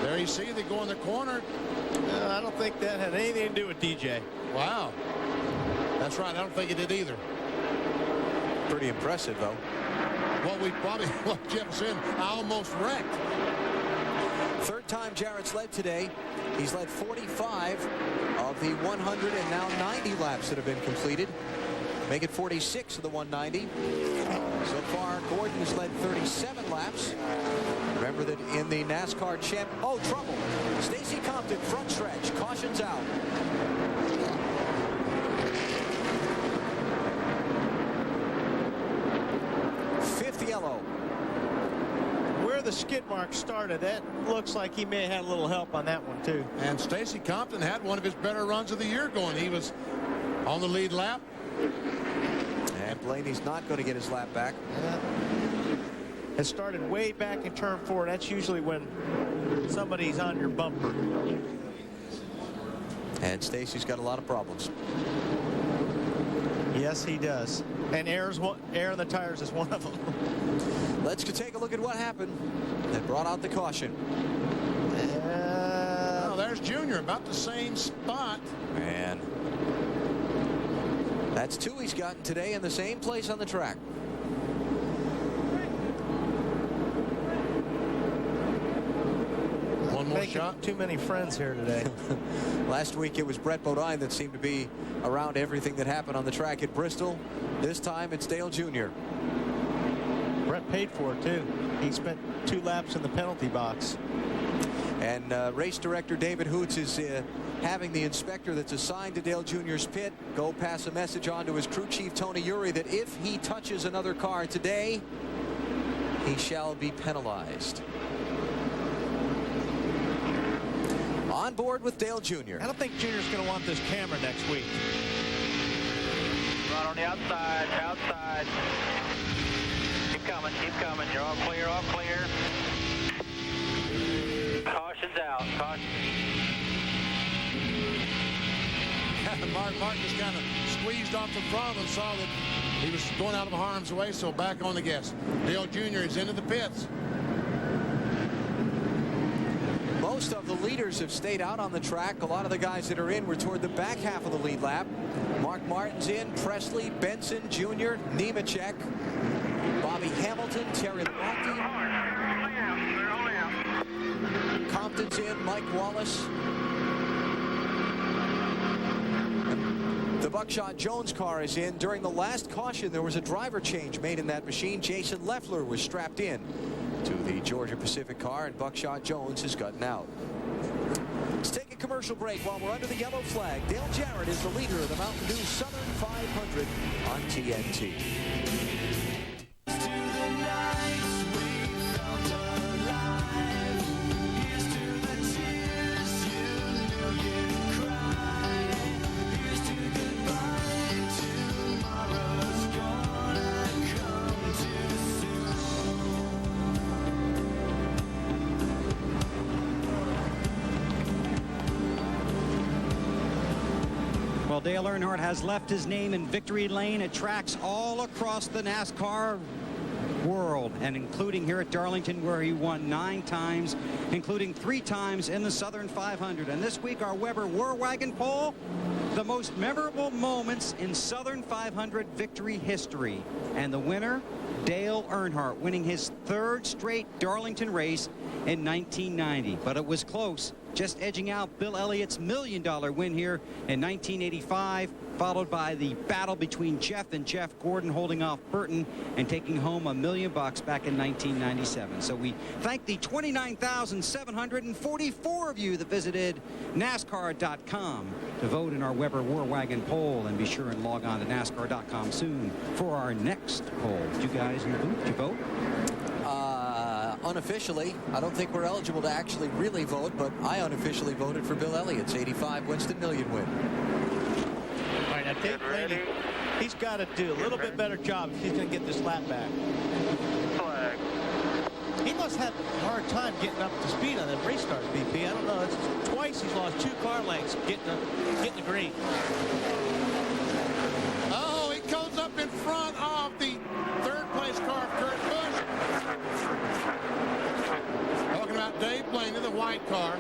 There you see, they go in the corner. I don't think that had anything to do with DJ. Wow. That's right. I don't think it did either. Pretty impressive, though. What Jeff said, I almost wrecked. Third time Jarrett's led today. He's led 45 of the 100 and now 90 laps that have been completed. Make it 46 of the 190. So far, Gordon has led 37 laps. Remember that in the NASCAR champ. Oh, trouble. Stacy Compton, front stretch. Caution's out. Fifth yellow. Where the skid mark started, that looks like he may have had a little help on that one, too. And Stacy Compton had one of his better runs of the year going. He was on the lead lap. And Blaney's not going to get his lap back. It started way back in turn 4. That's usually when somebody's on your bumper. And Stacy's got a lot of problems. Yes, he does. And air in the tires is one of them. Let's take a look at what happened that brought out the caution. Oh, there's Junior, about the same spot. Man. That's 2 he's gotten today in the same place on the track. One more making too many friends here today. Last week it was Brett Bodine that seemed to be around everything that happened on the track at Bristol. This time it's Dale Jr. Brett paid for it too. He spent 2 laps in the penalty box. And race director David Hoots is having the inspector that's assigned to Dale Jr.'s pit go pass a message on to his crew chief Tony Urey that if he touches another car today, he shall be penalized. On board with Dale Jr. I don't think Junior's going to want this camera next week. Right on the outside, outside. Keep coming. You're all clear, all clear. Caution's out, caution. Mark Martin just kind of squeezed off the front and saw that he was going out of harm's way, so back on the gas. Dale Jr. is into the pits. Most of the leaders have stayed out on the track. A lot of the guys that are in were toward the back half of the lead lap. Mark Martin's in, Presley, Benson, Jr., Nemechek, Bobby Hamilton, Terry Labonte. Compton's in, Mike Wallace. The Buckshot Jones car is in. During the last caution, there was a driver change made in that machine. Jason Leffler was strapped in to the Georgia Pacific car, and Buckshot Jones has gotten out. Let's take a commercial break while we're under the yellow flag. Dale Jarrett is the leader of the Mountain Dew Southern 500 on TNT. Well, Dale Earnhardt has left his name in victory lane at tracks all across the NASCAR world, and including here at Darlington, where he won 9 times, including 3 times in the Southern 500. And this week, our Weber War Wagon poll, the most memorable moments in Southern 500 victory history. And the winner, Dale Earnhardt, winning his 3rd straight Darlington race in 1990. But it was close, just edging out Bill Elliott's $1 million win here in 1985, followed by the battle between Jeff and Jeff Gordon, holding off Burton and taking home $1 million back in 1997. So we thank the 29,744 of you that visited NASCAR.com to vote in our Weber War Wagon poll, and be sure and log on to NASCAR.com soon for our next poll. Did you guys in the booth, did you vote? Unofficially, I don't think we're eligible to actually really vote, but I unofficially voted for Bill Elliott's 85 Winston Million win. All right, now Dave Blaney, he's got to do a little bit better job if he's going to get this lap back. Flag. He must have a hard time getting up to speed on that race start, BP. I don't know. It's twice he's lost 2 car lengths getting the green. Oh, he goes up in front of the 3rd place car of Kurt Busch. Talking about Dave Blaney, the white car.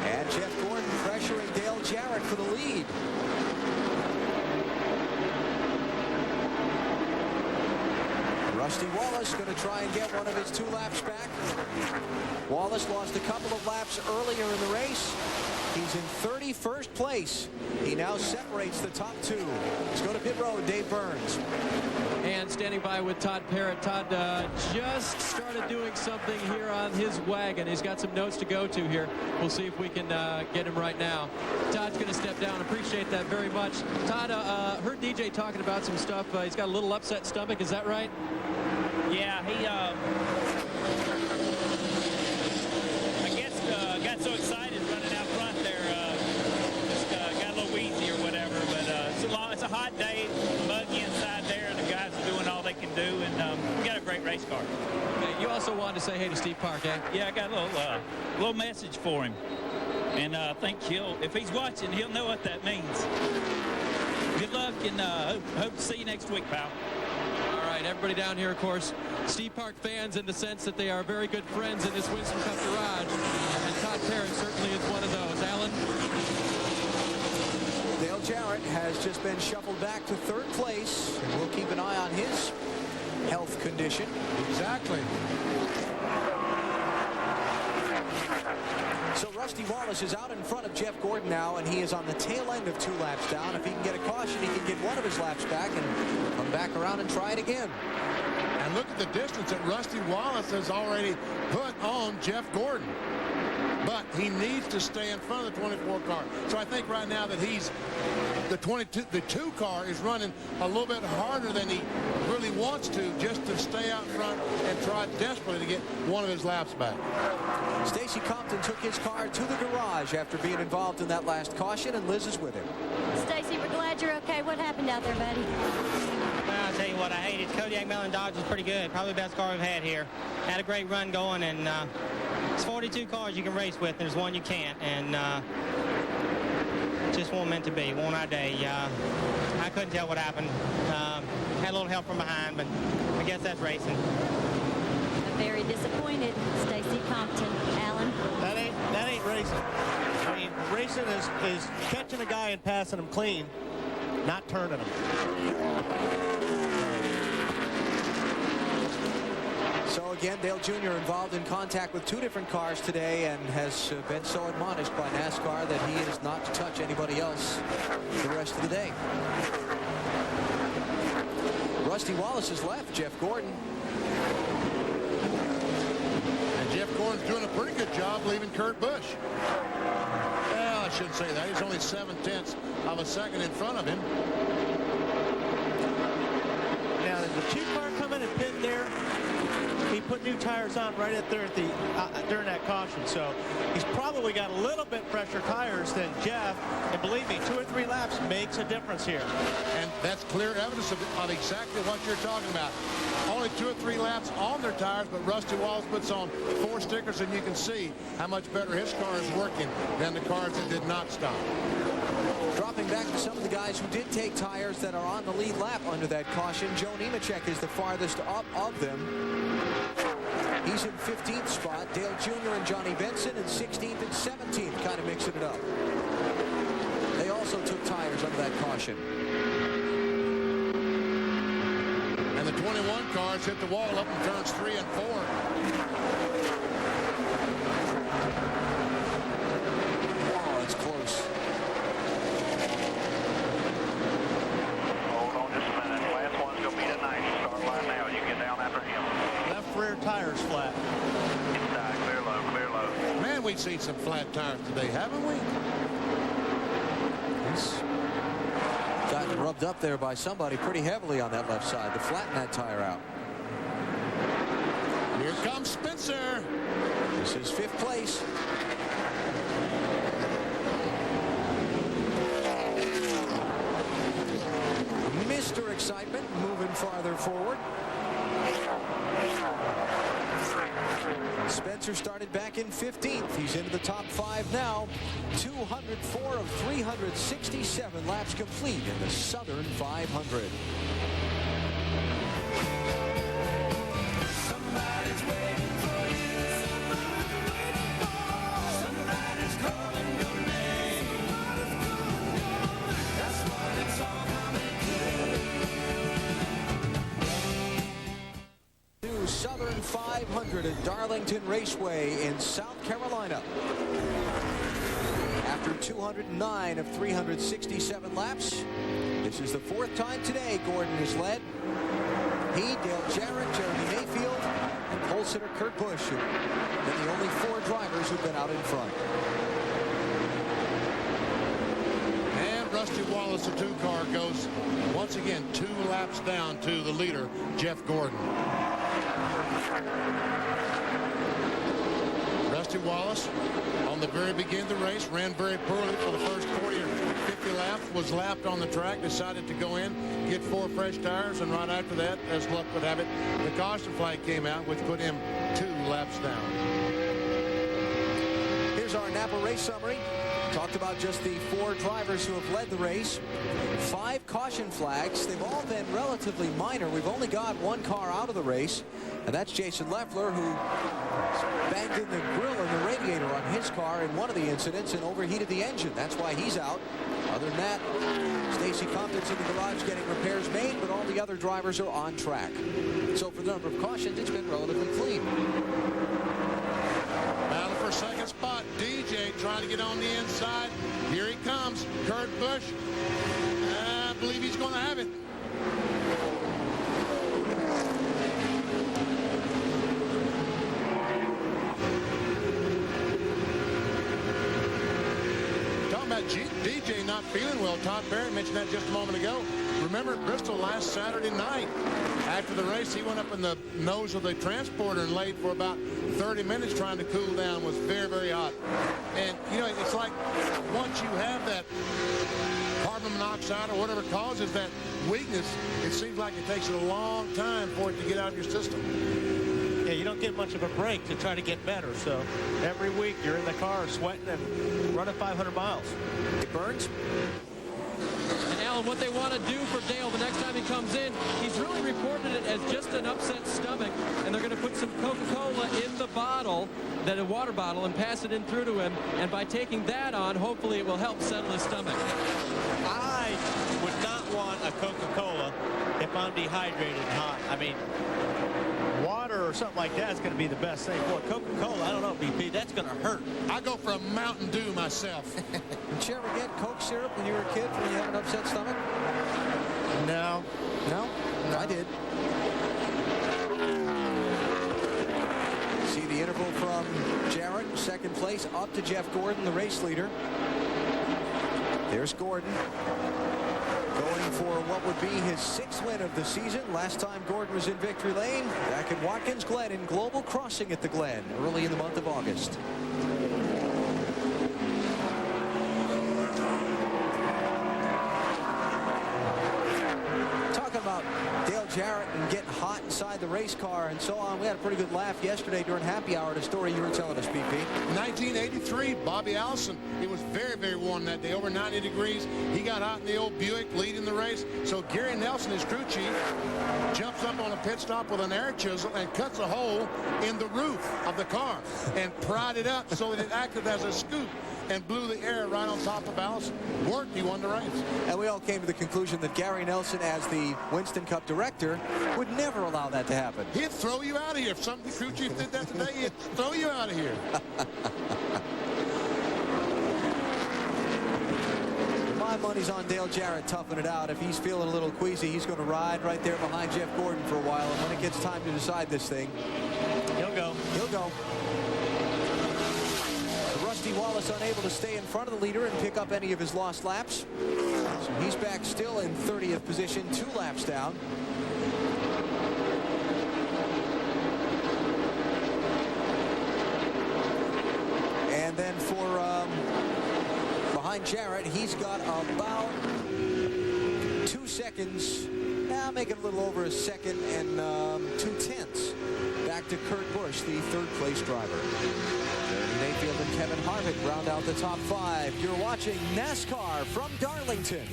And Jeff Gordon pressuring Dale Jarrett for the lead. Rusty Wallace going to try and get one of his 2 laps back. Wallace lost a couple of laps earlier in the race. He's in 31st place. He now separates the top 2. Let's go to pit road, Dave Burns. And standing by with Todd Parrott. Todd just started doing something here on his wagon. He's got some notes to go to here. We'll see if we can get him right now. Todd's going to step down. Appreciate that very much. Todd, heard DJ talking about some stuff. He's got a little upset stomach. Is that right? Yeah, he I guess got so excited running out front there, just got a little wheezy or whatever. But it's a hot day, muggy inside there, and the guys are doing all they can do, and we got a great race car. You also wanted to say hey to Steve Park, eh? Yeah, I got a little message for him, and I think if he's watching, he'll know what that means. Good luck, and hope to see you next week, pal. All right, everybody down here, of course, Steve Park fans in the sense that they are very good friends in this Winston Cup garage, and Todd Parrott certainly is one of those. Alan? Dale Jarrett has just been shuffled back to 3rd place, and we'll keep an eye on his health condition. Exactly. So Rusty Wallace is out in front of Jeff Gordon now, and he is on the tail end of 2 laps down. If he can get a caution, he can get one of his laps back and come back around and try it again. And look at the distance that Rusty Wallace has already put on Jeff Gordon. But he needs to stay in front of the 24 car. So I think right now that the 2 car is running a little bit harder than he really wants to, just to stay out front and try desperately to get one of his laps back. Stacy Compton took his car to the garage after being involved in that last caution, and Liz is with him. Stacy, we're glad you're okay. What happened out there, buddy? Well, I'll tell you what, I hated Kodiak Mellon Dodge was pretty good. Probably the best car we've had here. Had a great run going, and it's 42 cars you can race with, and there's one you can't. And just wasn't meant to be. Won't our day. I couldn't tell what happened. Had a little help from behind, but I guess that's racing. Very disappointed, Stacy Compton. Alan? That ain't racing. I mean, racing is catching a guy and passing him clean, not turning him. So again, Dale Jr. involved in contact with 2 different cars today and has been so admonished by NASCAR that he is not to touch anybody else the rest of the day. Rusty Wallace has left. Jeff Gordon. And Jeff Gordon's doing a pretty good job leaving Kurt Busch. Well, I shouldn't say that. He's only 0.7 of a second in front of him. Now, there's a 2 car coming and pit there. He put new tires on right at there at the during that caution, so he's probably got a little bit fresher tires than Jeff. And believe me, 2 or 3 laps makes a difference here. And that's clear evidence of exactly what you're talking about. Only 2 or 3 laps on their tires, but Rusty Wallace puts on 4 stickers, and you can see how much better his car is working than the cars that did not stop. Dropping back to some of the guys who did take tires that are on the lead lap under that caution. Joe Nemechek is the farthest up of them. He's in 15th spot. Dale Jr. and Johnny Benson in 16th and 17th, kind of mixing it up. They also took tires under that caution. And the 21 cars hit the wall up in turns 3 and 4. Wow, that's close. Hold on just a minute. Last one's going to be tonight. Start line now. You get down after him. Left rear tires flat. Inside, clear low, clear low. Man, we've seen some flat tires today, haven't we? He's gotten rubbed up there by somebody pretty heavily on that left side to flatten that tire out. Here comes Spencer. This is 5th place. Mr. Excitement moving farther forward. Spencer started back in 15th. He's into the top 5 now. 204 of 367 laps complete in the Southern 500. Somebody's waiting for you. Somebody's calling your name. That's what it's all coming to. Southern 500 at Darlington Raceway in South Carolina. After 209 of 367 laps, this is the 4th time today Gordon has led. He, Dale Jarrett, Jeremy Mayfield, and pole sitter Kurt Busch have been the only 4 drivers who've been out in front. And Rusty Wallace, the 2 car, goes once again 2 laps down to the leader, Jeff Gordon. Rusty Wallace, on the very beginning of the race, ran very poorly for the first 40 or 50 laps, was lapped on the track, decided to go in, get 4 fresh tires, and right after that, as luck would have it, the caution flag came out, which put him 2 laps down. Here's our Napa race summary. Talked about just the 4 drivers who have led the race. 5 caution flags. They've all been relatively minor. We've only got 1 car out of the race, and that's Jason Leffler, who banged in the grill and the radiator on his car in one of the incidents and overheated the engine. That's why he's out. Other than that, Stacy Compton's in the garage getting repairs made, but all the other drivers are on track. So for the number of cautions, it's been relatively clean. Battle for second spot. DJ trying to get on the inside. Here he comes, Kurt Busch. I believe he's going to have it. Talking about DJ not feeling well. Todd Barrett mentioned that just a moment ago. Remember at Bristol last Saturday night, after the race, he went up in the nose of the transporter and laid for about 30 minutes trying to cool down. Was very, very hot. And, you know, it's like once you have that carbon monoxide or whatever causes that weakness, it seems like it takes a long time for it to get out of your system. Yeah, you don't get much of a break to try to get better. So every week you're in the car sweating and running 500 miles. It burns. And Alan, what they want to do for Dale the next time he comes in, he's really reported it as just an upset stomach, and they're going to put some Coca-Cola in the bottle, a water bottle, and pass it in through to him. And by taking that on, hopefully it will help settle his stomach. I would not want a Coca-Cola if I'm dehydrated and hot. I mean, water or something like that is going to be the best thing. Boy, Coca-Cola, I don't know, BP, that's going to hurt. I go for a Mountain Dew myself. Did you ever get Coke syrup when you were a kid when you had an upset stomach? No. No? I did. See the interval from Jarrett, second place, up to Jeff Gordon, the race leader. There's Gordon going for what would be his 6th win of the season. Last time Gordon was in victory lane, back at Watkins Glen in Global Crossing at the Glen early in the month of August. Talking about Dale Jarrett and getting hot inside the race car and so on. We had a pretty good laugh yesterday during happy hour, the story you were telling us, BP. 1983, Bobby Allison. It was very, very warm that day, over 90 degrees. He got hot in the old Buick leading the race. So Gary Nelson, his crew chief, jumps up on a pit stop with an air chisel and cuts a hole in the roof of the car and pried it up so that it acted as a scoop and blew the air right on top of Allison. Worked, he won the race. And we all came to the conclusion that Gary Nelson, as the Winston Cup director, would never allow that to happen. He'd throw you out of here. If some crew chief did that today, he'd throw you out of here. My money's on Dale Jarrett toughing it out. If he's feeling a little queasy, he's going to ride right there behind Jeff Gordon for a while. And when it gets time to decide this thing, he'll go. He'll go. Rusty Wallace unable to stay in front of the leader and pick up any of his lost laps. So he's back still in 30th position, 2 laps down. And then for behind Jarrett, he's got about 2 seconds. Now make it a little over a second and 2/10 back to Kurt Busch, the 3rd place driver. Jeremy Mayfield and Kevin Harvick round out the top 5. You're watching NASCAR from Darlington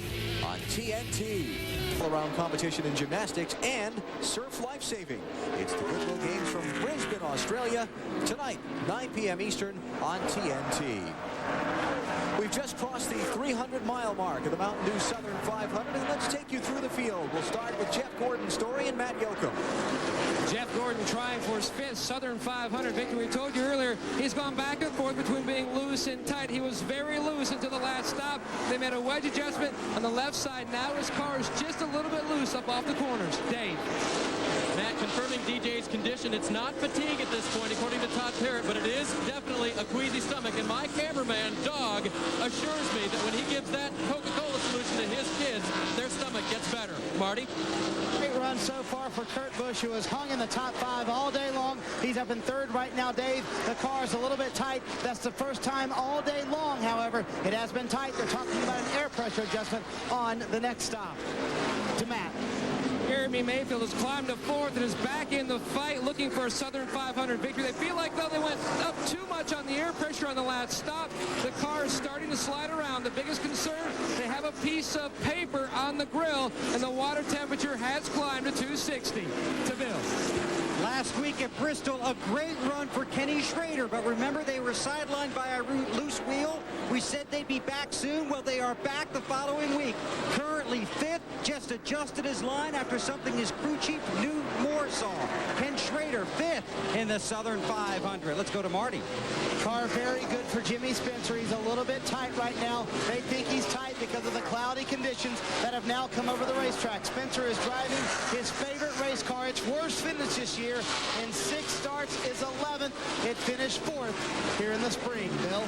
on TNT. All-around competition in gymnastics and surf lifesaving. It's the Goodwill Games from Brisbane, Australia, tonight, 9 p.m. Eastern on TNT. We've just crossed the 300-mile mark of the Mountain Dew Southern 500, and let's take you through the field. We'll start with Jeff Gordon's story and Matt Yoakum. Jeff Gordon trying for his 5th Southern 500 victory. We told you earlier, he's gone back and forth between being loose and tight. He was very loose until the last stop. They made a wedge adjustment on the left side. Now his car is just a little bit loose up off the corners. Dave. Matt, confirming DJ's condition. It's not fatigue at this point, according to Todd Parrott, but it is definitely a queasy stomach. And my cameraman, Dog, assures me that when he gives that Coca-Cola solution to his kids, their stomach gets better. Marty? Great run so far for Kurt Busch, who has hung in the top 5 all day long. He's up in 3rd right now, Dave. The car is a little bit tight. That's the first time all day long, however. It has been tight. They're talking about an air pressure adjustment on the next stop. To Matt. Jeremy Mayfield has climbed to 4th and is back in the fight looking for a Southern 500 victory. They feel like, though, they went up too much on the air pressure on the last stop. The car is starting to slide around. The biggest concern, they have a piece of paper on the grill, and the water temperature has climbed to 260. To Bill. Last week at Bristol, a great run for Kenny Schrader, but remember they were sidelined by a loose wheel. We said they'd be back soon. Well, they are back the following week. Currently 5th, just adjusted his line after something his crew chief knew more saw. Ken Schrader, 5th in the Southern 500. Let's go to Marty. Car very good for Jimmy Spencer. He's a little bit tight right now. They think he's tight because of the cloudy conditions that have now come over the racetrack. Spencer is driving his favorite race car. Its worst finish this year in 6 starts is 11th. It finished 4th here in the spring, Bill.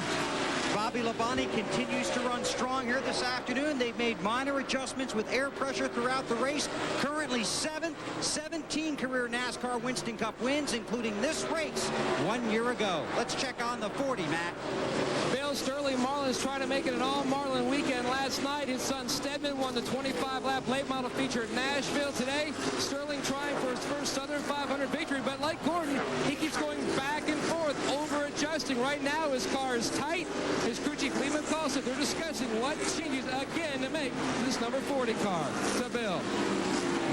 Bobby Labonte continues to run strong here this afternoon. They've made minor adjustments with air pressure throughout the race. Currently 7th, 17 career NASCAR Winston Cup wins, including this race 1 year ago. Let's check on the 40, Matt. Bill, Sterling Marlin's trying to make it an all-Marlin weekend. Last night, his son Stedman won the 25-lap late model feature at Nashville. Today, Sterling trying for his first Southern 500 victory, but like Gordon, he keeps going back and forth, over-adjusting. Right now, his car is tight. His crew chief, Lee McCall, said they're discussing what changes again to make this number 40 car. So, Bill.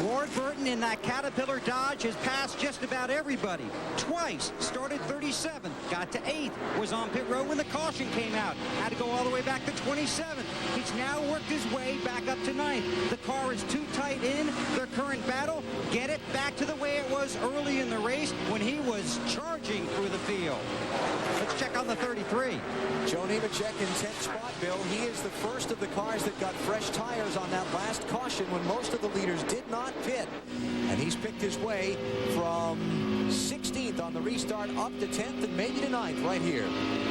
Ward Burton in that Caterpillar Dodge has passed just about everybody. Twice, started 37th, got to 8th, was on pit road when the caution came out. Had to go all the way back to 27th. He's now worked his way back up to 9th. The car is too tight in their current battle. Get it back to the way it was early in the race when he was charging through the field. Let's check on the 33. Joe Nemechek in 10th spot, Bill. He is the first of the cars that got fresh tires on that last caution when most of the leaders did not pit. And he's picked his way from 16th on the restart up to 10th and maybe to 9th right here.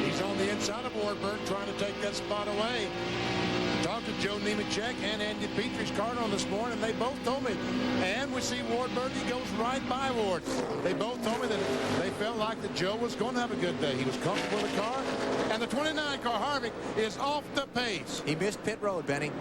He's on the inside of Wardburn trying to take that spot away. Talked to Joe Nemechek and Andy Petrie's Cardinal this morning, and they both told me, and we see Wardburn, he goes right by Ward. They both told me that they felt like that Joe was going to have a good day. He was comfortable in the car, and the 29 car, Harvick, is off the pace. He missed pit road, Benny.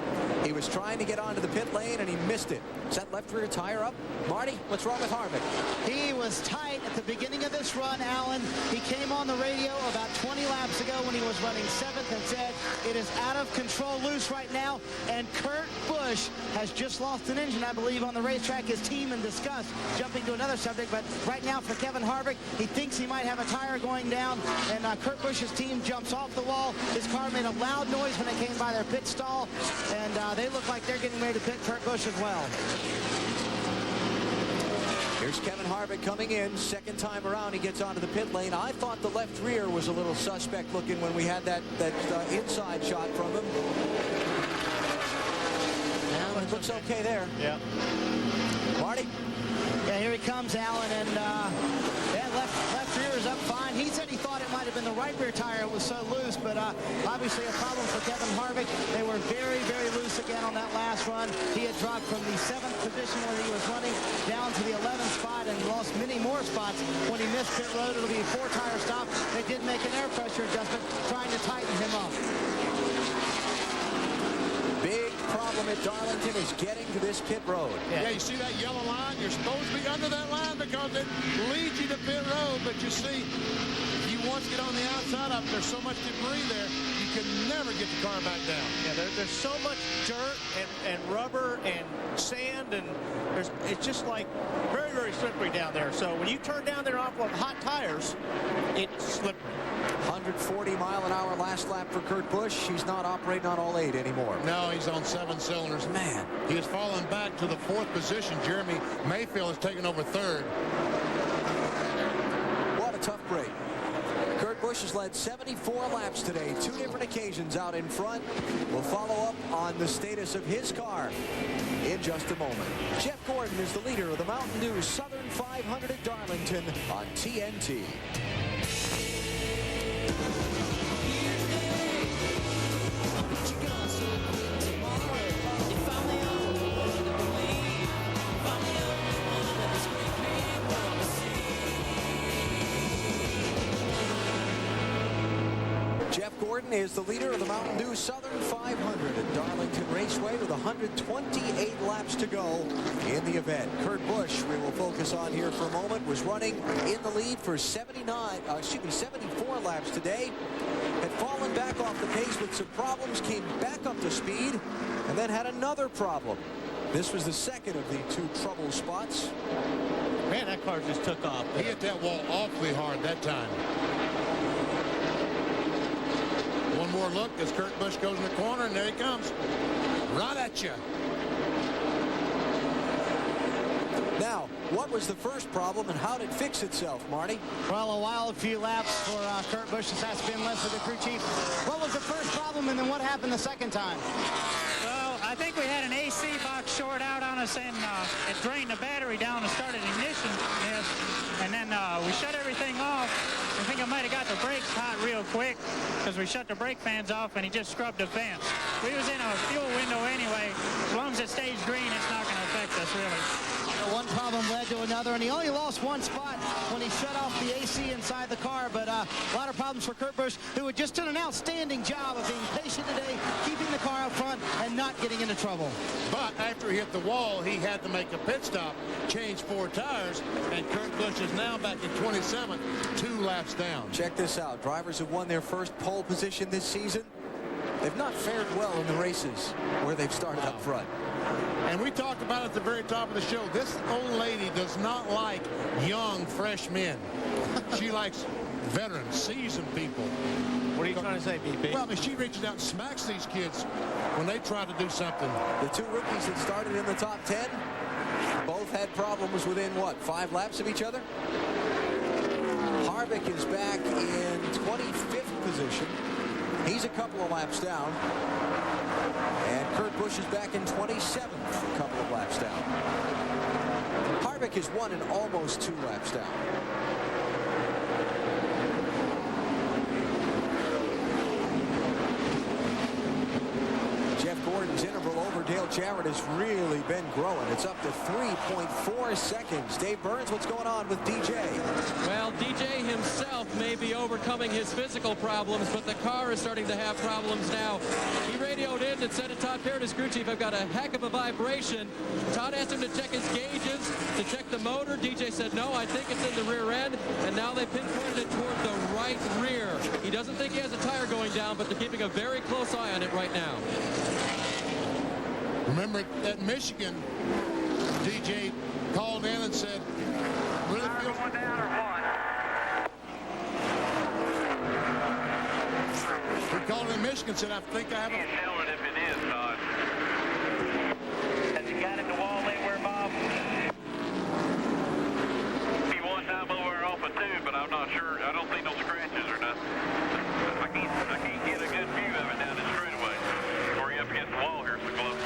He was trying to get onto the pit lane, and he missed it. Is that left rear tire up? Marty, what's wrong with Harvick? He was tight at the beginning of this run, Alan. He came on the radio about 20 laps ago when he was running 7th and said, it is out of control, loose right now. And Kurt Busch has just lost an engine, I believe, on the racetrack. His team in disgust. Jumping to another subject, but right now for Kevin Harvick, he thinks he might have a tire going down, and Kurt Busch's team jumps off the wall. His car made a loud noise when it came by their pit stall, and they look like they're getting ready to pit Kurt Busch as well. Here's Kevin Harvick coming in. Second time around, he gets onto the pit lane. I thought the left rear was a little suspect looking when we had that inside shot from him. Now it looks okay there. Yeah. Marty? Yeah, here he comes, Alan, and yeah, left rear is up fine. He said he thought it might have been the right rear tire. It was so loose, but obviously a problem for Kevin Harvick. They were very, very loose again on that last run. He had dropped from the 7th position where he was running down to the 11th spot and lost many more spots when he missed pit road. It'll be a 4-tire stop. They did make an air pressure adjustment trying to tighten him up. Big problem at Darlington is getting to this pit road. Yeah, you see that yellow line? You're supposed to be under that line because it leads you to pit road. But you see, if you once get on the outside of it, there's so much debris there, you can never get the car back down. Yeah, there's so much dirt and rubber and sand, and it's just like very, very slippery down there. So when you turn down there off of hot tires, it's slippery. 140-mile-an-hour last lap for Kurt Busch. He's not operating on all 8 anymore. No, he's on 7 cylinders. Man. He has fallen back to the 4th position. Jeremy Mayfield has taken over 3rd. What a tough break. Kurt Busch has led 74 laps today, 2 different occasions out in front. We'll follow up on the status of his car in just a moment. Jeff Gordon is the leader of the Mountain Dew Southern 500 at Darlington on TNT. Jeff Gordon is the leader of the Mountain Dew Southern 500 at Darlington Raceway with 128 laps to go in the event. Kurt Busch, we will focus on here for a moment, was running in the lead for 74 laps today. Had fallen back off the pace with some problems, came back up to speed, and then had another problem. This was the second of the 2 trouble spots. Man, that car just took off. He hit that wall awfully hard that time. One more look as Kurt Busch goes in the corner, and there he comes. Right at you. Now, what was the first problem and how did it fix itself, Marty? Well, a wild few laps for Kurt Busch. This has been less of the crew chief. What was the first problem, and then what happened the second time? Well, I think we had an AC box short out on us, and it drained the battery down and started ignition. Yes. And then we shut everything off. I think I might have got the brakes hot real quick because we shut the brake fans off, and he just scrubbed the vents. We was in a fuel window anyway. As long as it stays green, it's not going to affect us, really. One problem led to another, and he only lost one spot when he shut off the AC inside the car. But a lot of problems for Kurt Busch, who had just done an outstanding job of being patient today, keeping the car up front and not getting into trouble. But after he hit the wall, he had to make a pit stop, change 4 tires, and Kurt Busch is now back in 27th, 2 laps down. Check this out. Drivers have won their first pole position this season. They've not fared well in the races where they've started up front. And we talked about at the very top of the show, this old lady does not like young, fresh men. She likes veterans, seasoned people. What are you trying to say, BP? Well, I mean, she reaches out and smacks these kids when they try to do something. The 2 rookies that started in the top 10 both had problems within, what, 5 laps of each other? Harvick is back in 25th position. He's a couple of laps down. And Kurt Busch is back in 27th, a couple of laps down. Harvick is 1 and almost 2 laps down. Jeff Gordon's interval over Dale Jarrett has really been growing. It's up to 3.4 seconds. Dave Burns, what's going on with DJ? Well, DJ himself may be overcoming his physical problems, but the car is starting to have problems now. He radioed in and said to Todd Parrott, his crew chief, I've got a heck of a vibration. Todd asked him to check his gauges, to check the motor. DJ said, no, I think it's in the rear end. And now they pinpointed it toward the right rear. He doesn't think he has a tire going down, but they're keeping a very close eye on it right now. Remember at Michigan, DJ called in and said, really feels going down or what? He called in Michigan and said, I think I have a... Can't tell it if it is, Todd. Has he got in the wall anywhere, Bob? He one time over off a 2, but I'm not sure. I don't think no scratches or nothing. I can't get a good view of it down this straightaway. Where you up against the wall here so close.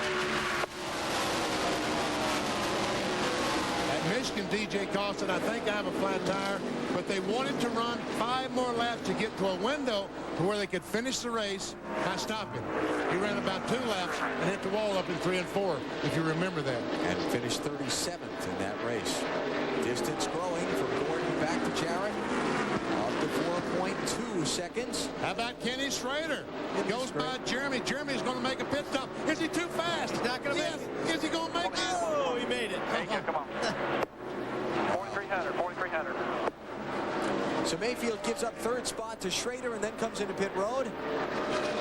Michigan, DJ Call said, I think I have a flat tire, but they wanted to run 5 more laps to get to a window to where they could finish the race by stopping. He ran about 2 laps and hit the wall up in 3 and 4, if you remember that. And finished 37th in that race. Distance growing from Gordon back to Jarrett. Up to 4.2 seconds. How about Kenny Schrader? Goes by Jeremy. Jeremy's going to make a pit stop. Is he too fast? He's not going to make it. Is he going to make it? Oh, he made it. Come on. 4,300. So Mayfield gives up 3rd spot to Schrader and then comes into pit road.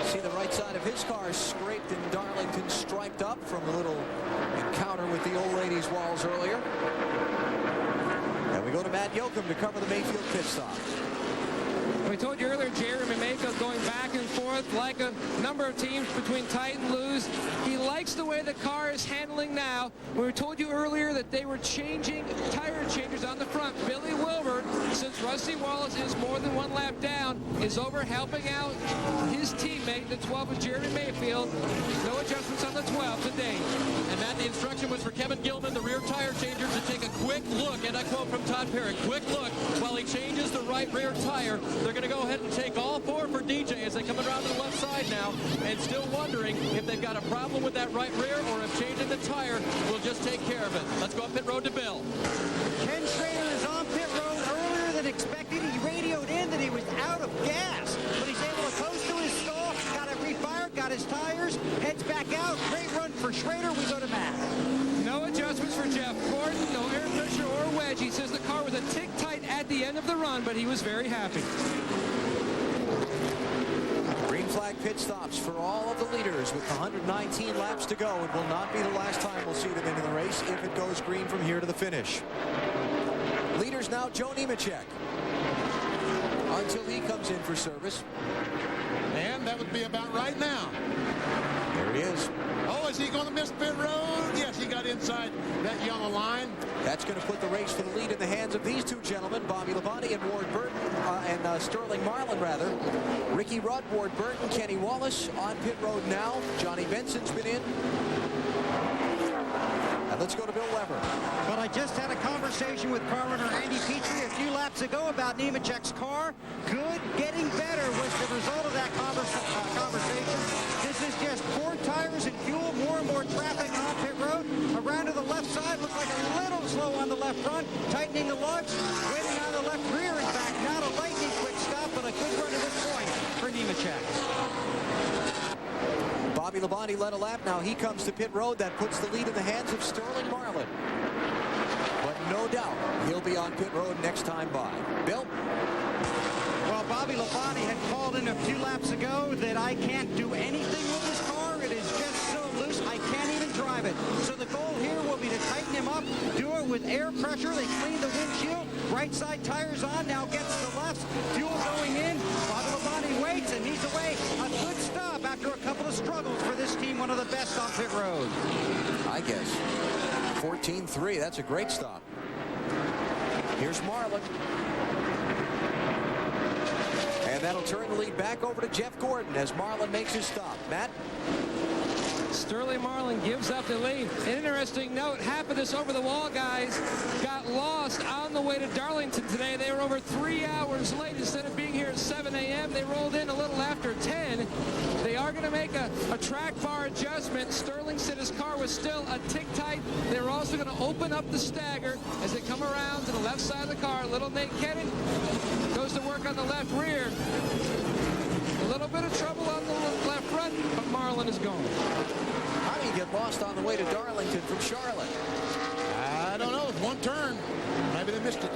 See the right side of his car scraped and Darlington striped up from a little encounter with the old lady's walls earlier. And we go to Matt Yoakum to cover the Mayfield pit stop. We told you earlier, Jeremy Mayfield going back and forth like a number of teams between tight and loose. He likes the way the car is handling now. We told you earlier that they were changing tire changers on the front. Billy Wilbur, since Rusty Wallace is more than 1 lap down, is over helping out his teammate. The 12 was Jeremy Mayfield. No adjustments on the 12 today. And Matt, the instruction was for Kevin Gilman, the rear tire changer, to take a quick look, and I quote from Todd Parrott, quick look while he changes the right rear tire. They're going to go ahead and take all 4 for DJ as they come around to the left side now, and still wondering if they've got a problem with that right rear or if changing the tire will just take care of it. Let's go up pit road to Bill. Ken Schrader is on pit road earlier than expected. He radioed in that he was out of gas, but he's able to coast to his stall, got it refired, got his tires, heads back out. Great run for Schrader. We go to Matt. No adjustments for Jeff Gordon, no air pressure or wedge. He says the car was a tick tight at the end of the run, but he was very happy. Green flag pit stops for all of the leaders with 119 laps to go. It will not be the last time we'll see them into the race if it goes green from here to the finish. Leaders now Joe Nemechek until he comes in for service. And that would be about right now. There he is. Oh, is he going to miss pit road? Yes, he got inside that yellow line. That's going to put the race for the lead in the hands of these two gentlemen, Bobby Labonte and Ward Burton, and Sterling Marlin, rather. Ricky Rudd, Ward Burton, Kenny Wallace on pit road now. Johnny Benson's been in. And let's go to Bill Weber. But I just had a conversation with car runner Andy Petrie a few laps ago about Nemechek's car. Good, getting better was the result of that conversation. This is just poor tires and fuel, more and more traffic on pit road. Around to the left side, looks like a little slow on the left front, tightening the lugs, waiting on the left rear. In fact, not a lightning quick stop, but a good run to this point for Nemechek. Bobby Labonte led a lap. Now he comes to pit road. That puts the lead in the hands of Sterling Marlin. But no doubt he'll be on pit road next time by. Bill? Well, Bobby Labonte had called in a few laps ago that I can't do anything with this car. It is just so loose, I can't even drive it. So the goal here will be to tighten him up, do it with air pressure. They clean the windshield, right side tires on, now gets the left, fuel going in. Bobby Labonte waits, and he's away. A good stop after a couple of struggles for this team, one of the best on pit road. I guess. 14-3, that's a great stop. Here's Marlin. And that'll turn the lead back over to Jeff Gordon as Marlin makes his stop. Matt? Sterling Marlin gives up the lead. An interesting note, half of this over-the-wall guys got lost on the way to Darlington today. They were over 3 hours late. Instead of being here at 7 a.m., they rolled in a little after 10. They are going to make a track bar adjustment. Sterling said his car was still a tick tight. They were also going to open up the stagger as they come around to the left side of the car. Little Nate Kennan goes to work on the left rear. A little bit of trouble on the left front, but Marlin is gone. How do you get lost on the way to Darlington from Charlotte? I don't know. It's one turn. Maybe they missed it.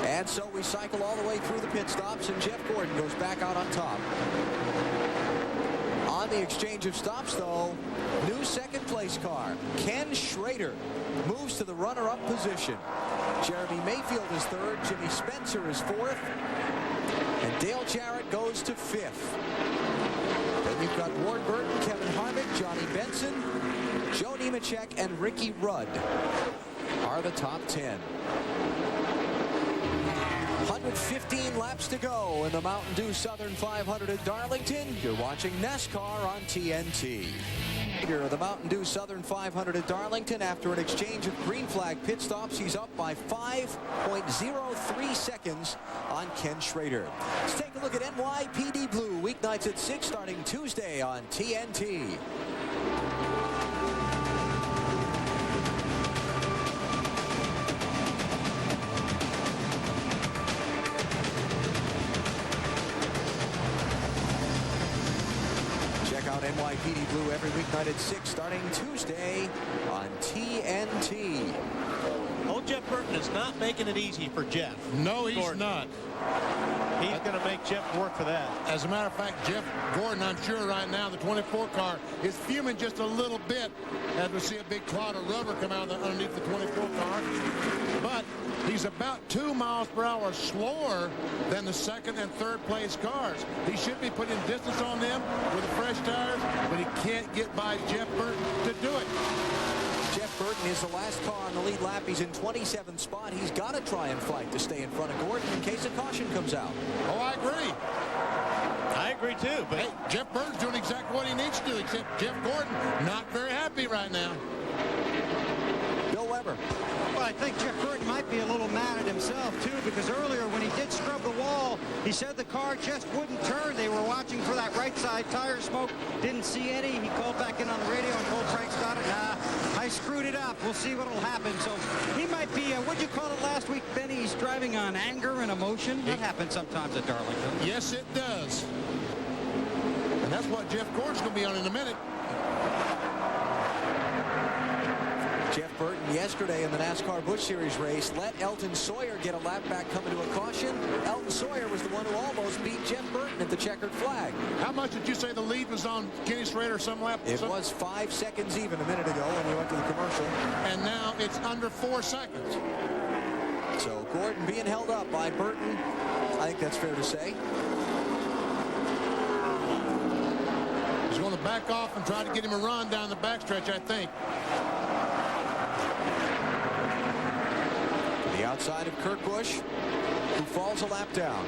And so we cycle all the way through the pit stops, and Jeff Gordon goes back out on top. On the exchange of stops, though, new second place car. Ken Schrader moves to the runner-up position. Jeremy Mayfield is third. Jimmy Spencer is fourth. And Dale Jarrett goes to fifth. Then you've got Ward Burton, Kevin Harvick, Johnny Benson, Joe Nemechek, and Ricky Rudd are the top 10. 115 laps to go in the Mountain Dew Southern 500 at Darlington. You're watching NASCAR on TNT. Here the Mountain Dew Southern 500 at Darlington. After an exchange of green flag pit stops, he's up by 5.03 seconds on Ken Schrader. Let's take a look at NYPD Blue, weeknights at 6, starting Tuesday on TNT. NYPD Blue every weeknight at 6, starting Tuesday on TNT. Old Jeff Burton is not making it easy for Jeff. No, he's Gordon. not. He's going to make Jeff work for that. As a matter of fact, Jeff Gordon, I'm sure right now, the 24 car is fuming just a little bit as we see a big cloud of rubber come out underneath the 24 car. But he's about 2 miles per hour slower than the second and third place cars. He should be putting distance on them with the fresh tires, but he can't get by Jeff Burton to do it. Jeff Burton is the last car on the lead lap. He's in 27th spot. He's got to try and fight to stay in front of Gordon in case a caution comes out. Oh, I agree. I agree too. But hey, Jeff Burton's doing exactly what he needs to do, except Jeff Gordon not very happy right now. Bill Weber. Well, I think Jeff Burton might be a little mad at himself, too, because earlier when he did scrub the wall, he said the car just wouldn't turn. They were watching for that right side tire smoke. Didn't see any. He called back in on the radio and told Frank Stoddard, nah, I screwed it up. We'll see what'll happen. So he might be, what'd you call it last week, Benny? He's driving on anger and emotion. That happens sometimes at Darlington. Yes, it does. And that's what Jeff Gordon's going to be on in a minute. Jeff Burton yesterday in the NASCAR Busch Series race let Elton Sawyer get a lap back coming to a caution. Elton Sawyer was the one who almost beat Jeff Burton at the checkered flag. How much did you say the lead was on Kenny Schrader some lap? It was 5 seconds even a minute ago when we went to the commercial. And now it's under 4 seconds. So Gordon being held up by Burton, I think that's fair to say. He's going to back off and try to get him a run down the backstretch, I think. To the outside of Kurt Busch, who falls a lap down.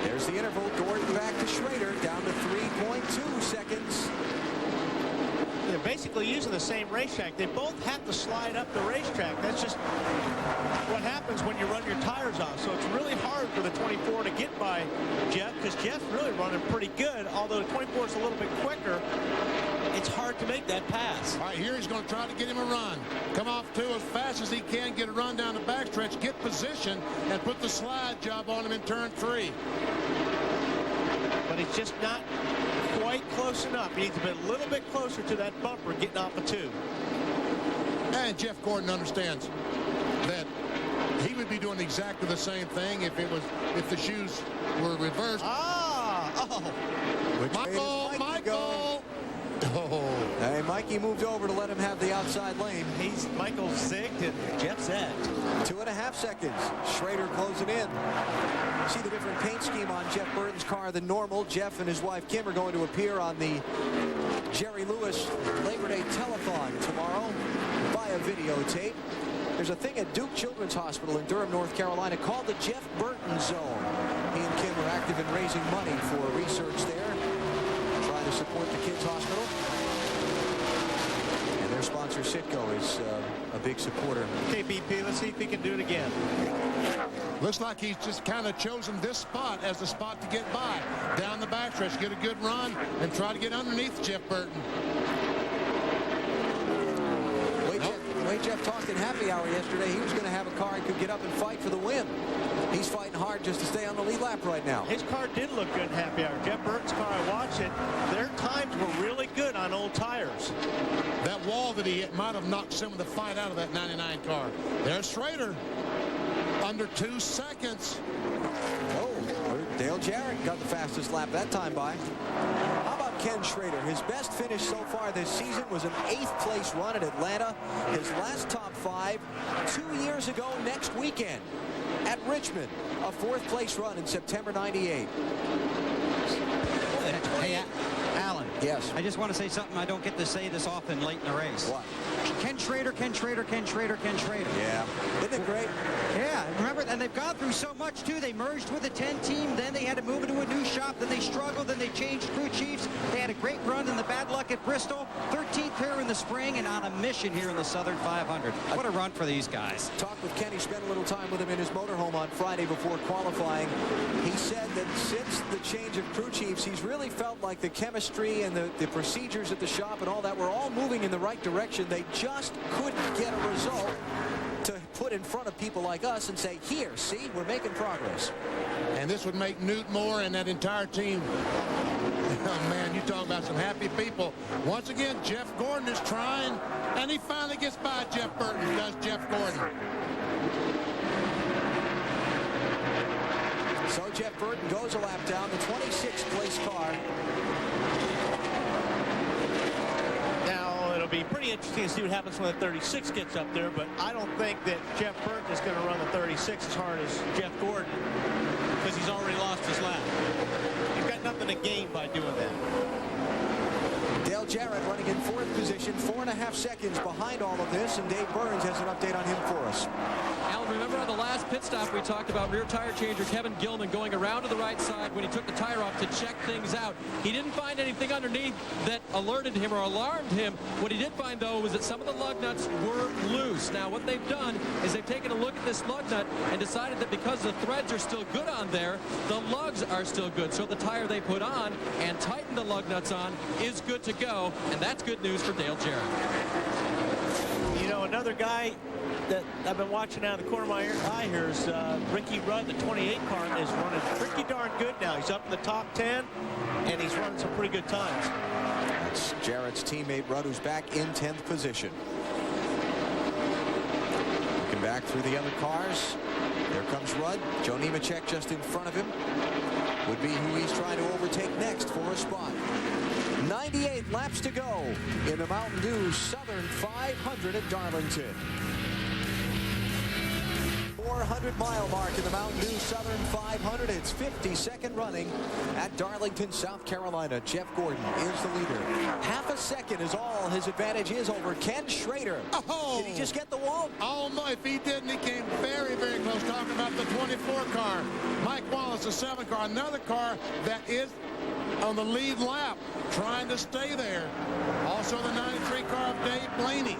There's the interval. Gordon back to Schrader, down to 3.2 seconds. They're basically using the same racetrack. They both have to slide up the racetrack. That's just what happens when you run your tires off. So it's really hard for the 24 to get by Jeff, because Jeff's really running pretty good. Although the 24 is a little bit quicker, it's hard to make that pass. All right, here he's going to try to get him a run. Come off two as fast as he can, get a run down the backstretch, get position, and put the slide job on him in turn 3. But it's just not quite close enough. He needs to be a little bit closer to that bumper getting off of 2. And Jeff Gordon understands that he would be doing exactly the same thing if the shoes were reversed. Michael! Oh. Hey, Mikey moved over to let him have the outside lane. Michael zigged and Jeff zagged. 2.5 seconds. Schrader closing in. See the different paint scheme on Jeff Burton's car than normal. Jeff and his wife Kim are going to appear on the Jerry Lewis Labor Day telethon tomorrow via videotape. There's a thing at Duke Children's Hospital in Durham, North Carolina called the Jeff Burton Zone. He and Kim are active in raising money for research there, trying to support the kids' hospital. And their sponsor, Citgo, is a big supporter. Okay, BP, let's see if he can do it again. Looks like he's just kind of chosen this spot as the spot to get by. Down the backstretch, get a good run, and try to get underneath Jeff Burton. The way Jeff talked in happy hour yesterday, he was going to have a car and could get up and fight for the win. He's fighting hard just to stay on the lead lap right now. His car did look good in happy hour. Jeff Burton's car, I watched it. Their times were really good on old tires. That wall that he hit might have knocked some of the fight out of that 99 car. There's Schrader. Under 2 seconds. Oh, Dale Jarrett got the fastest lap that time by. How about Ken Schrader? His best finish so far this season was an 8th place run at Atlanta. His last top 5 2 years ago next weekend at Richmond. A 4th place run in September '98. Hey, Alan. Yes. I just want to say something I don't get to say this often late in the race. What? Ken Schrader, Ken Schrader, Ken Schrader, Ken Schrader. Yeah. Isn't it great? Yeah, remember, and they've gone through so much, too. They merged with the 10 team, then they had to move into a new shop, then they struggled, then they changed crew chiefs. They had a great run in the bad luck at Bristol, 13th here in the spring, and on a mission here in the Southern 500. What a run for these guys. Talked with Kenny, spent a little time with him in his motorhome on Friday before qualifying. He said that since the change of crew chiefs, he's really felt like the chemistry and the procedures at the shop and all that were all moving in the right direction. They just couldn't get a result to put in front of people like us and say, here, see, we're making progress. And this would make Newt Moore and that entire team. Oh, man, you talk about some happy people. Once again, Jeff Gordon is trying, and he finally gets by Jeff Burton, does Jeff Gordon. So Jeff Burton goes a lap down, the 26th place car. Now, it'll be pretty interesting to see what happens when the 36 gets up there, but I don't think that Jeff Burton is going to run the 36 as hard as Jeff Gordon, because he's already lost his lap. He's got nothing to gain by doing that. Dale Jarrett running in 4th position, 4.5 seconds behind all of this, and Dave Burns has an update on him for us. Alan, remember on the last pit stop we talked about rear tire changer Kevin Gilman going around to the right side when he took the tire off to check things out. He didn't find anything underneath that alerted him or alarmed him. What he did find, though, was that some of the lug nuts were loose. Now, what they've done is they've taken a look at this lug nut and decided that because the threads are still good on there, the lugs are still good. So the tire they put on and tightened the lug nuts on is good to go, and that's good news for Dale Jarrett. You know, another guy that I've been watching out of the corner of my eye here is Ricky Rudd. The 28 car is running pretty darn good now. He's up in the top 10, and he's running some pretty good times. That's Jarrett's teammate Rudd, who's back in 10th position. Looking back through the other cars. There comes Rudd. Joe Nemechek just in front of him. Would be who he's trying to overtake next for a spot. 98 laps to go in the Mountain Dew Southern 500 at Darlington. 400-mile mark in the Mountain Dew Southern 500. It's 52nd running at Darlington, South Carolina. Jeff Gordon is the leader. Half a second is all his advantage is over Ken Schrader. Oh! Did he just get the wall? Oh, no, if he didn't, he came very, very close. Talking about the 24 car. Mike Wallace, the 7 car. Another car that is on the lead lap, trying to stay there. Also the 93 car of Dave Blaney.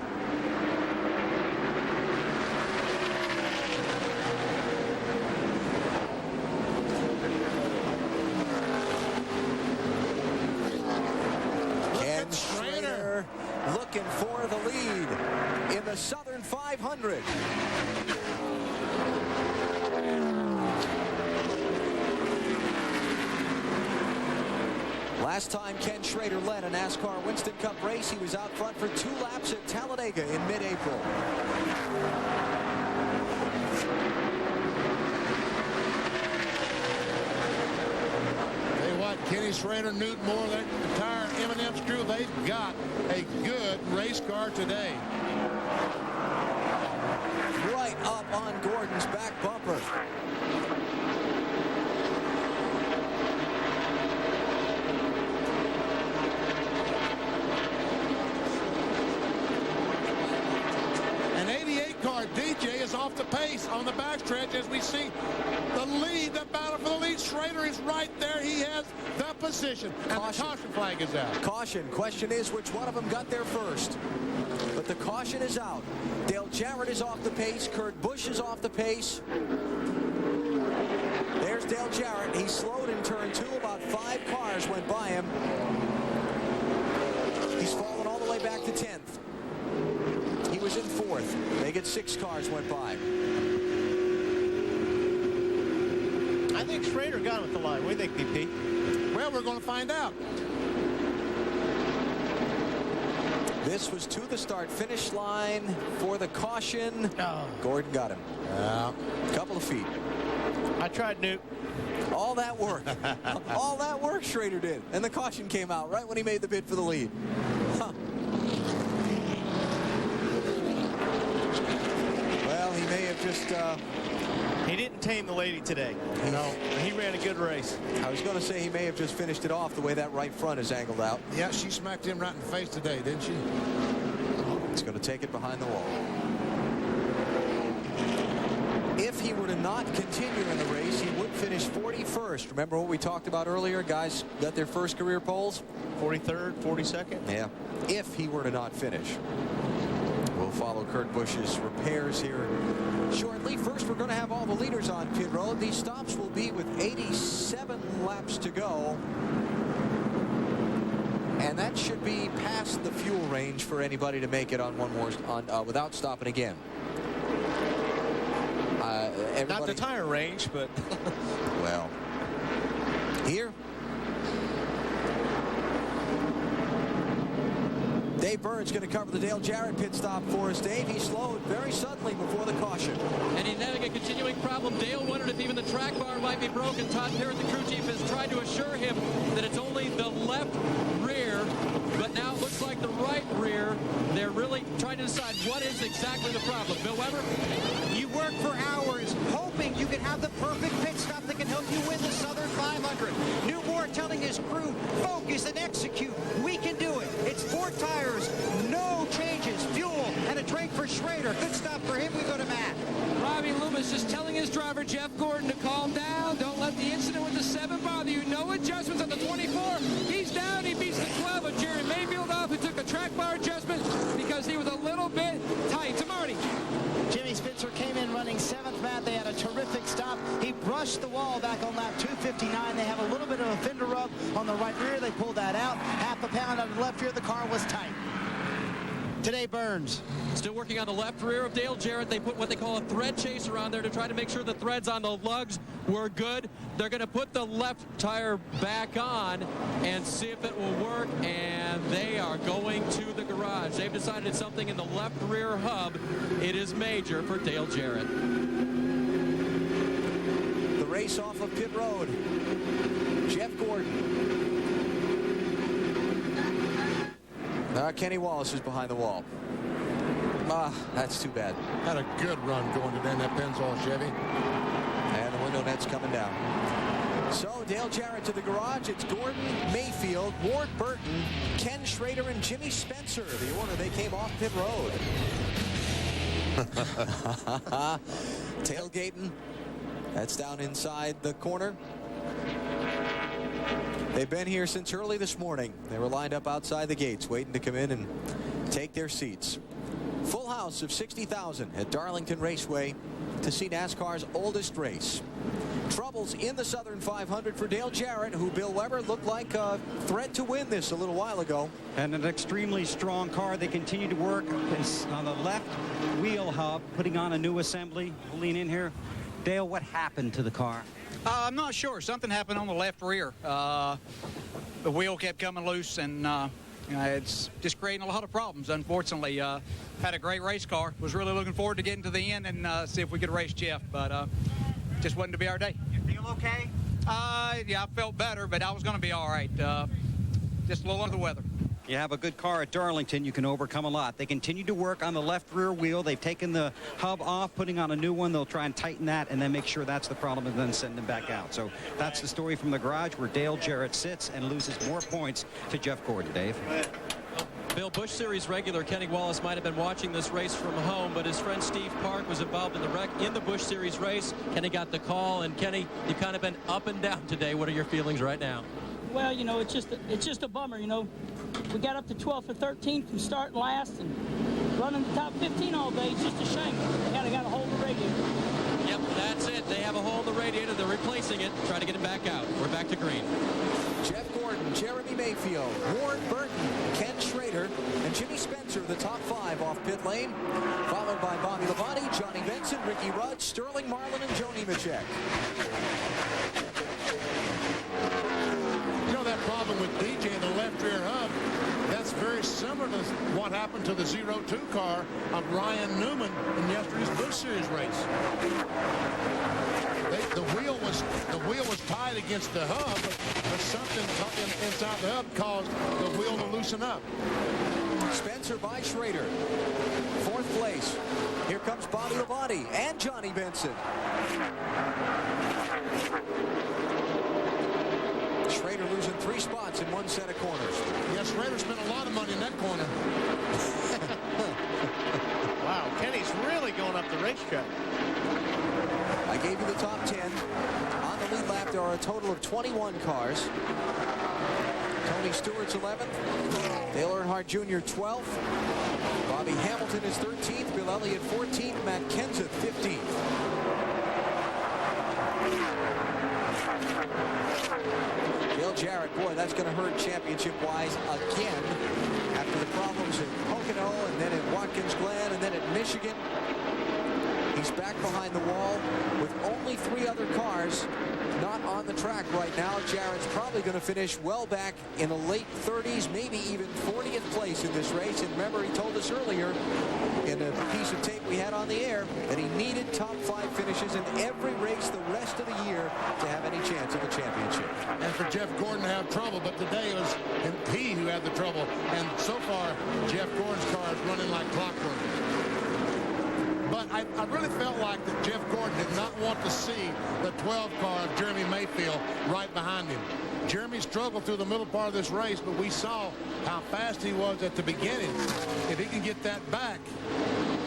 Ken Schrader looking for the lead in the Southern 500. Last time Ken Schrader led a NASCAR Winston Cup race, he was out front for 2 laps at Talladega in mid-April. Kenny Schrader, Newton Moore, that entire M&M's crew, they've got a good race car today. Right up on Gordon's back bumper. An 88 car, DJ, is off the pace on the backstretch as we see the lead, the battle for the lead. Schrader is right there. He has the position. And the caution flag is out. Caution. Question is which one of them got there first. But the caution is out. Dale Jarrett is off the pace. Kurt Busch is off the pace. There's Dale Jarrett. He slowed in turn 2. About 5 cars went by him. He's fallen all the way back to 10th. He was in 4th. They get 6 cars went by. I think Schrader got him at the line. What do you think, BP? Well, we're going to find out. This was to the start-finish line for the caution. Oh. Gordon got him. Couple of feet. I tried Newt. All that work. All that work Schrader did. And the caution came out right when he made the bid for the lead. Huh. Well, he may have just... He didn't tame the lady today. No. He ran a good race. I was going to say he may have just finished it off the way that right front is angled out. Yeah, she smacked him right in the face today, didn't she? He's going to take it behind the wall. If he were to not continue in the race, he would finish 41st. Remember what we talked about earlier? Guys got their first career poles? 43rd, 42nd? Yeah. If he were to not finish. We'll follow Kurt Busch's repairs here shortly. First, we're going to have all the leaders on pit road. These stops will be with 87 laps to go. And that should be past the fuel range for anybody to make it on one more without stopping again. Not the tire range, but... Well, here. Dave Burns going to cover the Dale Jarrett pit stop for us. Dave, he slowed very suddenly before the caution. And he's having a continuing problem. Dale wondered if even the track bar might be broken. Todd Parrott, the crew chief, has tried to assure him that it's only the left rear, but now it looks like the right rear. They're really trying to decide what is exactly the problem. Bill Weber? You work for hours hoping you can have the perfect pit stop that can help you win the Southern 500. New Moore telling his crew, focus and execute. We can do it. It's 4 tires, no changes, fuel, and a drink for Schrader. Good stop for him. We go to Matt. Robbie Loomis just telling his driver, Jeff Gordon, to calm down. Don't let the incident with the 7 bother you. No adjustments on the 24. He's down. He beats the 12 of Jerry Mayfield off, who took a track bar adjustment because he was a little bit tight. To Marty. Jimmy Spitzer came in running 7th, Matt. They had a terrific stop. He brushed the wall back on lap 259. They have a little bit of a fender rub on the right rear. They pulled that out. Half a pound out of the left rear. The car was tight. Today, Burns. Still working on the left rear of Dale Jarrett. They put what they call a thread chaser on there to try to make sure the threads on the lugs were good. They're going to put the left tire back on and see if it will work, and they are going to the garage. They've decided it's something in the left rear hub. It is major for Dale Jarrett. The race off of pit road. Jeff Gordon. Kenny Wallace is behind the wall. That's too bad. Had a good run going today in that Pennzoil Chevy. And the window net's coming down. So Dale Jarrett to the garage. It's Gordon, Mayfield, Ward Burton, Ken Schrader, and Jimmy Spencer. The order they came off pit road. Tailgating. That's down inside the corner. They've been here since early this morning. They were lined up outside the gates waiting to come in and take their seats. Full house of 60,000 at Darlington Raceway to see NASCAR's oldest race. Troubles in the Southern 500 for Dale Jarrett, who Bill Weber looked like a threat to win this a little while ago. And an extremely strong car. They continue to work on the left wheel hub, putting on a new assembly. We'll lean in here. Dale, what happened to the car? I'm not sure. Something happened on the left rear. The wheel kept coming loose, and it's just creating a lot of problems, unfortunately. Had a great race car. Was really looking forward to getting to the end and see if we could race Jeff, but just wasn't to be our day. You feel okay? Yeah, I felt better, but I was going to be all right. Just a little under the weather. You have a good car at Darlington, you can overcome a lot. They continue to work on the left rear wheel. They've taken the hub off, putting on a new one. They'll try and tighten that and then make sure that's the problem and then send them back out. So that's the story from the garage where Dale Jarrett sits and loses more points to Jeff Gordon. Dave? Bill, Busch Series regular Kenny Wallace might have been watching this race from home, but his friend Steve Park was involved in the wreck in the Busch Series race. Kenny got the call, and Kenny, you've kind of been up and down today. What are your feelings right now? Well, you know, it's just a bummer, you know. We got up to 12th or 13th from start and last, and running the top 15 all day. It's just a shame. They got a hold of the radiator. Yep, that's it. They have a hole in the radiator. They're replacing it. Try to get him back out. We're back to green. Jeff Gordon, Jeremy Mayfield, Ward Burton, Ken Schrader, and Jimmy Spencer, the top 5 off pit lane, followed by Bobby Labonte, Johnny Benson, Ricky Rudd, Sterling Marlin, and Joni Nemechek. You know that problem with DJ in the left rear hub, that's very similar to what happened to the 02 car of Ryan Newman in yesterday's Busch Series race. The wheel was tied against the hub, but something inside the hub caused the wheel to loosen up. Spencer by Schrader. 4th place. Here comes Bobby Labonte and Johnny Benson. Schrader losing 3 spots in 1 set of corners. Yeah, Schrader spent a lot of money in that corner. Wow, Kenny's really going up the racetrack. I gave you the top 10. On the lead lap, there are a total of 21 cars. Tony Stewart's 11th. Dale Earnhardt Jr. 12th. Bobby Hamilton is 13th. Bill Elliott 14th. Matt Kenseth 15th. Dale Jarrett, boy, that's going to hurt championship-wise again after the problems at Pocono and then at Watkins Glen and then at Michigan. He's back behind the wall with only 3 other cars not on the track right now. Jarrett's probably going to finish well back in the late 30s, maybe even 40th place in this race. And remember, he told us earlier in a piece of tape we had on the air that he needed top 5 finishes in every race the rest of the year to have any chance of the championship. And for Jeff Gordon to have trouble, but today it was he who had the trouble. And so far, Jeff Gordon's car is running like clockwork. But I really felt like that Jeff Gordon did not want to see the 12 car of Jeremy Mayfield right behind him. Jeremy struggled through the middle part of this race, but we saw how fast he was at the beginning. If he can get that back,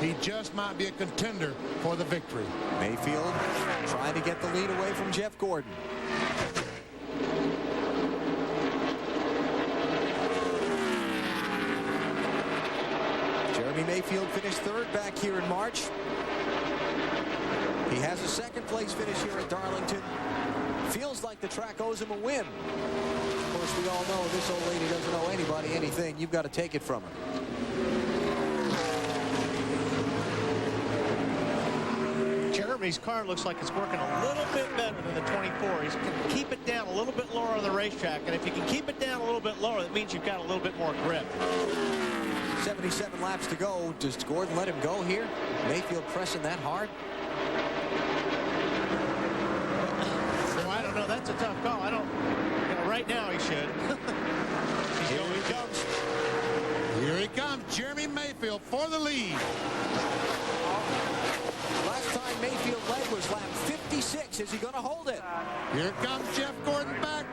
he just might be a contender for the victory. Mayfield trying to get the lead away from Jeff Gordon. Jeremy Mayfield finished 3rd back here in March. He has a 2nd place finish here at Darlington. Feels like the track owes him a win. Of course, we all know this old lady doesn't owe anybody anything. You've got to take it from her. Jeremy's car looks like it's working a little bit better than the 24. He's going to keep it down a little bit lower on the racetrack, and if you can keep it down a little bit lower, that means you've got a little bit more grip. 77 laps to go. Does Gordon let him go here? Mayfield pressing that hard? So I don't know. That's a tough call. I don't. You know, right now he should. Here he comes. Here he comes, Jeremy Mayfield. Mayfield for the lead. Last time Mayfield led was lap 56. Is he going to hold it? Here comes Jeff Gordon back.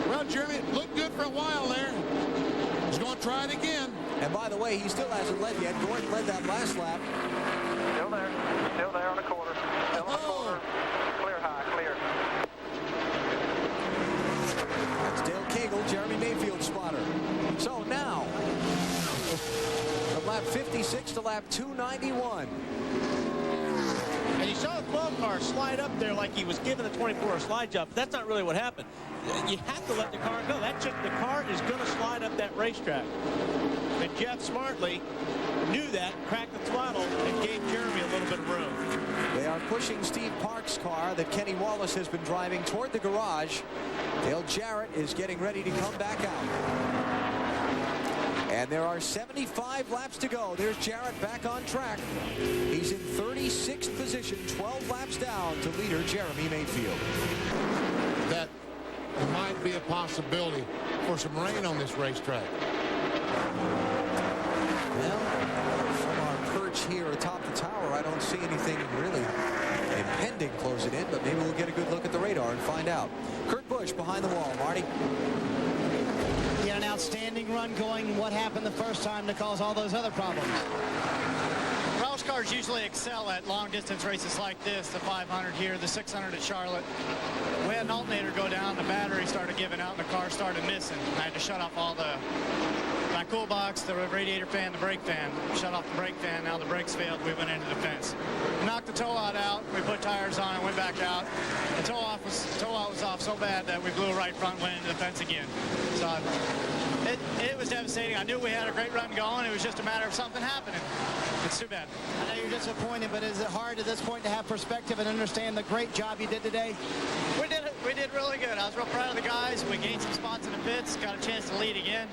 Well, Jeremy, it looked good for a while there. He's going to try it again. And by the way, he still hasn't led yet. Gordon led that last lap. Still there. Still there on the quarter. Still on the quarter. Clear high. Clear. That's Dale Cagle, Jeremy Mayfield spotter. So now, from lap 56 to lap 291. And you saw the 12 car slide up there like he was given a 24 slide job. But that's not really what happened. You have to let the car go. The car is going to slide up that racetrack. And Jeff smartly knew that, cracked the throttle, and gave Jeremy a little bit of room. They are pushing Steve Park's car that Kenny Wallace has been driving toward the garage. Dale Jarrett is getting ready to come back out. And there are 75 laps to go. There's Jarrett back on track. He's in 36th position, 12 laps down to leader Jeremy Mayfield. That might be a possibility for some rain on this racetrack. Well, from our perch here atop the tower, I don't see anything really impending closing in, but maybe we'll get a good look at the radar and find out. Kurt Busch behind the wall. Marty? He had an outstanding run going. What happened the first time to cause all those other problems? Roush cars usually excel at long distance races like this, the 500 here, the 600 at Charlotte. We had an alternator go down, the battery started giving out, and the car started missing. I had to shut off all my cool box, the radiator fan, the brake fan. Shut off the brake fan, now the brakes failed, we went into the fence. Knocked the tow out, we put tires on it, went back out. The tow out was off so bad that we blew right front, went into the fence again. So it was devastating. I knew we had a great run going. It was just a matter of something happening. It's too bad. I know you're disappointed, but is it hard at this point to have perspective and understand the great job you did today? We did really good. I was real proud of the guys. We gained some spots in the pits, got a chance to lead again.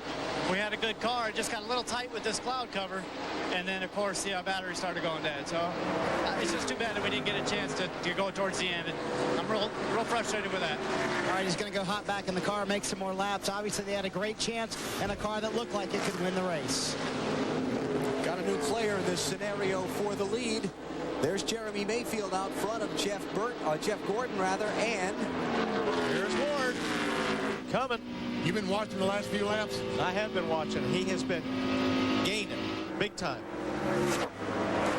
We had a good car. It just got a little tight with this cloud cover. And then, of course, the battery started going dead. So it's just too bad that we didn't get a chance to go towards the end. And I'm real frustrated with that. All right, he's going to go hop back in the car, make some more laps. Obviously, they had a great chance and a car that looked like it could win the race. Got a new player in this scenario for the lead. There's Jeremy Mayfield out front of Jeff Gordon, and here's Ward coming. You've been watching the last few laps? I have been watching. He has been gaining big time.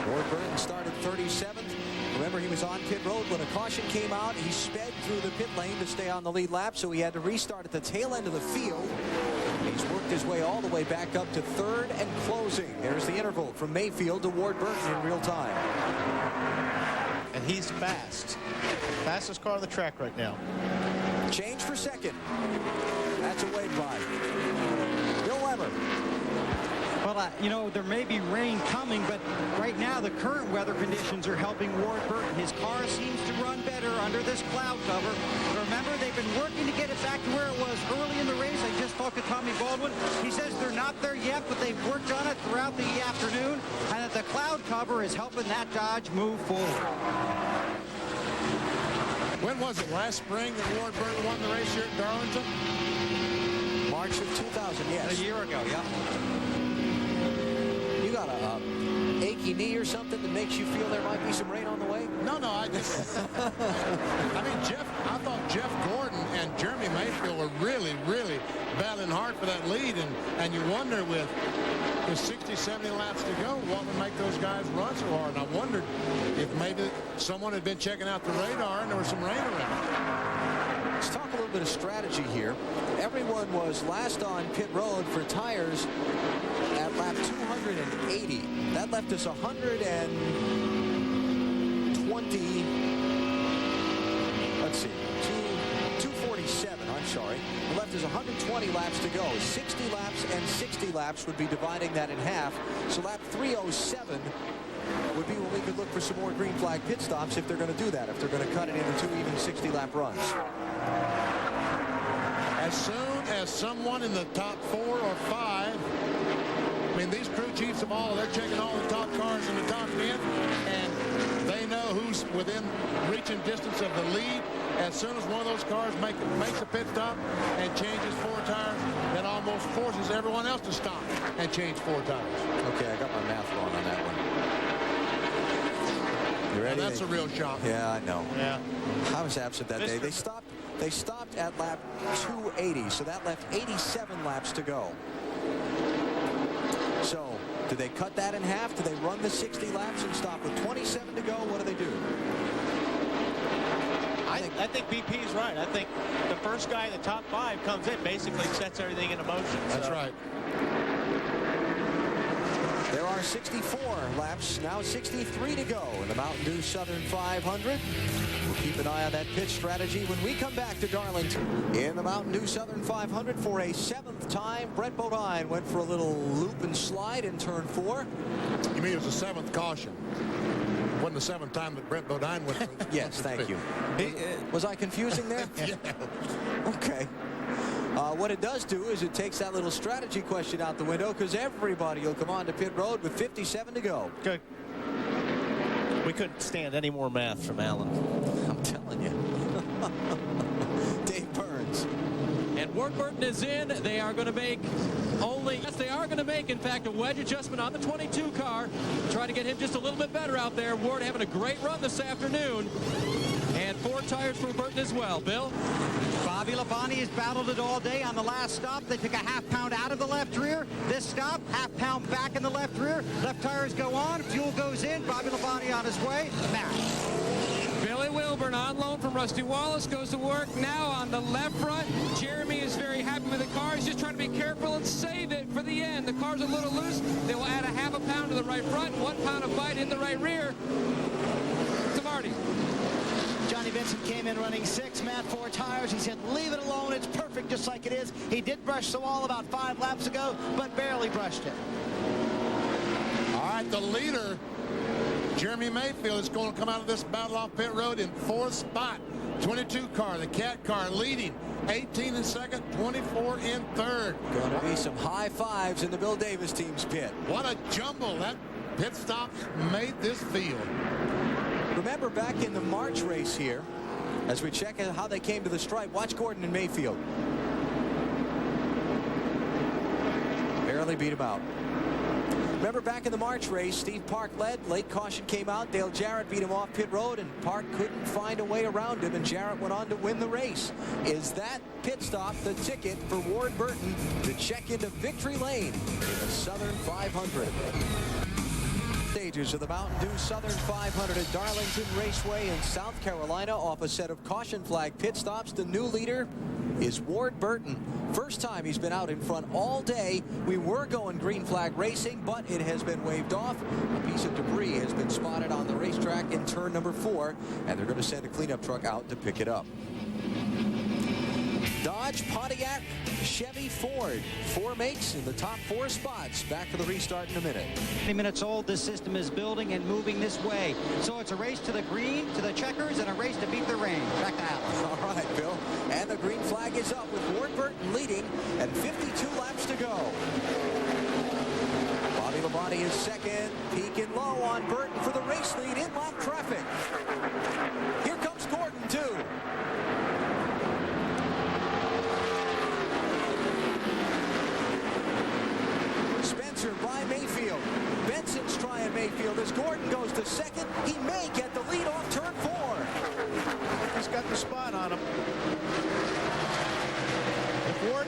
Ward Burton started 37th. Remember, he was on pit road when a caution came out. He sped through the pit lane to stay on the lead lap, so he had to restart at the tail end of the field. He's worked his way all the way back up to third and closing. There's the interval from Mayfield to Ward Burton in real time. And he's fast. Fastest car on the track right now. Change for second. That's a wave by Bill Weber. Well, there may be rain coming, but right now the current weather conditions are helping Ward Burton. His car seems to run better under this cloud cover. Remember, they've been working to get it back to where it was early in the race. I just talked to Tommy Baldwin. He says they're not there yet, but they've worked on it throughout the afternoon, and that the cloud cover is helping that Dodge move forward. When was it? Last spring that Ward Burton won the race here at Darlington? March of 2000, yes. A year ago, yeah. You got a achy knee or something that makes you feel there might be some rain on the way? No, I just... I thought Jeff Gordon and Jeremy Mayfield were really, really battling hard for that lead, and you wonder with 60, 70 laps to go, what would make those guys run so hard? And I wondered if maybe someone had been checking out the radar and there was some rain around. Let's talk a little bit of strategy here. Everyone was last on pit road for tires at lap 280. That left us 120. Let's see, 247. I'm sorry. It left us 120 laps to go. 60 laps and 60 laps would be dividing that in half. So lap 307 would be when we could look for some more green flag pit stops if they're going to do that, if they're going to cut it into 2 even 60-lap runs. As soon as someone in the top 4 or 5, I mean, these crew chiefs of all, they're checking all the top cars in the top 10, and they know who's within reaching distance of the lead. As soon as one of those cars makes a pit stop and changes 4 tires, that almost forces everyone else to stop and change 4 tires. Okay, I got my math wrong on that one. You ready? Now that's a real shock. Yeah, I know. Yeah. I was absent that day. They stopped at lap 280, so that left 87 laps to go. So, do they cut that in half? Do they run the 60 laps and stop with 27 to go? What do they do? I think BP's right. I think the first guy in the top 5 comes in, basically sets everything into motion. That's right. There are 64 laps, now 63 to go in the Mountain Dew Southern 500. We'll keep an eye on that pitch strategy when we come back to Darlington. In the Mountain Dew Southern 500 for a 7th time, Brett Bodine went for a little loop and slide in turn 4. You mean it was the 7th caution? Wasn't the 7th time that Brett Bodine went for Yes, thank you. Was I confusing there? Yeah. Okay. What it does do is it takes that little strategy question out the window because everybody will come on to pit road with 57 to go. Good. We couldn't stand any more math from Alan. I'm telling you. Dave Burns. And Ward Burton is in. They are going to make in fact, a wedge adjustment on the 22 car. Try to get him just a little bit better out there. Ward having a great run this afternoon. And 4 tires for Burton as well. Bill? Bobby Labonte has battled it all day. On the last stop, they took a half pound out of the left rear. This stop, half pound back in the left rear. Left tires go on, fuel goes in. Bobby Labonte on his way. Matt. Billy Wilburn on loan from Rusty Wallace goes to work now on the left front. Jeremy is very happy with the car. He's just trying to be careful and save it for the end. The car's a little loose. They will add a half a pound to the right front, 1 pound of bite in the right rear. To Marty. Johnny Vincent came in running 6, Matt 4 tires. He said, leave it alone. It's perfect just like it is. He did brush the wall about 5 laps ago, but barely brushed it. All right, the leader, Jeremy Mayfield, is going to come out of this battle off pit road in 4th spot. 22 car, the Cat car, leading. 18 in 2nd, 24 in 3rd. Going to be some high fives in the Bill Davis team's pit. What a jumble. That pit stop made this field. Remember back in the March race here, as we check out how they came to the stripe, watch Gordon and Mayfield. Barely beat him out. Remember back in the March race, Steve Park led, late caution came out, Dale Jarrett beat him off pit road, and Park couldn't find a way around him, and Jarrett went on to win the race. Is that pit stop the ticket for Ward Burton to check into victory lane in the Southern 500? Stages of the Mountain Dew Southern 500 at Darlington Raceway in South Carolina. Off a set of caution flag pit stops, the new leader is Ward Burton. First time he's been out in front all day. We were going green flag racing, but it has been waved off. A piece of debris has been spotted on the racetrack in turn number 4, and they're going to send a cleanup truck out to pick it up. Dodge, Pontiac, Chevy, Ford. 4 makes in the top 4 spots. Back to the restart in a minute. 20 minutes old, this system is building and moving this way. So it's a race to the green, to the checkers, and a race to beat the rain. Back to Alan. All right, Bill. And the green flag is up with Ward Burton leading and 52 laps to go. Bobby Labonte is second. Peaking low on Burton for the race lead in lap traffic. Here comes Gordon, too. By Mayfield. Benson's trying Mayfield as Gordon goes to second. He may get the lead off turn 4. He's got the spot on him.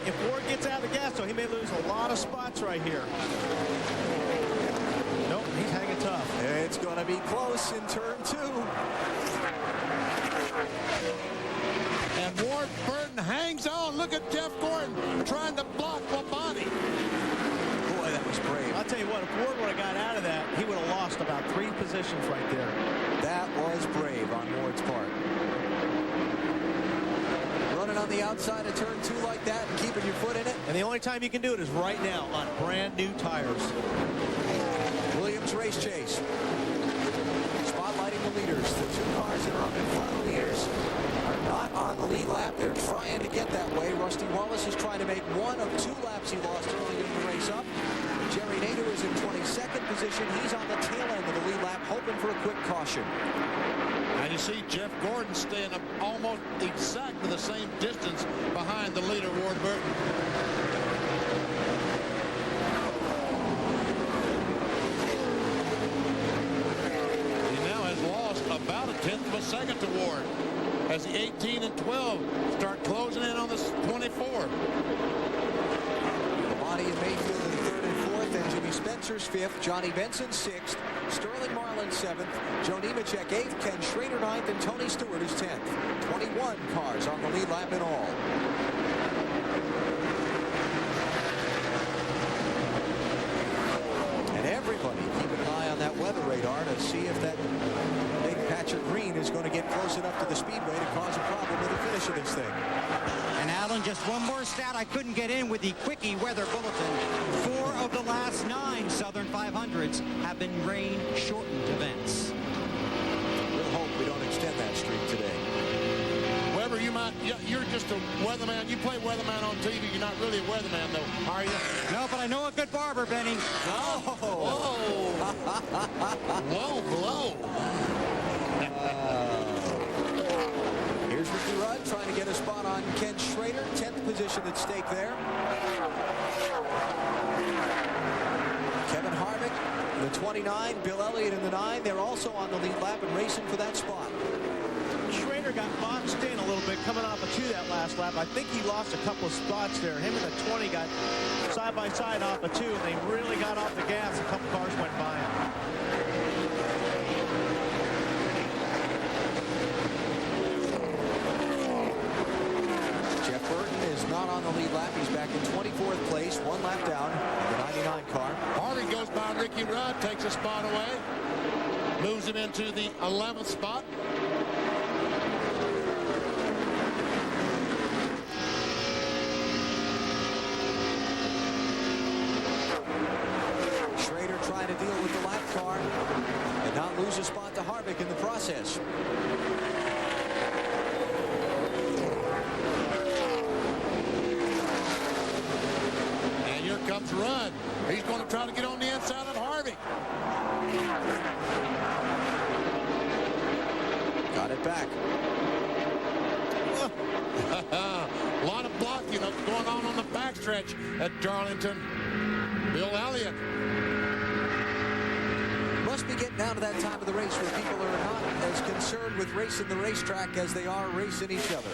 If Ward gets out of the gas, though, he may lose a lot of spots right here. Nope, he's hanging tough. It's going to be close in turn 2. And Ward Burton hangs on. Look at Jeff Gordon trying to block Labonte. That was brave. I'll tell you what, if Ward would have got out of that, he would have lost about 3 positions right there. That was brave on Ward's part. Running on the outside of turn 2 like that and keeping your foot in it. And the only time you can do it is right now on brand new tires. Williams race chase. Spotlighting the leaders. The 2 cars that are up in front of the leaders are not on the lead lap. They're trying to get that way. Rusty Wallace is trying to make 1 of 2 laps he lost early in the race up. Jerry Nader is in 22nd position. He's on the tail end of the lead lap, hoping for a quick caution. And you see Jeff Gordon staying up almost exactly the same distance behind the leader, Ward Burton. about a 1/10 of a second to Ward as the 18 and 12 start closing in on the 24. Labonte and Mayfield in 3rd and 4th, and Jimmy Spencer's 5th, Johnny Benson 6th, Sterling Marlin 7th, Joe Nemechek 8th, Ken Schrader 9th, and Tony Stewart is 10th. 21 cars on the lead lap in all. Everybody keeping an eye on that weather radar to see if that big patch of green is going to get close enough to the speedway to cause a problem with the finish of this thing. And Alan, just one more stat I couldn't get in with the Quickie Weather Bulletin. 4 of the last 9 Southern 500s have been rain-shortened events. We'll hope we don't extend that streak today. Weber, you're just a weatherman. You play weatherman on TV. You're not really a weatherman, though, are you? No, but I know a good barber, Benny. Oh. Whoa, blow. Here's Ricky Rudd trying to get a spot on Ken Schrader. 10th position at stake there. Kevin Harvick, the 29. Bill Elliott in the 9. They're also on the lead lap and racing for that spot. Schrader got boxed in a little bit coming off a 2 that last lap. I think he lost a couple of spots there. Him and the 20 got side by side off a 2, and they really got off the gas. A couple cars went by him. Jeff Burton is not on the lead lap. He's back in 24th place, 1 lap down in the 99 car. Harvey goes by Ricky Rudd, takes a spot away, moves him into the 11th spot. Trying to deal with the lap car and not lose a spot to Harvick in the process. And here comes Rudd. He's going to try to get on the inside of Harvick. Got it back. A lot of blocking going on the backstretch at Darlington. Bill Elliott. Must be getting down to that time of the race where people are not as concerned with racing the racetrack as they are racing each other.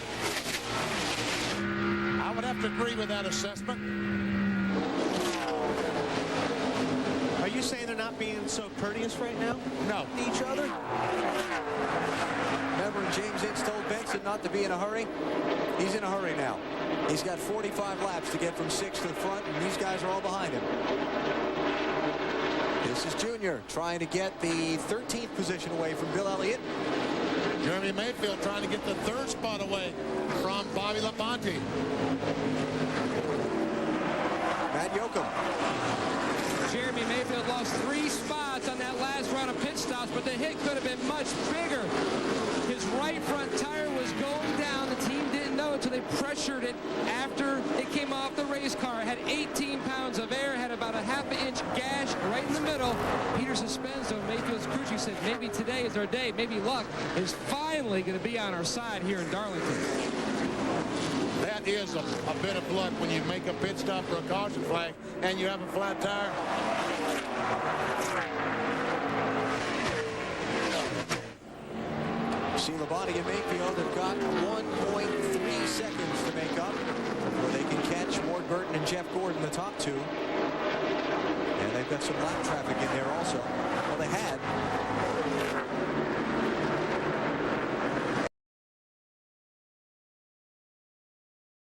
I would have to agree with that assessment. Are you saying they're not being so courteous right now? No. To each other? Remember when James Ince told Benson not to be in a hurry? He's in a hurry now. He's got 45 laps to get from 6th to the front, and these guys are all behind him. This is Junior trying to get the 13th position away from Bill Elliott. Jeremy Mayfield trying to get the 3rd spot away from Bobby Labonte. Matt Yoakum. Jeremy Mayfield lost 3 spots on that last round of pit stops, but the hit could have been much bigger. His right front tire was going down. The team didn't know it until they pressured it after it came off the race car. It had 18 pounds of air, had about a half-inch gash right in the middle. Peter Suspenzo, Mayfield's crew chief, said maybe today is our day. Maybe luck is finally going to be on our side here in Darlington. That is a bit of luck when you make a pit stop for a caution flag and you have a flat tire. See, Labonte and Mayfield have got 1.3 seconds to make up before they can catch Ward Burton and Jeff Gordon, the top 2. And they've got some lap traffic in there